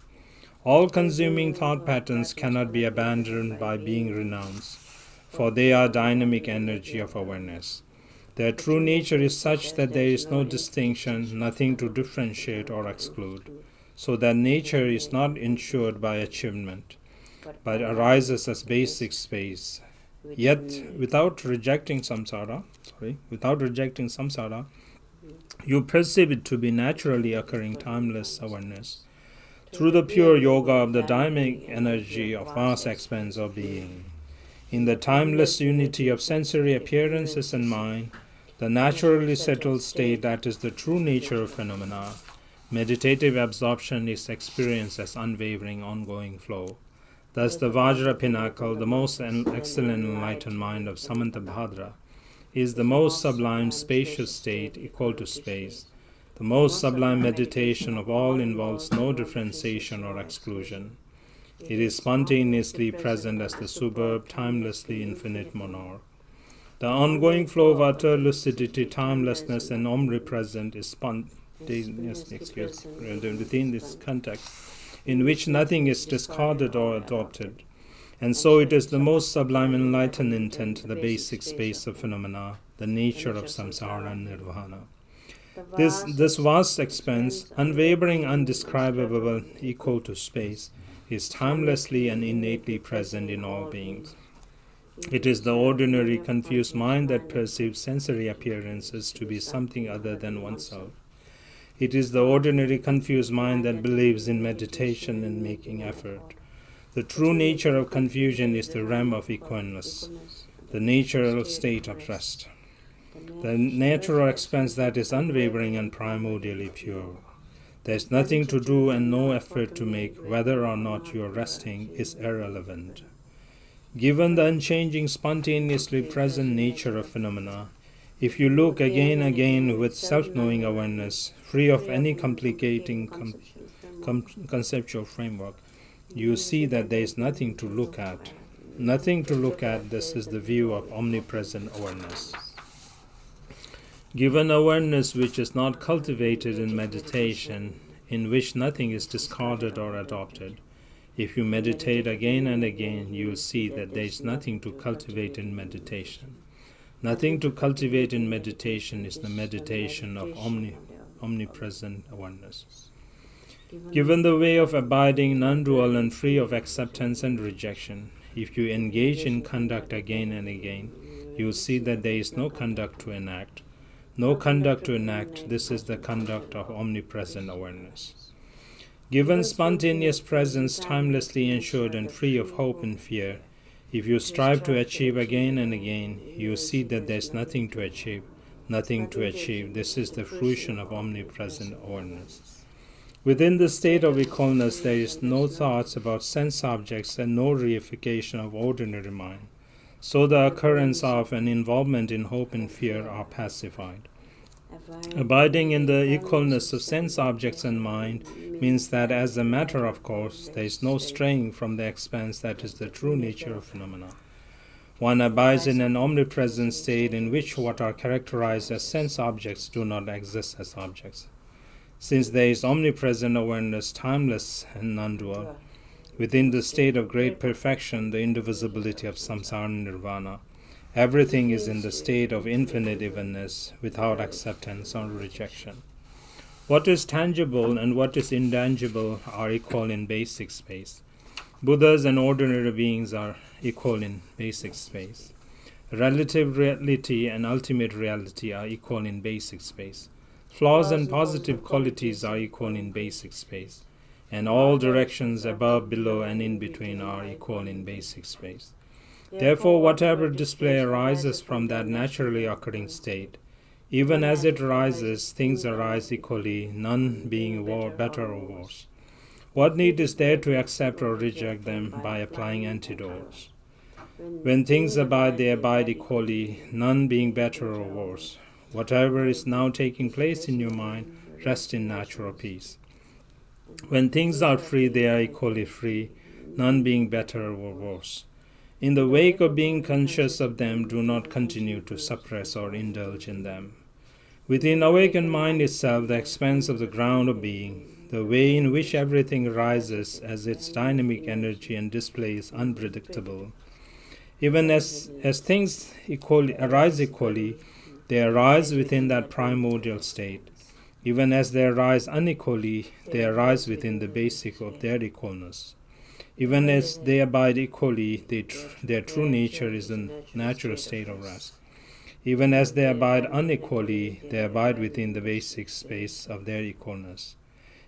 All-consuming thought patterns cannot be abandoned by being renounced, for they are dynamic energy of awareness. Their true nature is such that there is no distinction, nothing to differentiate or exclude, so that nature is not ensured by achievement, but arises as basic space. Yet, without rejecting samsara, without rejecting samsara, you perceive it to be naturally occurring timeless awareness through the pure yoga of the dynamic energy of vast expanse of being. In the timeless unity of sensory appearances and mind, the naturally settled state that is the true nature of phenomena, meditative absorption is experienced as unwavering ongoing flow. Thus the Vajra pinnacle, the most excellent enlightened mind of Samantabhadra, is the most sublime spacious state equal to space. The most sublime meditation of all involves no differentiation or exclusion. It is spontaneously present as the superb, timelessly infinite monarch. The ongoing flow of utter lucidity, timelessness, and omnipresent is spontaneous within this context, in which nothing is discarded or adopted. And so it is the most sublime enlightened intent, the basic space of phenomena, the nature of samsara and nirvana. This vast expanse, unwavering, undescribable, equal to space, is timelessly and innately present in all beings. It is the ordinary confused mind that perceives sensory appearances to be something other than oneself. It is the ordinary confused mind that believes in meditation and making effort. The true nature of confusion is the realm of equanimous, the natural state of rest, the natural expanse that is unwavering and primordially pure. There is nothing to do and no effort to make. Whether or not you are resting is irrelevant. Given the unchanging, spontaneously present nature of phenomena, if you look again and again with self-knowing awareness, free of any complicating conceptual framework, you see that there is nothing to look at. Nothing to look at, this is the view of omnipresent awareness. Given awareness which is not cultivated in meditation, in which nothing is discarded or adopted, if you meditate again and again, you will see that there is nothing to cultivate in meditation. Nothing to cultivate in meditation is the meditation of omnipresent awareness. Given the way of abiding, non-dual and free of acceptance and rejection, if you engage in conduct again and again, you will see that there is no conduct to enact. No conduct to enact, this is the conduct of omnipresent awareness. Given spontaneous presence, timelessly ensured and free of hope and fear, if you strive to achieve again and again, you see that there is nothing to achieve. Nothing to achieve, this is the fruition of omnipresent awareness. Within the state of equalness, there is no thoughts about sense objects and no reification of ordinary mind. So the occurrence of an involvement in hope and fear are pacified. Abiding in the equalness of sense objects and mind means that as a matter of course, there is no straying from the expanse that is the true nature of phenomena. One abides in an omnipresent state in which what are characterized as sense objects do not exist as objects. Since there is omnipresent awareness, timeless and non-dual, within the state of great perfection, the indivisibility of samsara and nirvana, everything is in the state of infinite evenness, without acceptance or rejection. What is tangible and what is intangible are equal in basic space. Buddhas and ordinary beings are equal in basic space. Relative reality and ultimate reality are equal in basic space. Flaws and positive qualities are equal in basic space. And all directions above, below, and in between are equal in basic space. Therefore, whatever display arises from that naturally occurring state, even as it arises, things arise equally, none being better or worse. What need is there to accept or reject them by applying antidotes? When things abide, they abide equally, none being better or worse. Whatever is now taking place in your mind, rest in natural peace. When things are free, they are equally free, none being better or worse. In the wake of being conscious of them, do not continue to suppress or indulge in them. Within awakened mind itself, the expanse of the ground of being, the way in which everything rises as its dynamic energy and display is unpredictable. Even as things arise equally, they arise within that primordial state. Even as they arise unequally, they arise within the basic of their equalness. Even as they abide equally, their true nature is a natural state of rest. Even as they abide unequally, they abide within the basic space of their equalness.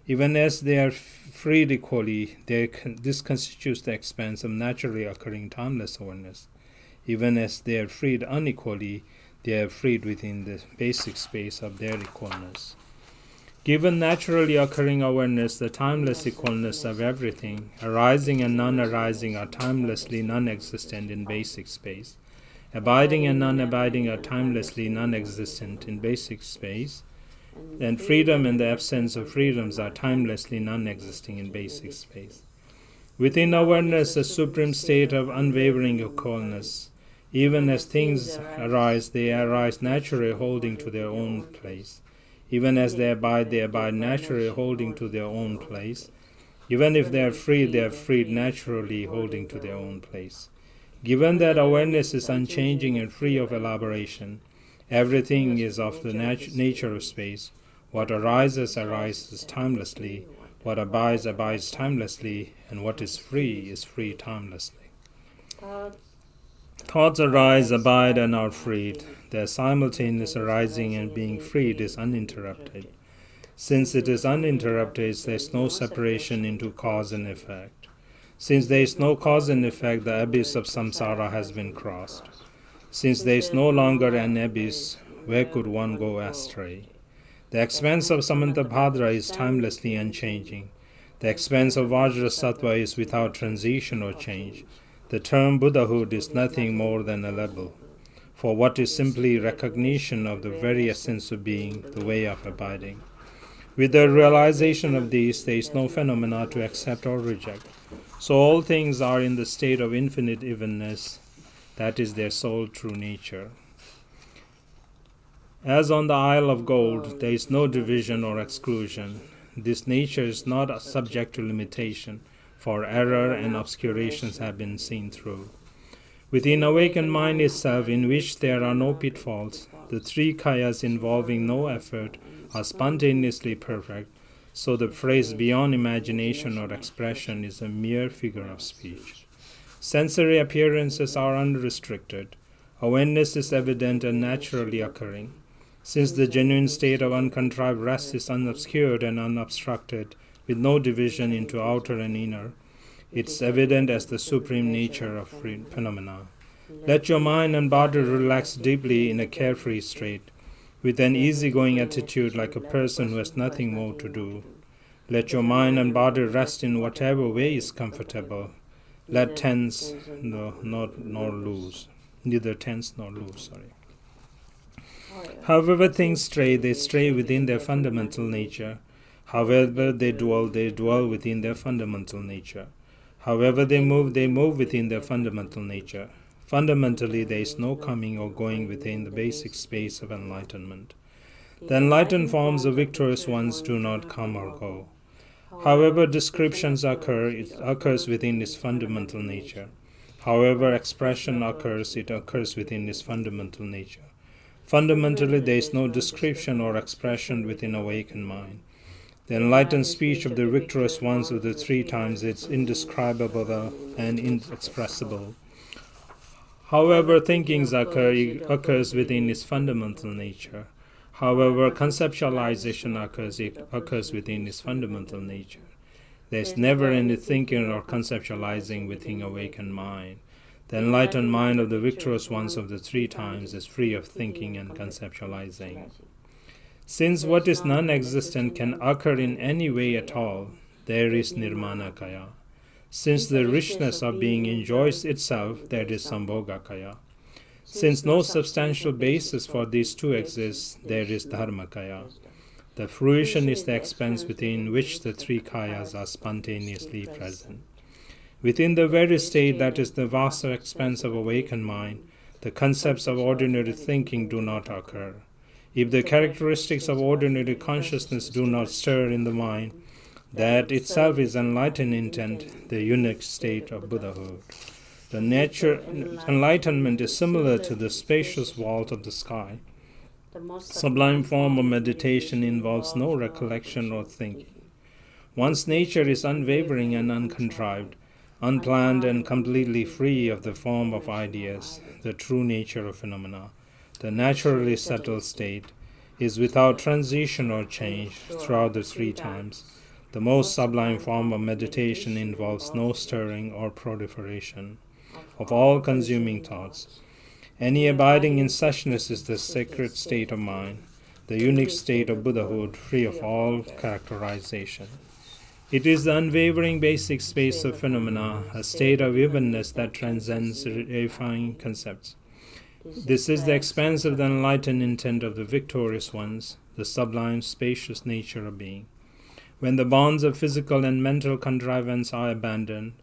Even as they are freed equally, this constitutes the expanse of naturally occurring timeless awareness. Even as they are freed unequally, they are freed within the basic space of their equalness. Given naturally occurring awareness, the timeless equalness of everything, arising and non-arising are timelessly non-existent in basic space. Abiding and non-abiding are timelessly non-existent in basic space. Then freedom and the absence of freedoms are timelessly non-existing in basic space. Within awareness, the supreme state of unwavering equalness, even as things arise, they arise naturally holding to their own place. Even as they abide naturally holding to their own place. Even if they are freed naturally holding to their own place. Given that awareness is unchanging and free of elaboration, everything is of the nature of space. What arises timelessly, what abides timelessly, and what is free timelessly. Thoughts arise, abide, and are freed. Their simultaneous arising and being freed is uninterrupted. Since it is uninterrupted, there is no separation into cause and effect. Since there is no cause and effect, the abyss of samsara has been crossed. Since there is no longer an abyss, where could one go astray? The expanse of Samantabhadra is timelessly unchanging. The expanse of Vajrasattva is without transition or change. The term Buddhahood is nothing more than a label, for what is simply recognition of the very essence of being, the way of abiding. With the realization of these, there is no phenomena to accept or reject. So all things are in the state of infinite evenness, that is their sole true nature. As on the Isle of Gold, there is no division or exclusion. This nature is not subject to limitation, for error and obscurations have been seen through. Within awakened mind itself, in which there are no pitfalls, the three kayas involving no effort are spontaneously perfect, so the phrase beyond imagination or expression is a mere figure of speech. Sensory appearances are unrestricted. Awareness is evident and naturally occurring. Since the genuine state of uncontrived rest is unobscured and unobstructed, with no division into outer and inner, it's evident as the supreme nature of phenomena. Let your mind and body relax deeply in a carefree state, with an easygoing attitude like a person who has nothing more to do. Let your mind and body rest in whatever way is comfortable. Let tense nor loose. Neither tense nor loose, However things stray, they stray within their fundamental nature. However they dwell within their fundamental nature. However they move within their fundamental nature. Fundamentally, there is no coming or going within the basic space of enlightenment. The enlightened forms of victorious ones do not come or go. However descriptions occur, it occurs within its fundamental nature. However expression occurs, it occurs within its fundamental nature. Fundamentally, there is no description or expression within awakened mind. The enlightened speech of the victorious ones of the three times is indescribable and inexpressible. However thinkings occurs within its fundamental nature. However conceptualization occurs, it occurs within its fundamental nature. There is never any thinking or conceptualizing within awakened mind. The enlightened mind of the victorious ones of the three times is free of thinking and conceptualizing. Since what is non-existent can occur in any way at all, there is nirmanakaya. Since the richness of being enjoys itself, there is sambhogakaya. Since no substantial basis for these two exists, there is dharmakaya. The fruition is the expanse within which the three kayas are spontaneously present. Within the very state that is the vast expanse of awakened mind, the concepts of ordinary thinking do not occur. If the characteristics of ordinary consciousness do not stir in the mind, that itself is enlightened intent, the unique state of Buddhahood. The nature enlightenment is similar to the spacious vault of the sky. Sublime form of meditation involves no recollection or thinking. One's nature is unwavering and uncontrived, unplanned and completely free of the form of ideas, the true nature of phenomena. the naturally settled state, is without transition or change throughout the three times. The most sublime form of meditation involves no stirring or proliferation of all consuming thoughts. Any abiding in suchness is the sacred state of mind, the unique state of Buddhahood, free of all characterization. It is the unwavering basic space of phenomena, a state of evenness that transcends refined concepts. This is the expanse of the enlightened intent of the victorious ones, the sublime spacious nature of being. When the bonds of physical and mental contrivance are abandoned,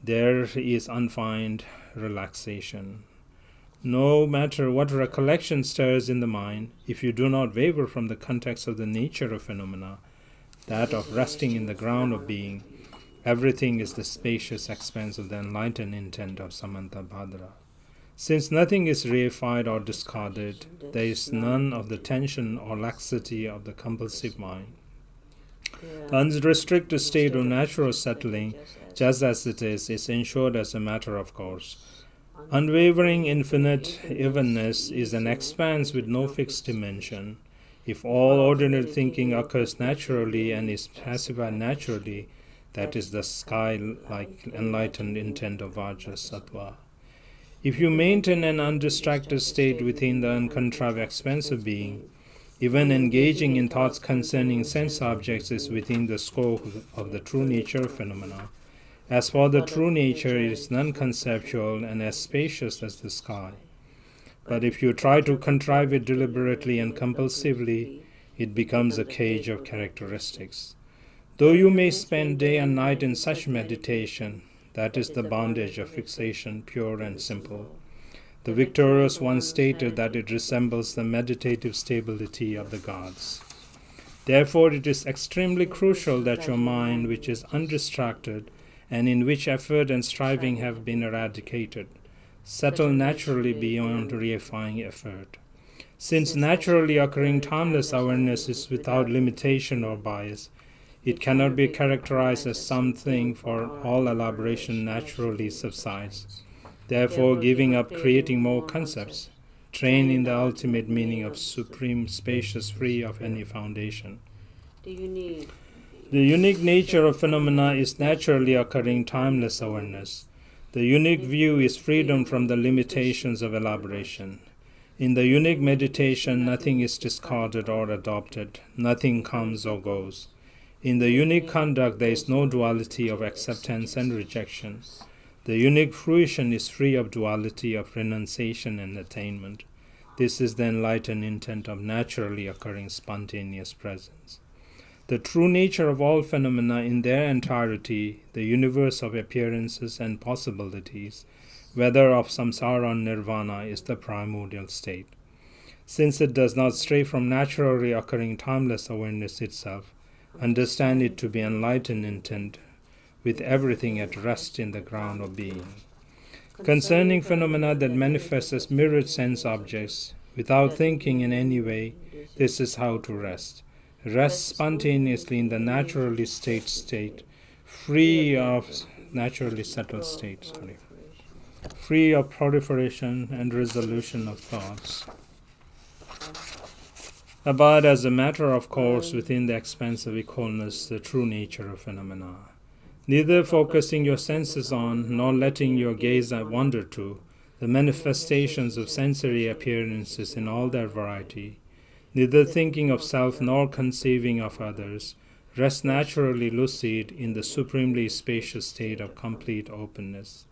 there is unfeigned relaxation. No matter what recollection stirs in the mind, if you do not waver from the context of the nature of phenomena, that of resting in the ground of being, everything is the spacious expanse of the enlightened intent of Samantabhadra. Since nothing is reified or discarded, there is none of the tension or laxity of the compulsive mind. The unrestricted state of natural settling, just as it is ensured as a matter of course. Unwavering infinite evenness is an expanse with no fixed dimension. If all ordinary thinking occurs naturally and is pacified naturally, that is the sky-like enlightened intent of Vajrasattva. If you maintain an undistracted state within the uncontrived expanse of being, even engaging in thoughts concerning sense objects is within the scope of the true nature of phenomena. As for the true nature, it is non-conceptual and as spacious as the sky. But if you try to contrive it deliberately and compulsively, it becomes a cage of characteristics. Though you may spend day and night in such meditation, that is the bondage of fixation, pure and simple. The victorious one stated that it resembles the meditative stability of the gods. Therefore, it is extremely crucial that your mind, which is undistracted and in which effort and striving have been eradicated, settle naturally beyond reifying effort. Since naturally occurring timeless awareness is without limitation or bias, it cannot be characterized as something for all elaboration naturally subsides. Therefore, giving up creating more concepts, train in the ultimate meaning of supreme, spacious, free of any foundation. The unique nature of phenomena is naturally occurring timeless awareness. The unique view is freedom from the limitations of elaboration. In the unique meditation, nothing is discarded or adopted, nothing comes or goes. In the unique conduct, there is no duality of acceptance and rejection. The unique fruition is free of duality of renunciation and attainment. This is the enlightened intent of naturally occurring spontaneous presence. The true nature of all phenomena in their entirety, the universe of appearances and possibilities, whether of samsara or nirvana, is the primordial state. Since it does not stray from naturally occurring timeless awareness itself, understand it to be enlightened intent, with everything at rest in the ground of being. Concerning phenomena that manifest as mirrored sense objects, without thinking in any way, this is how to rest. Rest spontaneously in the naturally state, free of naturally settled state, free of proliferation and resolution of thoughts. Abide as a matter of course within the expanse of equalness, the true nature of phenomena. Neither focusing your senses on, nor letting your gaze wander to, the manifestations of sensory appearances in all their variety, neither thinking of self nor conceiving of others, rest naturally lucid in the supremely spacious state of complete openness.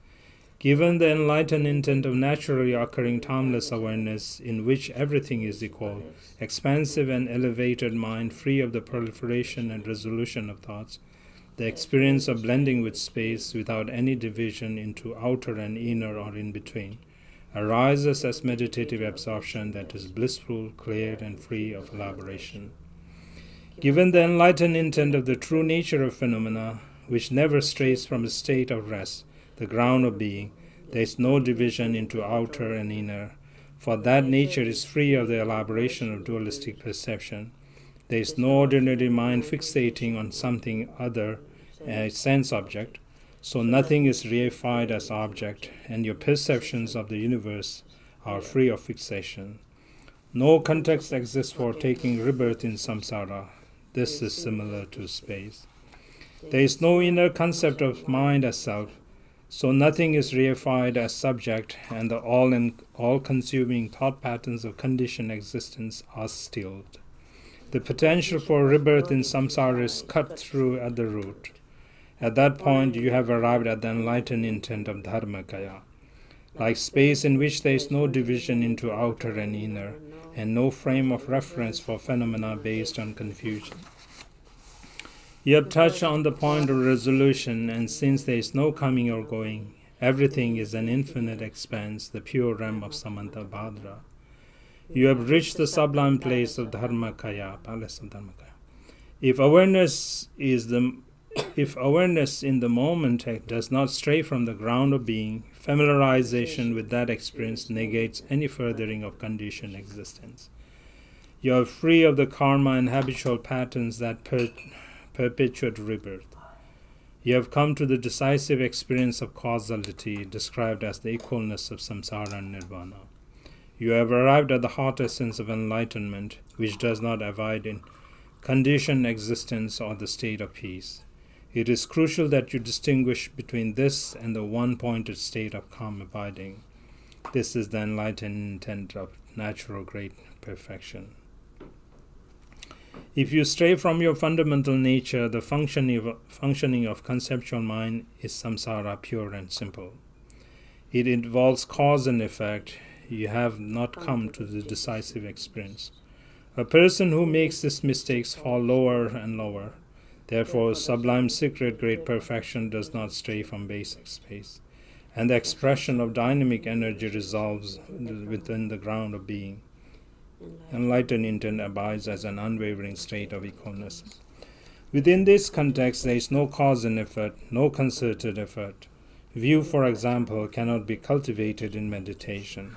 Given the enlightened intent of naturally occurring timeless awareness in which everything is equal, expansive and elevated mind free of the proliferation and resolution of thoughts, the experience of blending with space without any division into outer and inner or in between, arises as meditative absorption that is blissful, clear, and free of elaboration. Given the enlightened intent of the true nature of phenomena, which never strays from a state of rest, the ground of being, there is no division into outer and inner, for that nature is free of the elaboration of dualistic perception. There is no ordinary mind fixating on something other, a sense object, so nothing is reified as object, and your perceptions of the universe are free of fixation. No context exists for taking rebirth in samsara. This is similar to space. There is no inner concept of mind as self, so nothing is reified as subject, and the all-consuming thought patterns of conditioned existence are stilled. The potential for rebirth in samsara is cut through at the root. At that point, you have arrived at the enlightened intent of Dharmakaya, like space in which there is no division into outer and inner, and no frame of reference for phenomena based on confusion. You have touched on the point of resolution, and since there is no coming or going, everything is an infinite expanse, the pure realm of Samantabhadra. You have reached the sublime place of Dharmakaya, palace of Dharmakaya. If awareness in the moment does not stray from the ground of being, familiarization with that experience negates any furthering of conditioned existence. You are free of the karma and habitual patterns that perpetuate rebirth. You have come to the decisive experience of causality, described as the equalness of samsara and nirvana. You have arrived at the heart essence of enlightenment, which does not abide in conditioned existence or the state of peace. It is crucial that you distinguish between this and the one-pointed state of calm abiding. This is the enlightened intent of natural great perfection. If you stray from your fundamental nature, the functioning of conceptual mind is samsara, pure and simple. It involves cause and effect. You have not come to the decisive experience. A person who makes these mistakes fall lower and lower. Therefore, sublime secret great perfection does not stray from basic space, and the expression of dynamic energy resolves within the ground of being. Enlightened intent abides as an unwavering state of equalness. Within this context, there is no cause and effort, no concerted effort. View, for example, cannot be cultivated in meditation.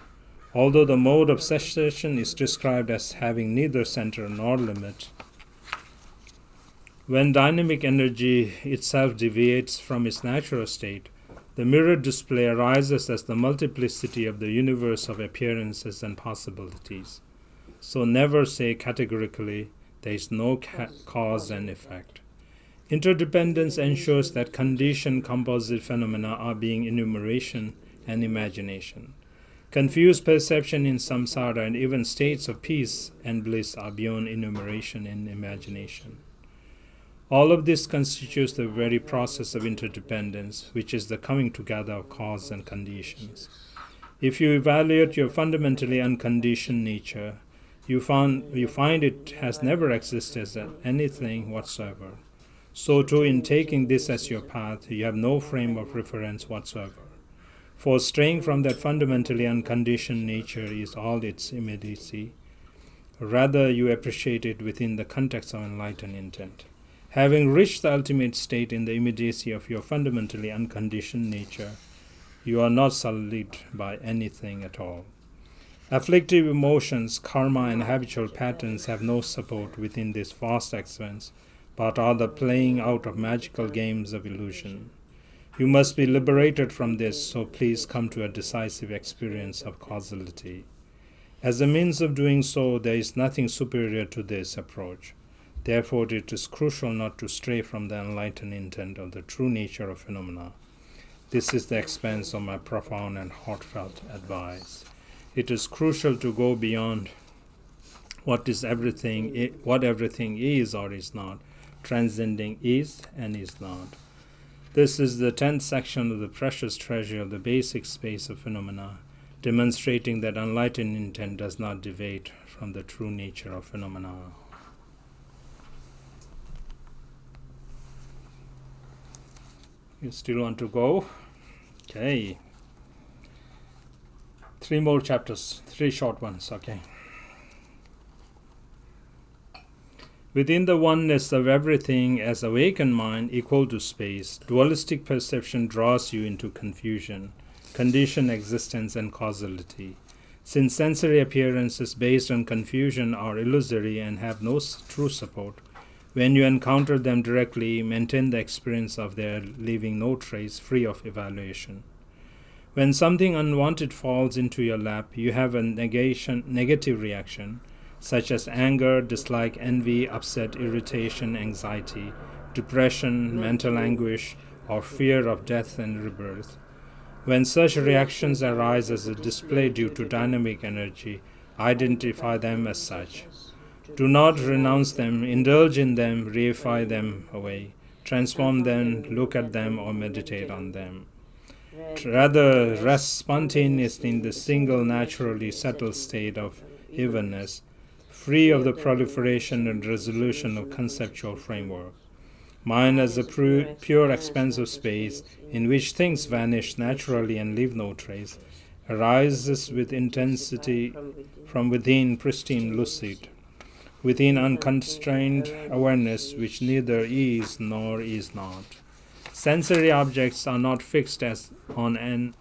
Although the mode of cessation is described as having neither center nor limit, when dynamic energy itself deviates from its natural state, the mirror display arises as the multiplicity of the universe of appearances and possibilities. So never say categorically, there is no cause and effect. Interdependence ensures that conditioned composite phenomena are being enumeration and imagination. Confused perception in samsara and even states of peace and bliss are beyond enumeration and imagination. All of this constitutes the very process of interdependence, which is the coming together of cause and conditions. If you evaluate your fundamentally unconditioned nature, you find it has never existed as anything whatsoever. So too, in taking this as your path, you have no frame of reference whatsoever. For straying from that fundamentally unconditioned nature is all its immediacy. Rather, you appreciate it within the context of enlightened intent. Having reached the ultimate state in the immediacy of your fundamentally unconditioned nature, you are not sullied by anything at all. Afflictive emotions, karma, and habitual patterns have no support within this vast expanse, but are the playing out of magical games of illusion. You must be liberated from this, so please come to a decisive experience of causality. As a means of doing so, there is nothing superior to this approach. Therefore, it is crucial not to stray from the enlightened intent of the true nature of phenomena. This is the expense of my profound and heartfelt advice. It is crucial to go beyond what everything is or is not, transcending is and is not. This is the 10th section of the precious treasure of the basic space of phenomena, demonstrating that enlightened intent does not deviate from the true nature of phenomena. You still want to go? Okay. 3 more chapters, 3 short ones, okay. Within the oneness of everything as awakened mind equal to space, dualistic perception draws you into confusion, conditioned existence, and causality. Since sensory appearances based on confusion are illusory and have no true support, when you encounter them directly, maintain the experience of their leaving no trace, free of evaluation. When something unwanted falls into your lap, you have a negative reaction, such as anger, dislike, envy, upset, irritation, anxiety, depression, mental anguish, or fear of death and rebirth. When such reactions arise as a display due to dynamic energy, identify them as such. Do not renounce them, indulge in them, reify them away, transform them, look at them, or meditate on them. Rather, rest spontaneously in the single naturally settled state of evenness, free of the proliferation and resolution of conceptual framework. Mind as a pure expanse of space in which things vanish naturally and leave no trace, arises with intensity from within, pristine, lucid, within unconstrained awareness which neither is nor is not. Sensory objects are not fixed on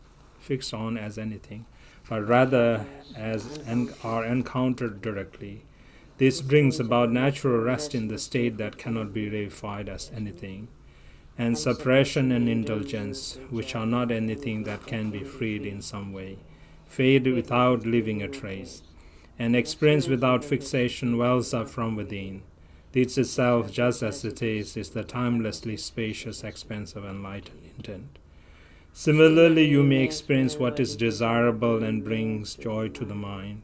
as anything, but rather are encountered directly. This brings about natural rest in the state that cannot be reified as anything, and suppression and indulgence, which are not anything that can be freed in some way, fade without leaving a trace. And experience without fixation wells up from within. This itself, just as it is the timelessly spacious expanse of enlightened intent. Similarly, you may experience what is desirable and brings joy to the mind.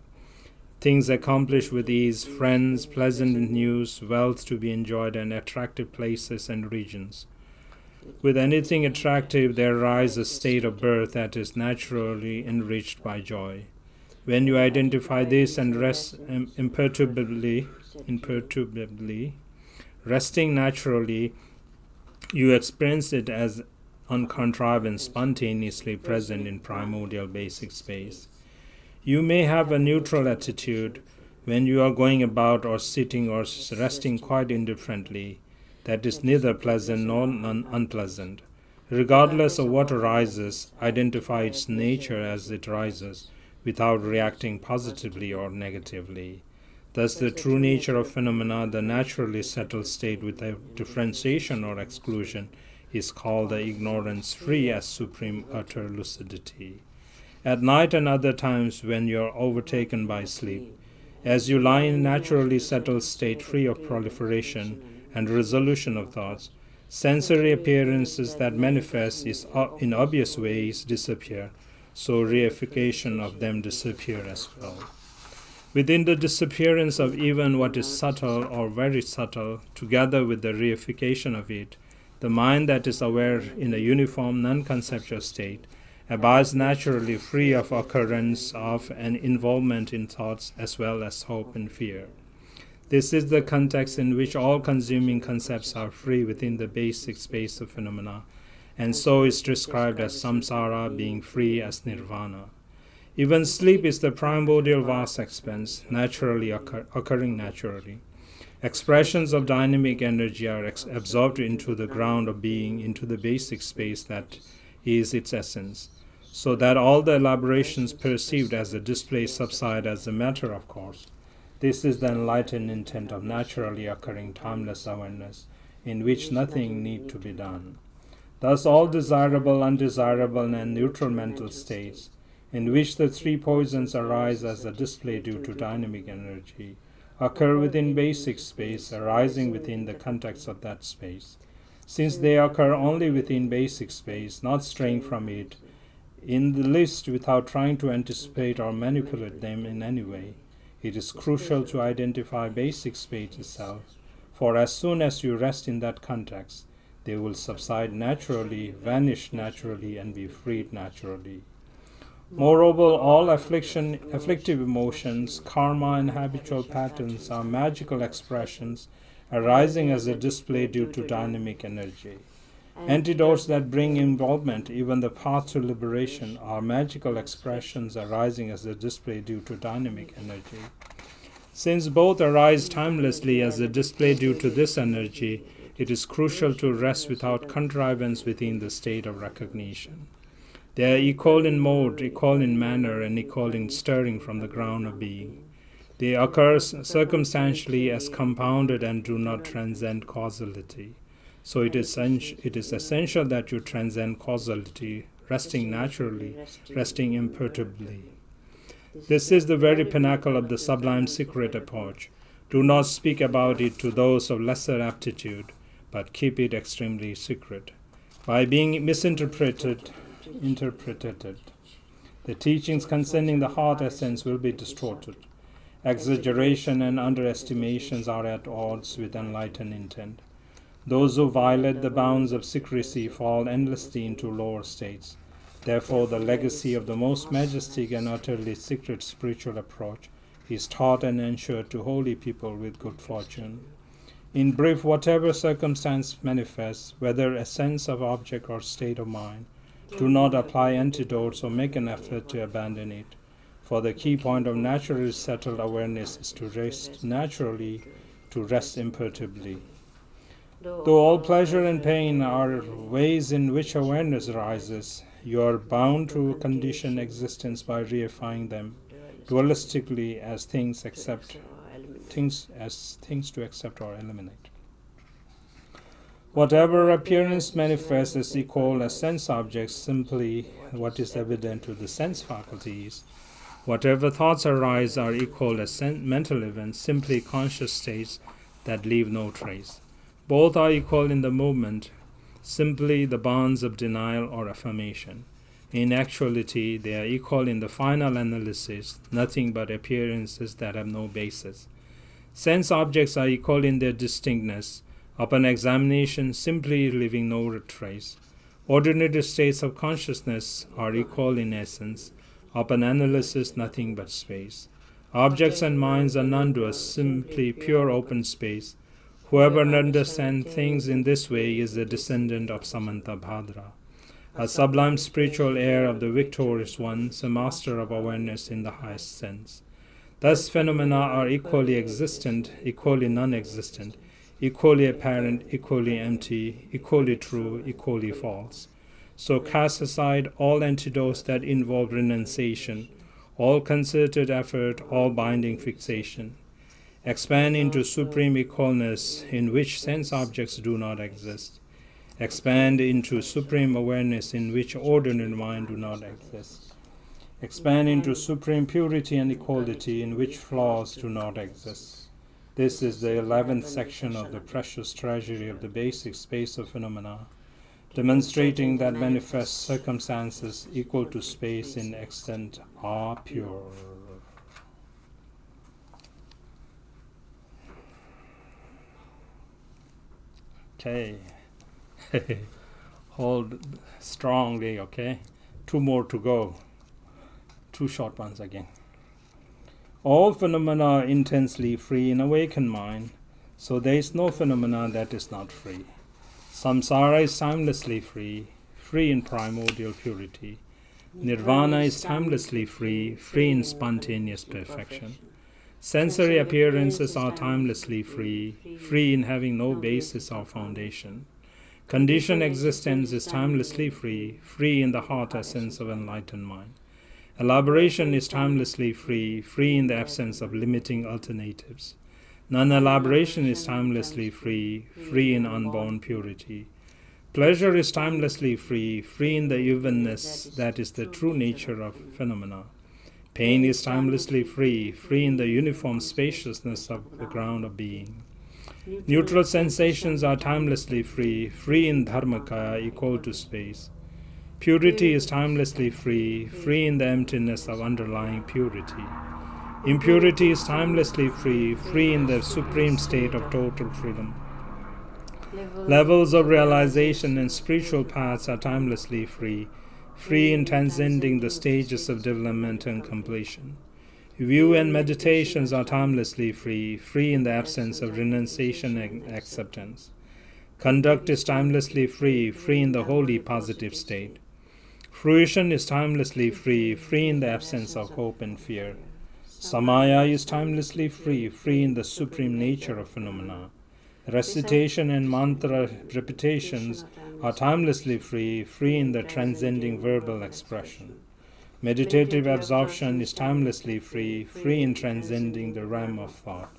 Things accomplished with ease, friends, pleasant news, wealth to be enjoyed, and attractive places and regions. With anything attractive, there arises a state of birth that is naturally enriched by joy. When you identify this and rest imperturbably, resting naturally, you experience it as uncontrived and spontaneously present in primordial basic space. You may have a neutral attitude when you are going about or sitting or resting quite indifferently, that is neither pleasant nor unpleasant. Regardless of what arises, identify its nature as it rises, without reacting positively or negatively. Thus, the true nature of phenomena, the naturally settled state without differentiation or exclusion, is called the ignorance-free as supreme utter lucidity. At night and other times when you are overtaken by sleep, as you lie in a naturally settled state free of proliferation and resolution of thoughts, sensory appearances that manifest in obvious ways disappear, so reification of them disappear as well. Within the disappearance of even what is subtle or very subtle, together with the reification of it, the mind that is aware in a uniform non-conceptual state abides naturally free of occurrence of and involvement in thoughts as well as hope and fear. This is the context in which all consuming concepts are free within the basic space of phenomena, and so is described as samsara being free as nirvana. Even sleep is the primordial vast expanse, naturally occurring naturally. Expressions of dynamic energy are absorbed into the ground of being, into the basic space that is its essence, so that all the elaborations perceived as a display subside as a matter of course. This is the enlightened intent of naturally occurring timeless awareness, in which nothing need to be done. Thus all desirable, undesirable, and neutral mental states, in which the three poisons arise as a display due to dynamic energy, occur within basic space, arising within the context of that space. Since they occur only within basic space, not straying from it in the least without trying to anticipate or manipulate them in any way, it is crucial to identify basic space itself, for as soon as you rest in that context, they will subside naturally, vanish naturally, and be freed naturally. Moreover, all afflictive emotions, karma, and habitual patterns are magical expressions arising as a display due to dynamic energy. Antidotes that bring involvement, even the path to liberation, are magical expressions arising as a display due to dynamic energy. Since both arise timelessly as a display due to this energy, it is crucial to rest without contrivance within the state of recognition. They are equal in mode, equal in manner, and equal in stirring from the ground of being. They occur circumstantially as compounded and do not transcend causality. So it is essential that you transcend causality, resting naturally, resting imperturbably. This is the very pinnacle of the sublime secret approach. Do not speak about it to those of lesser aptitude, but keep it extremely secret. By being interpreted, the teachings concerning the heart essence will be distorted. Exaggeration and underestimations are at odds with enlightened intent. Those who violate the bounds of secrecy fall endlessly into lower states. Therefore, the legacy of the most majestic and utterly secret spiritual approach is taught and ensured to holy people with good fortune. In brief, whatever circumstance manifests, whether a sense of object or state of mind, do not apply antidotes or make an effort to abandon it. For the key point of naturally settled awareness is to rest naturally, to rest imperturbably. Though all pleasure and pain are ways in which awareness arises, you are bound to condition existence by reifying them dualistically as things to accept or eliminate. Whatever appearance manifests is equal as sense objects, simply what is evident to the sense faculties. Whatever thoughts arise are equal as mental events, simply conscious states that leave no trace. Both are equal in the movement, simply the bonds of denial or affirmation. In actuality, they are equal in the final analysis, nothing but appearances that have no basis. Sense objects are equal in their distinctness, upon examination simply leaving no trace. Ordinary states of consciousness are equal in essence, upon analysis nothing but space. Objects and minds are none to us, simply pure open space. Whoever understands things in this way is a descendant of Samantabhadra, a sublime spiritual heir of the victorious ones, a master of awareness in the highest sense. Thus phenomena are equally existent, equally non-existent, equally apparent, equally empty, equally true, equally false. So cast aside all antidotes that involve renunciation, all concerted effort, all binding fixation. Expand into supreme equalness in which sense objects do not exist. Expand into supreme awareness in which ordinary mind do not exist. Expand into supreme purity and equality in which flaws do not exist. This is the 11th section of the precious treasury of the basic space of phenomena, demonstrating that manifest circumstances equal to space in extent are pure. Okay. Hold strongly, okay? 2 more to go. 2 short ones again. All phenomena are intensely free in awakened mind, so there is no phenomena that is not free. Samsara is timelessly free, free in primordial purity. Nirvana is timelessly free, free in spontaneous perfection. Sensory appearances are timelessly free, free in having no basis or foundation. Conditioned existence is timelessly free, free in the heart essence of enlightened mind. Elaboration is timelessly free, free in the absence of limiting alternatives. Non-elaboration is timelessly free, free in unborn purity. Pleasure is timelessly free, free in the evenness that is the true nature of phenomena. Pain is timelessly free, free in the uniform spaciousness of the ground of being. Neutral sensations are timelessly free, free in dharmakaya, equal to space. Purity is timelessly free, free in the emptiness of underlying purity. Impurity is timelessly free, free in the supreme state of total freedom. Levels of realization and spiritual paths are timelessly free, free in transcending the stages of development and completion. View and meditations are timelessly free, free in the absence of renunciation and acceptance. Conduct is timelessly free, free in the holy positive state. Fruition is timelessly free, free in the absence of hope and fear. Samaya is timelessly free, free in the supreme nature of phenomena. Recitation and mantra repetitions are timelessly free, free in the transcending verbal expression. Meditative absorption is timelessly free, free in transcending the realm of thought.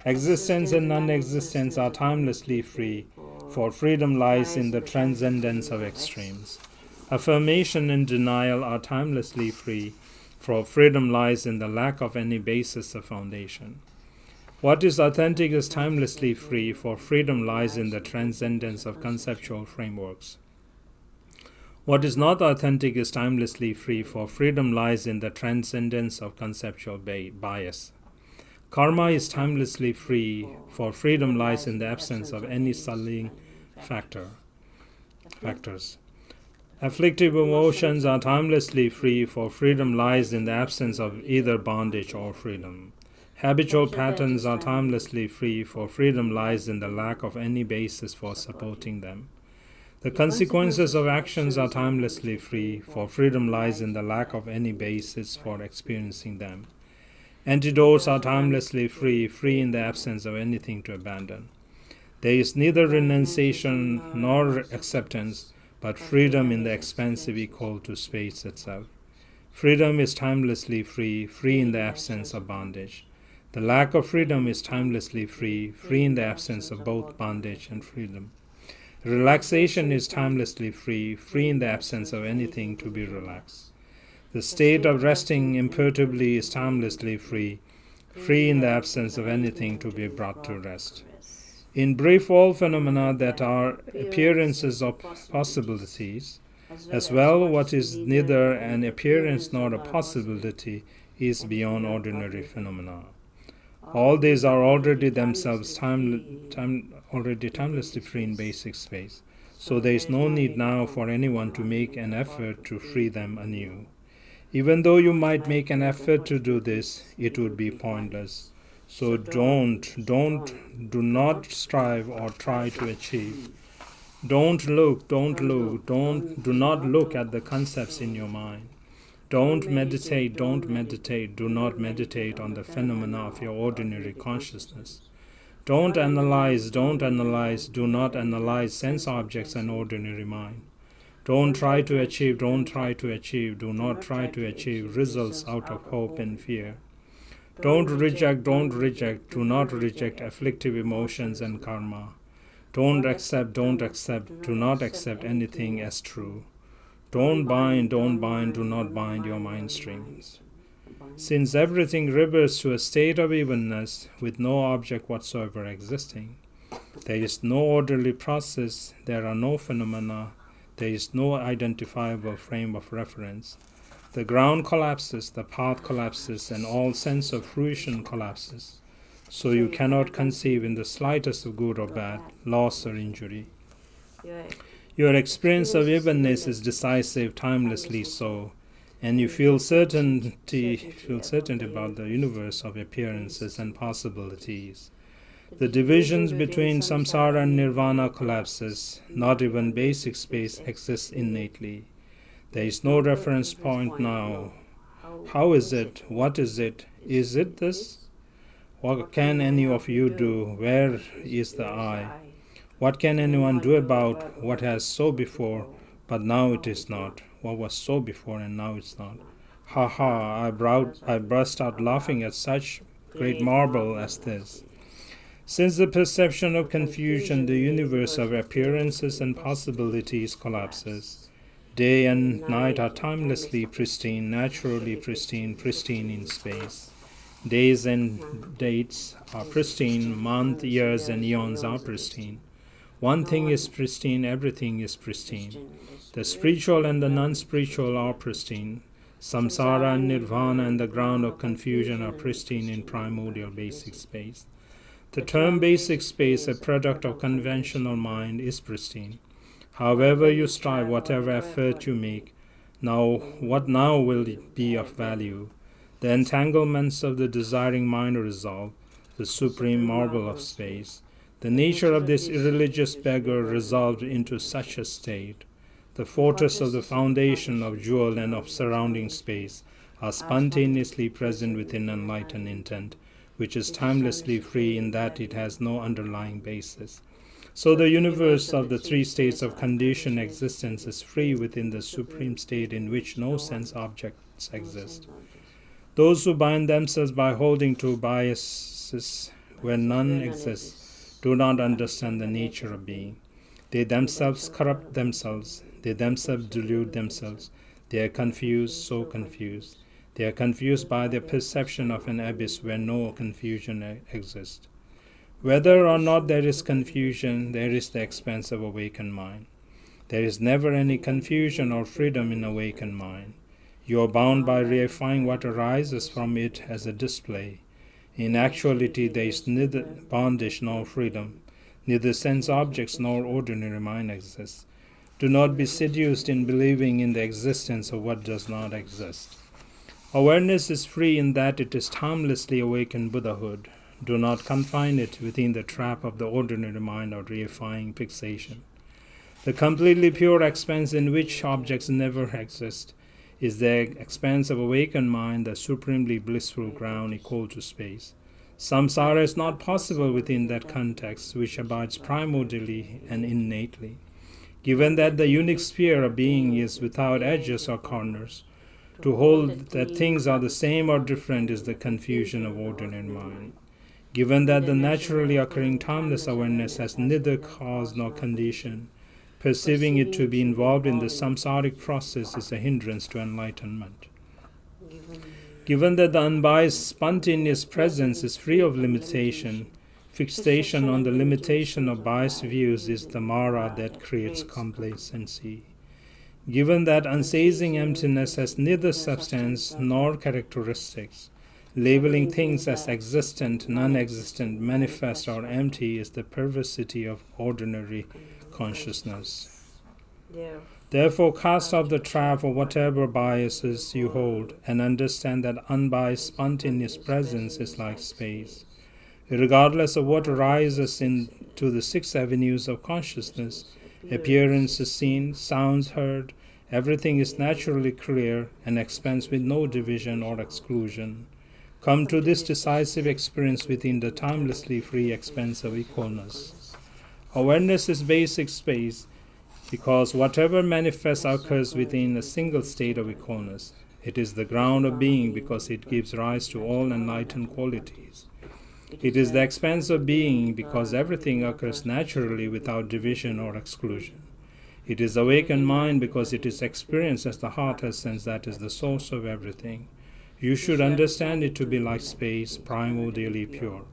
Existence and non-existence are timelessly free, for freedom lies in the transcendence of extremes. Affirmation and denial are timelessly free, for freedom lies in the lack of any basis or foundation. What is authentic is timelessly free, for freedom lies in the transcendence of conceptual frameworks. What is not authentic is timelessly free, for freedom lies in the transcendence of conceptual bias. Karma is timelessly free, for freedom lies in the absence of any sullying factors. Afflictive emotions are timelessly free, for freedom lies in the absence of either bondage or freedom. Habitual patterns are timelessly free, for freedom lies in the lack of any basis for supporting them. The consequences of actions are timelessly free, for freedom lies in the lack of any basis for experiencing them. Antidotes are timelessly free, free in the absence of anything to abandon. There is neither renunciation nor acceptance, but freedom in the expansive equal to space itself. Freedom is timelessly free, free in the absence of bondage. The lack of freedom is timelessly free, free in the absence of both bondage and freedom. Relaxation is timelessly free, free in the absence of anything to be relaxed. The state of resting imperturbably is timelessly free, free in the absence of anything to be brought to rest. In brief, all phenomena that are appearances of possibilities, as well what is neither an appearance nor a possibility, is beyond ordinary phenomena. All these are already themselves timelessly free in basic space, so there is no need now for anyone to make an effort to free them anew. Even though you might make an effort to do this, it would be pointless. So do not strive or try to achieve. Do not look at the concepts in your mind. Do not meditate, do not meditate on the phenomena of your ordinary consciousness. Don't analyze, do not analyze sense objects and ordinary mind. Don't try to achieve, do not try to achieve results out of hope and fear. Don't reject, do not reject afflictive emotions and karma. Don't accept, do not accept anything as true. Don't bind, do not bind your mind strings. Since everything reverts to a state of evenness with no object whatsoever existing, there is no orderly process, there are no phenomena, there is no identifiable frame of reference. The ground collapses, the path collapses, and all sense of fruition collapses. So you cannot conceive in the slightest of good or bad, loss or injury. Your experience of evenness is decisive, timelessly so, and you feel certainty about the universe of appearances and possibilities. The divisions between samsara and nirvana collapses. Not even basic space exists innately. There is no reference point now. How is it? What is it? Is it this? What can any of you do? Where is the I? What can anyone do about what has so before, but now it is not? What was so before and now it's not? Ha ha, I burst out laughing at such great marvel as this. Since the perception of confusion, the universe of appearances and possibilities collapses. Day and night are timelessly pristine, naturally pristine, pristine in space. Days and dates are pristine, months, years, and eons are pristine. One thing is pristine, everything is pristine. The spiritual and the non-spiritual are pristine. Samsara and nirvana and the ground of confusion are pristine in primordial basic space. The term basic space, a product of conventional mind, is pristine. However you strive, whatever effort you make, what now will it be of value? The entanglements of the desiring mind are resolved, the supreme marvel of space. The nature of this irreligious beggar resolved into such a state. The fortress of the foundation of jewel and of surrounding space are spontaneously present within enlightened intent, which is timelessly free in that it has no underlying basis. So the universe of the three states of conditioned existence is free within the supreme state in which no sense objects exist. Those who bind themselves by holding to biases where none exists do not understand the nature of being. They themselves corrupt themselves. They themselves delude themselves. They are confused, so confused. They are confused by their perception of an abyss where no confusion exists. Whether or not there is confusion, there is the expanse of awakened mind. There is never any confusion or freedom in awakened mind. You are bound by reifying what arises from it as a display. In actuality, there is neither bondage nor freedom. Neither sense objects nor ordinary mind exists. Do not be seduced in believing in the existence of what does not exist. Awareness is free in that it is timelessly awakened Buddhahood. Do not confine it within the trap of the ordinary mind or reifying fixation. The completely pure expanse in which objects never exist is the expanse of awakened mind, the supremely blissful ground equal to space. Samsara is not possible within that context, which abides primordially and innately. Given that the unique sphere of being is without edges or corners, to hold that things are the same or different is the confusion of ordinary mind. Given that the naturally occurring timeless awareness has neither cause nor condition, perceiving it to be involved in the samsaric process is a hindrance to enlightenment. Given that the unbiased spontaneous presence is free of limitation, fixation on the limitation of biased views is the Mara that creates complacency. Given that unceasing emptiness has neither substance nor characteristics, labeling things as existent, non-existent, manifest, or empty is the perversity of ordinary consciousness. Therefore, cast off the trap of whatever biases you hold and understand that unbiased spontaneous presence is like space. Regardless of what arises into the 6 avenues of consciousness, appearances seen, sounds heard, everything is naturally clear and expands with no division or exclusion. Come to this decisive experience within the timelessly free expanse of equalness. Awareness is basic space because whatever manifests occurs within a single state of equalness. It is the ground of being because it gives rise to all enlightened qualities. It is the expanse of being because everything occurs naturally without division or exclusion. It is awakened mind because it is experienced as the heart essence that is the source of everything. You should understand it to be like space, primordially pure.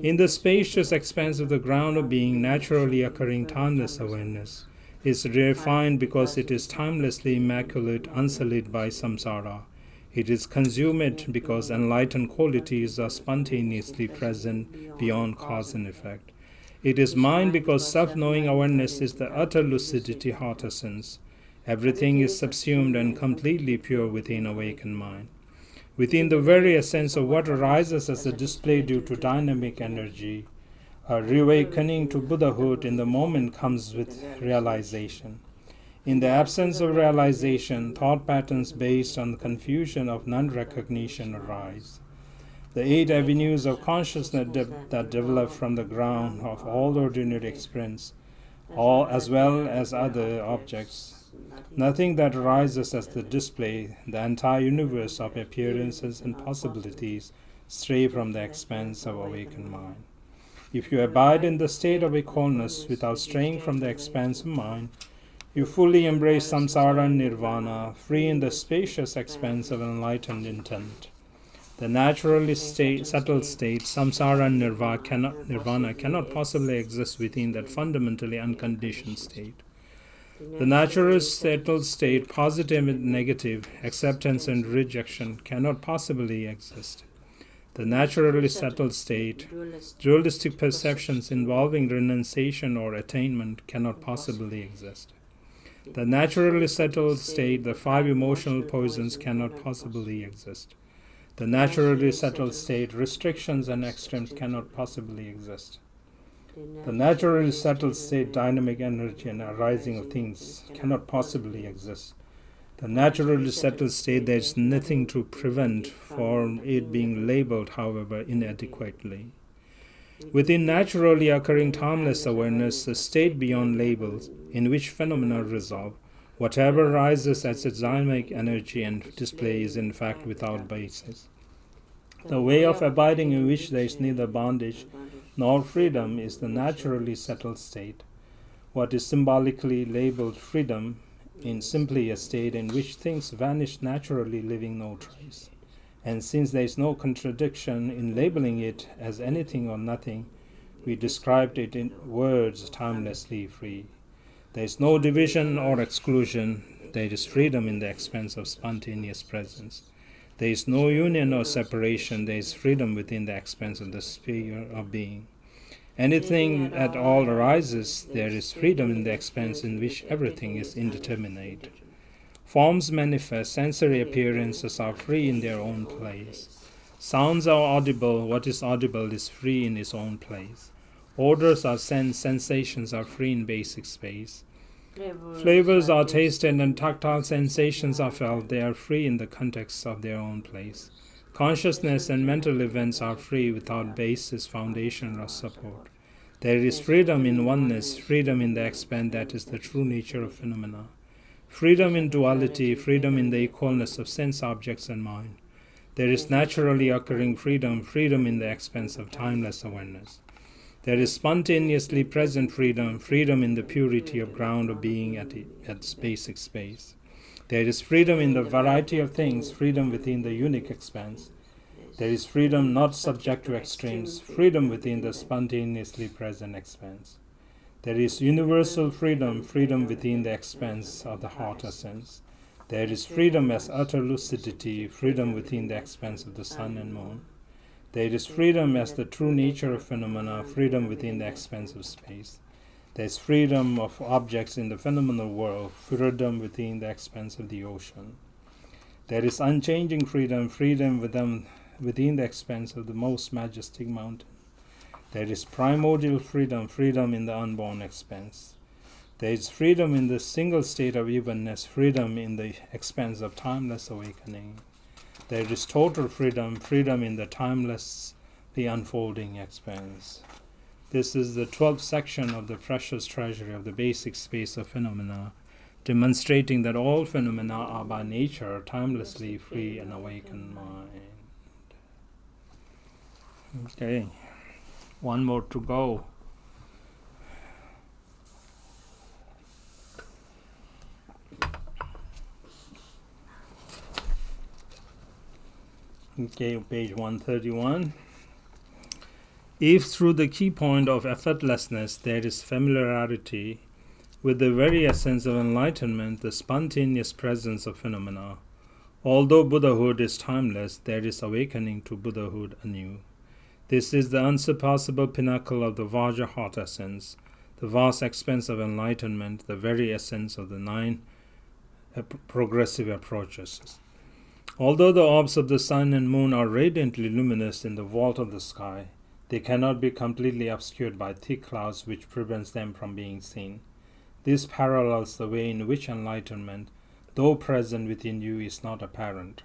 In the spacious expanse of the ground of being, naturally occurring timeless awareness is refined because it is timelessly immaculate, unsullied by samsara. It is consummate because enlightened qualities are spontaneously present beyond cause and effect. It is mind because self-knowing awareness is the utter lucidity heart essence. Everything is subsumed and completely pure within awakened mind. Within the very essence of what arises as a display due to dynamic energy, a reawakening to Buddhahood in the moment comes with realization. In the absence of realization, thought patterns based on the confusion of non-recognition arise. The 8 avenues of consciousness that develop from the ground of all ordinary experience, all as well as other objects. Nothing that arises as the display, the entire universe of appearances and possibilities, stray from the expanse of awakened mind. If you abide in the state of equalness without straying from the expanse of mind, you fully embrace samsara and nirvana, free in the spacious expanse of enlightened intent. The naturally settled state, samsara and nirvana cannot possibly exist within that fundamentally unconditioned state. The naturally settled state, positive and negative, acceptance and rejection, cannot possibly exist. The naturally settled state, dualistic perceptions involving renunciation or attainment, cannot possibly exist. The naturally settled state, the 5 emotional poisons, cannot possibly exist. The naturally settled state, restrictions and extremes, cannot possibly exist. The naturally settled state, dynamic energy and arising of things, cannot possibly exist. The naturally settled state, there is nothing to prevent from it being labeled, however, inadequately. Within naturally occurring timeless awareness, a state beyond labels, in which phenomena resolve, whatever arises as its dynamic energy and display is in fact without basis. The way of abiding in which there is neither bondage nor freedom is the naturally settled state. What is symbolically labeled freedom means simply a state in which things vanish naturally, leaving no trace. And since there is no contradiction in labeling it as anything or nothing, we described it in words timelessly free. There is no division or exclusion. There is freedom in the expanse of spontaneous presence. There is no union or separation. There is freedom within the expanse of the sphere of being. Anything at all arises, there is freedom in the expanse in which everything is indeterminate. Forms manifest, sensory appearances are free in their own place. Sounds are audible, what is audible is free in its own place. Odors are sensations are free in basic space. Flavors are tasted and tactile sensations are felt, they are free in the context of their own place. Consciousness and mental events are free without basis, foundation, or support. There is freedom in oneness, freedom in the expanse that is the true nature of phenomena. Freedom in duality, freedom in the equalness of sense objects and mind. There is naturally occurring freedom, freedom in the expanse of timeless awareness. There is spontaneously present freedom, freedom in the purity of ground of being at its basic space. There is freedom in the variety of things, freedom within the unique expanse. There is freedom not subject to extremes, freedom within the spontaneously present expanse. There is universal freedom, freedom within the expanse of the heart essence. There is freedom as utter lucidity, freedom within the expanse of the sun and moon. There is freedom as the true nature of phenomena, freedom within the expanse of space. There is freedom of objects in the phenomenal world, freedom within the expanse of the ocean. There is unchanging freedom, freedom within the expanse of the most majestic mountain. There is primordial freedom, freedom in the unborn expanse. There is freedom in the single state of evenness, freedom in the expanse of timeless awakening. There is total freedom, freedom in the timelessly unfolding expanse. This is the 12th section of the precious treasury of the basic space of phenomena, demonstrating that all phenomena are by nature timelessly free and awakened mind. Okay, one more to go. Okay, page 131. If through the key point of effortlessness there is familiarity with the very essence of enlightenment, the spontaneous presence of phenomena, although Buddhahood is timeless, there is awakening to Buddhahood anew. This is the unsurpassable pinnacle of the Vajra heart essence, the vast expanse of enlightenment, the very essence of the 9 progressive approaches. Although the orbs of the sun and moon are radiantly luminous in the vault of the sky, they cannot be completely obscured by thick clouds which prevents them from being seen. This parallels the way in which enlightenment, though present within you, is not apparent.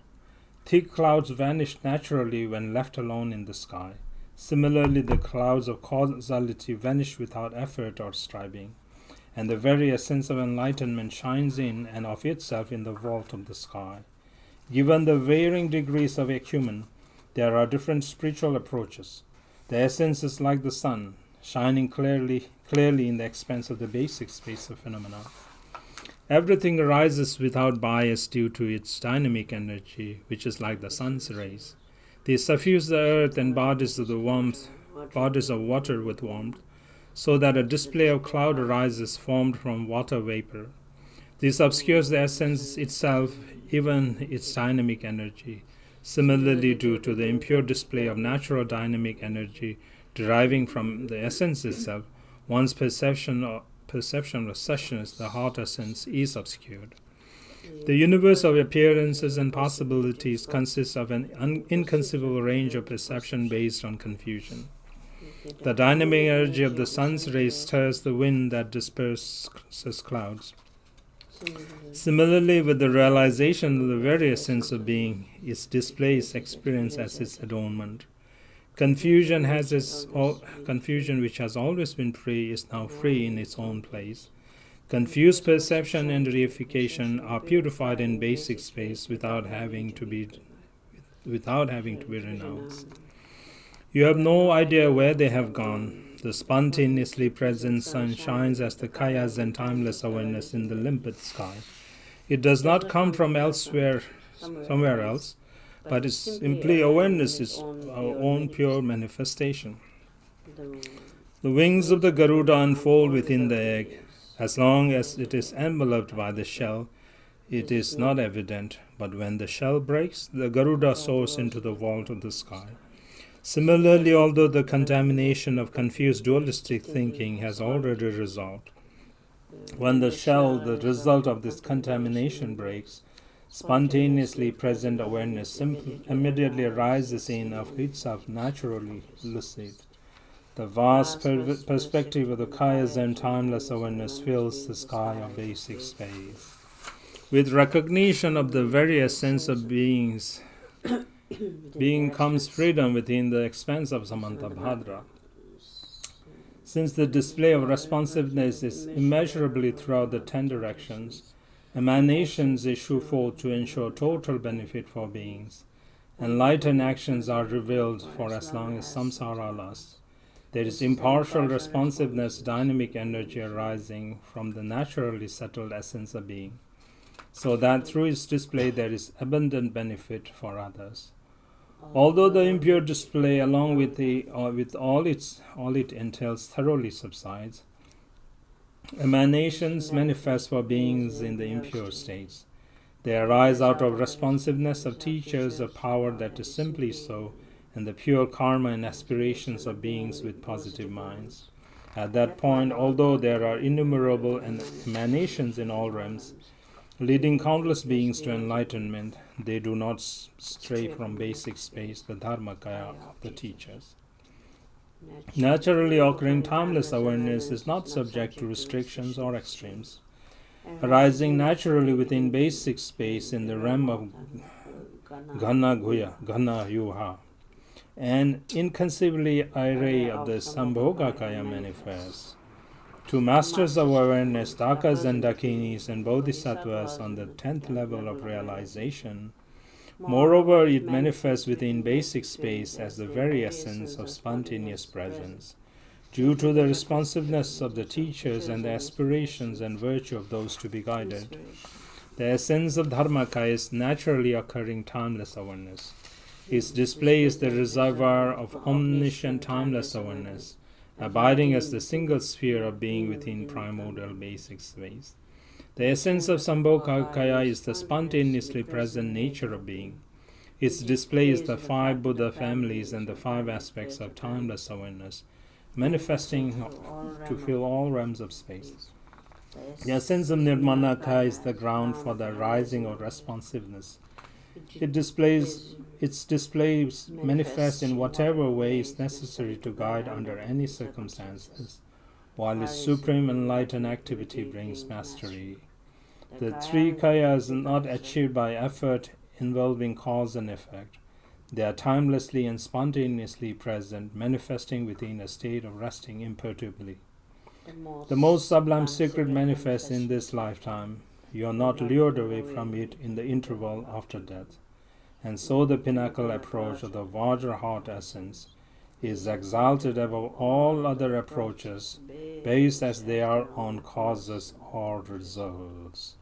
Thick clouds vanish naturally when left alone in the sky. Similarly, the clouds of causality vanish without effort or striving, and the very essence of enlightenment shines in and of itself in the vault of the sky. Given the varying degrees of acumen, there are different spiritual approaches. The essence is like the sun, shining clearly in the expanse of the basic space of phenomena. Everything arises without bias due to its dynamic energy, which is like the sun's rays. They suffuse the earth and bodies of water with warmth, so that a display of cloud arises formed from water vapor. This obscures the essence itself, even its dynamic energy. Similarly, due to the impure display of natural dynamic energy deriving from the essence itself, one's perception of suchness, the heart essence, is obscured. The universe of appearances and possibilities consists of an inconceivable range of perception based on confusion. The dynamic energy of the sun's rays stirs the wind that disperses clouds. Similarly, with the realization of the very essence of being, its display is experienced as its adornment. Confusion which has always been free is now free in its own place. Confused perception and reification are purified in basic space without having to be renounced. You have no idea where they have gone. The spontaneously present sun shines as the kayas and timeless awareness in the limpid sky. It does not come from elsewhere, somewhere else, but it's simply awareness is our own pure manifestation. The wings of the Garuda unfold within the egg. As long as it is enveloped by the shell, it is not evident, but when the shell breaks, the Garuda soars into the vault of the sky. Similarly, although the contamination of confused dualistic thinking has already resolved, when the shell, the result of this contamination, breaks, spontaneously present awareness simply immediately arises in of itself naturally lucid. The vast perspective of the Kayas and timeless awareness fills the sky of basic space. With recognition of the very essence of being comes freedom within the expanse of Samantabhadra. Since the display of responsiveness is immeasurably throughout the 10 directions, emanations issue forth to ensure total benefit for beings. Enlightened actions are revealed for as long as samsara lasts. There is impartial responsiveness, dynamic energy arising from the naturally settled essence of being, so that through its display there is abundant benefit for others. Although the impure display, along with all it entails, thoroughly subsides, emanations manifest for beings in the impure states. They arise out of responsiveness of teachers, of power that is simply so, and the pure karma and aspirations of beings with positive minds. At that point, although there are innumerable emanations in all realms, leading countless beings to enlightenment, they do not stray from basic space, the dharmakaya of the teachers. Naturally occurring timeless awareness is not subject to restrictions or extremes. Arising naturally within basic space in the realm of Ghana Guya, Ghana Yuha, an inconceivably array of the Sambhogakaya manifests. To masters of awareness, Dakas and Dakinis and Bodhisattvas on the 10th level of realization, moreover, it manifests within basic space as the very essence of spontaneous presence. Due to the responsiveness of the teachers and the aspirations and virtue of those to be guided, the essence of Dharmakaya is naturally occurring timeless awareness. Its display is the reservoir of omniscient timeless awareness, abiding as the single sphere of being within primordial basic space. The essence of Sambhogakaya is the spontaneously present nature of being. Its display is the 5 Buddha families and the 5 aspects of timeless awareness, manifesting to fill all realms of space. The essence of Nirmanakaya is the ground for the rising of responsiveness. Its displays manifest in whatever way is necessary to guide under any circumstances, while its supreme enlightened activity brings mastery. The 3 kayas are not achieved by effort involving cause and effect. They are timelessly and spontaneously present, manifesting within a state of resting imperturbably. The most sublime secret manifests in this lifetime. You are not lured away from it in the interval after death. And so the pinnacle approach of the Vajra heart essence is exalted above all other approaches, based as they are on causes or results.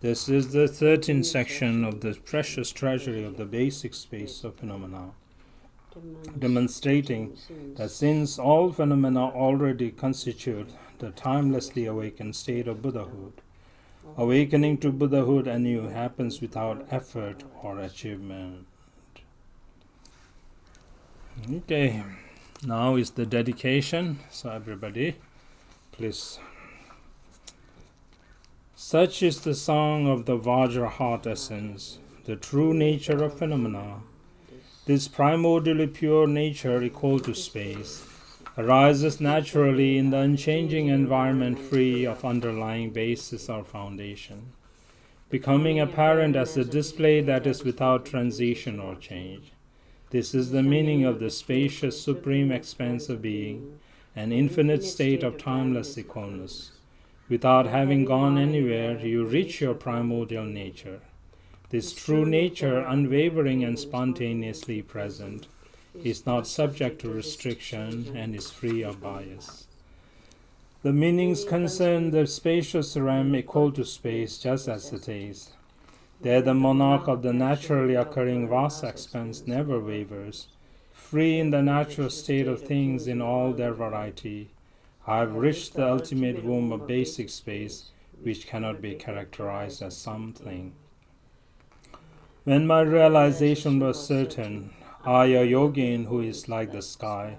This is the 13th section of the precious treasury of the basic space of phenomena, demonstrating that since all phenomena already constitute the timelessly awakened state of Buddhahood, awakening to Buddhahood anew happens without effort or achievement. Okay, now is the dedication. So everybody, please. Such is the song of the Vajra heart essence, the true nature of phenomena. This primordially pure nature equal to space arises naturally in the unchanging environment free of underlying basis or foundation, becoming apparent as a display that is without transition or change. This is the meaning of the spacious supreme expanse of being, an infinite state of timeless equalness. Without having gone anywhere, you reach your primordial nature. This true nature, unwavering and spontaneously present, is not subject to restriction and is free of bias. The meanings concern the spacious realm equal to space, just as it is. There the monarch of the naturally occurring vast expanse never wavers, free in the natural state of things in all their variety. I have reached the ultimate womb of basic space, which cannot be characterized as something. When my realization was certain, I, a yogin who is like the sky,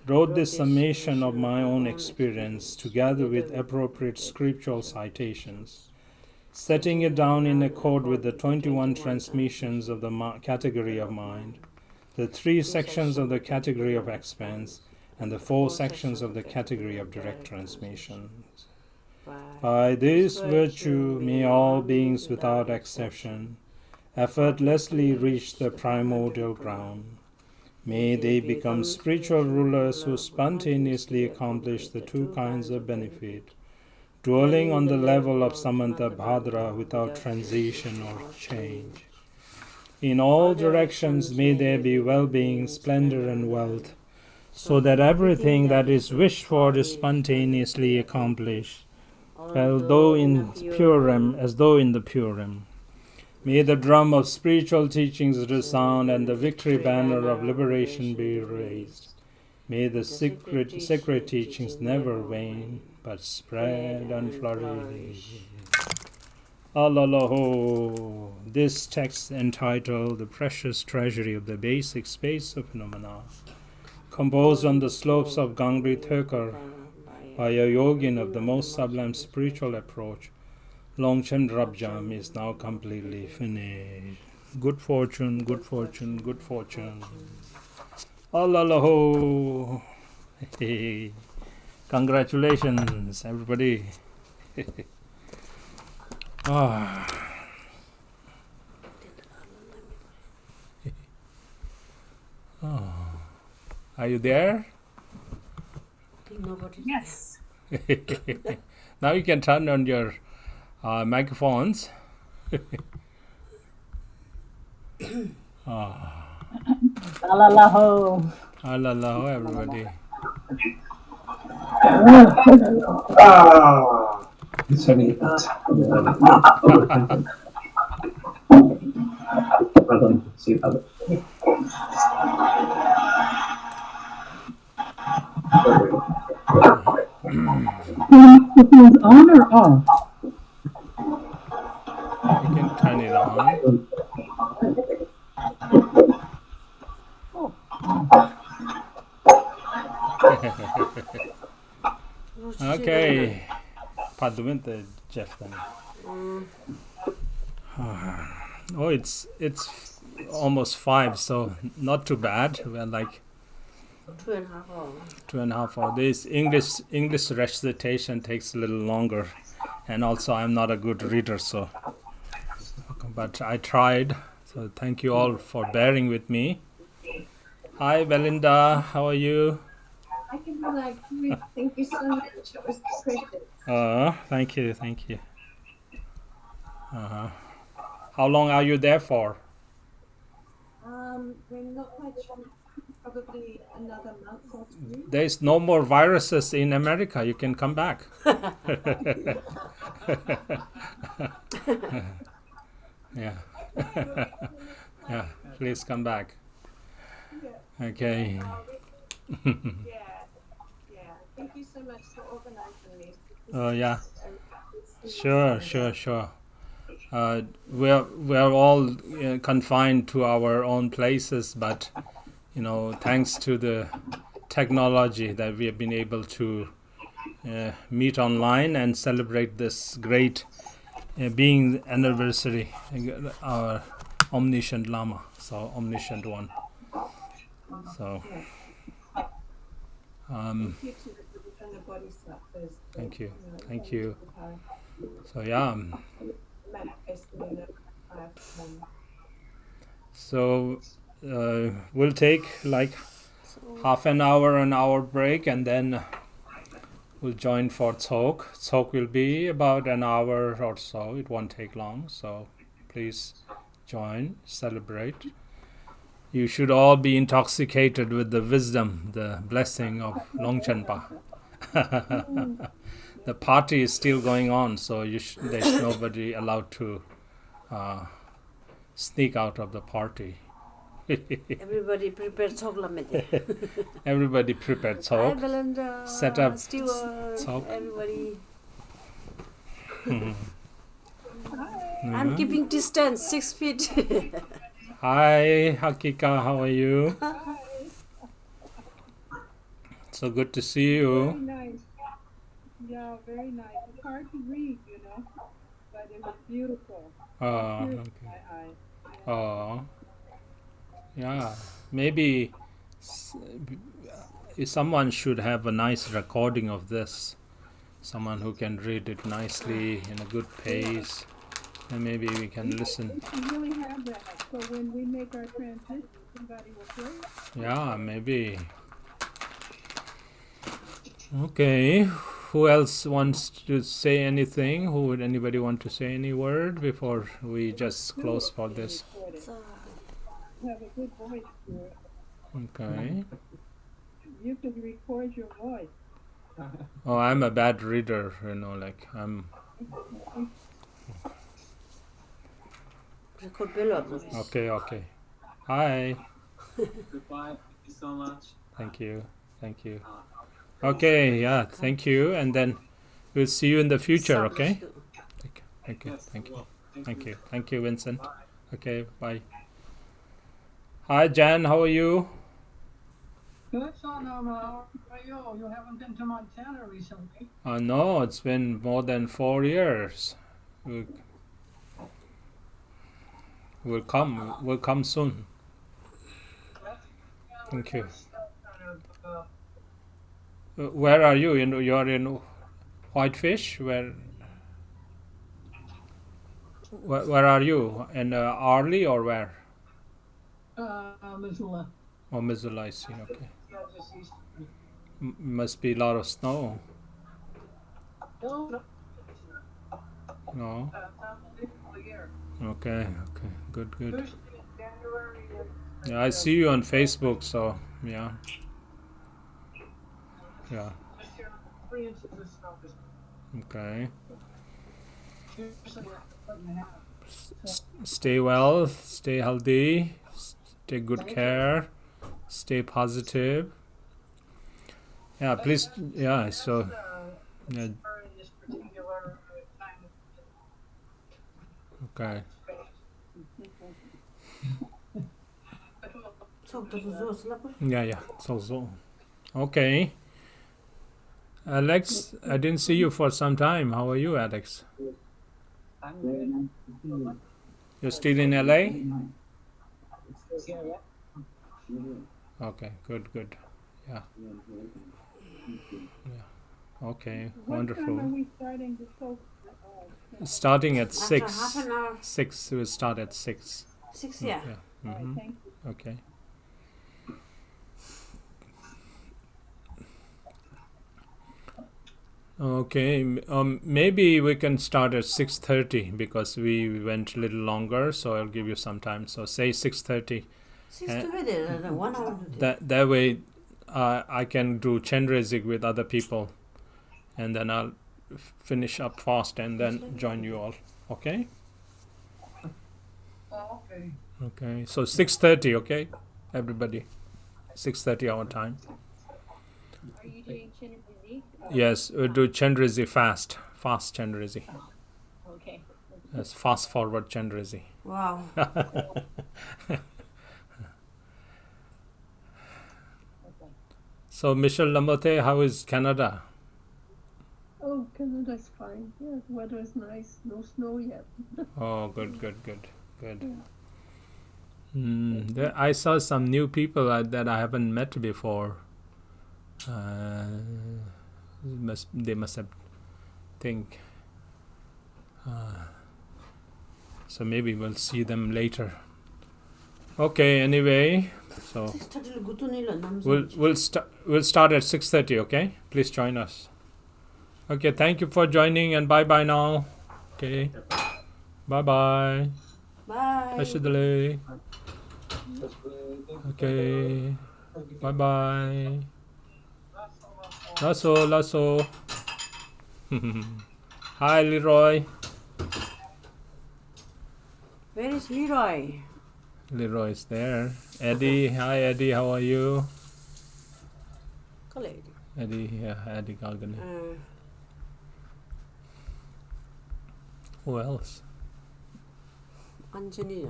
wrote this summation of my own experience together with appropriate scriptural citations, setting it down in accord with the 21 transmissions of the category of mind, the 3 sections of the category of expanse, and the 4 sections of the category of direct transmissions. By this virtue may all beings without exception effortlessly reach the primordial ground. May they become spiritual rulers who spontaneously accomplish the 2 kinds of benefit, dwelling on the level of Samanta Bhadra without transition or change. In all directions may there be well-being, splendor, and wealth, so that everything that is wished for is spontaneously accomplished, as though in the Purim. May the drum of spiritual teachings resound and the victory banner of liberation be raised. May the sacred teachings never wane, but spread and flourish. Alalaho. This text entitled The Precious Treasury of the Basic Space of Phenomena, composed on the slopes of Gangri Thekar by a yogin of the most sublime spiritual approach, Longchenpa, is now completely finished. Good fortune, good fortune, good fortune. Alalaho. Congratulations, everybody. Ah. Oh. Are you there? Yes. Now you can turn on your microphones. Alalaho. Alalaho, everybody. Sorry. It is on or off? You can turn it on. Okay. Paduminte Jeff then. Oh, it's almost 5, so not too bad. We're like 2.5 hours. 2.5 hours. This English recitation takes a little longer, and also I'm not a good reader, so but I tried. So thank you all for bearing with me. Hi, Belinda. How are you? I can do like 3. Thank you so much. It was precious. Thank you. How long are you there for? We're not quite sure. Probably another month or 2. There's no more viruses in America. You can come back. Yeah. Yeah, please come back. Okay. Yeah. Thank you so much for organizing this. Yeah. Sure. We're all confined to our own places, but thanks to the technology that we have been able to meet online and celebrate this great being anniversary, our Omniscient Lama, so Omniscient One. So, thank you. So yeah. So we'll take like half an hour break, and then we'll join for talk. Talk will be about an hour or so. It won't take long. So please join, celebrate. You should all be intoxicated with the wisdom, the blessing of Longchenpa. The party is still going on, so there's nobody allowed to sneak out of the party. Everybody prepared chocolate. Everybody prepared Hi, so Belinda. set up Stewart. talk. Everybody. Mhm. I'm keeping distance 6 feet. Hi, Hakika, how are you? So good to see you. Nice. Yeah, very nice. It's hard to read, but it was beautiful. Okay. My eye. Yeah. Maybe someone should have a nice recording of this. Someone who can read it nicely in a good pace, and maybe we can listen. We really have that. So when we make our transition, somebody will play it. Yeah, maybe. Okay. Who else wants to say anything? Would anybody want to say any word before we just close for this? You have a good voice to it. Okay. You can record your voice. Oh, I'm a bad reader, like I'm. Okay. Hi. Goodbye. Thank you so much. Thank you. Okay, yeah, thank you, and then we'll see you in the future, okay? Thank you, Vincent. Okay, bye. Hi, Jan, how are you? Good, Sean. How are you? You haven't been to Montana recently. No, it's been more than 4 years. We'll come soon. Thank you. Where are you? You're in Whitefish? Where are you? In Arley or where? Missoula. Oh, Missoula, I see, okay. Must be a lot of snow. No? Okay, good. Yeah, I see you on Facebook, so yeah. Okay. Stay well, stay healthy, take good care, stay positive. Yeah, please, yeah, so yeah. Okay. Yeah, so. Okay. Alex, I didn't see you for some time. How are you, Alex? You're still in LA? Okay, good. Yeah. Okay, wonderful. What time are we starting to talk? Starting at 6. After half an hour. 6, we'll start at 6. 6, yeah. Mm-hmm. Thank you. Okay. Okay, maybe we can start at 6:30 because we went a little longer, so I'll give you some time. So say 6:30. 6:30, 1 hour. That way, I can do Chenrezig with other people, and then I'll finish up fast and then join you all. Okay. Okay. Okay. So 6:30. Okay, everybody. 6:30 our time. Are you doing Chenrezig? Yes, we'll do Chenrezig fast Chenrezig. Okay. Yes, fast forward Chenrezig. Wow. So Michelle Lamote, how is Canada? Oh, Canada's fine. Yeah, the weather is nice. No snow yet. Oh, good. I saw some new people that I haven't met before. They must have think. So maybe we'll see them later. Okay. Anyway, so we'll start at 6:30. Okay, please join us. Okay, thank you for joining, and bye now. Okay, bye. Bye. Tashi Delek. Okay, bye. Lasso. Hi, Leroy. Where is Leroy? Leroy is there. Eddie, hi Eddie, how are you? Colleague. Eddie, yeah, Eddie Gargani. Uh, Who else? Anjani.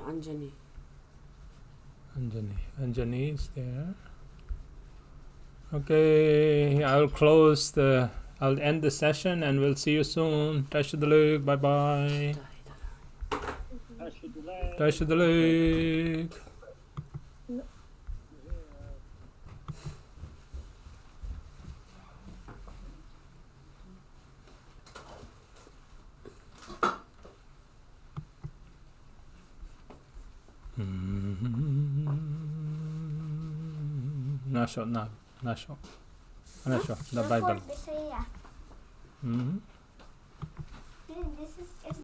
Anjani is there. Okay, I'll end the session and we'll see you soon. Tashi Delek, bye bye. Tashi Delek. Nasho. The Bible. This is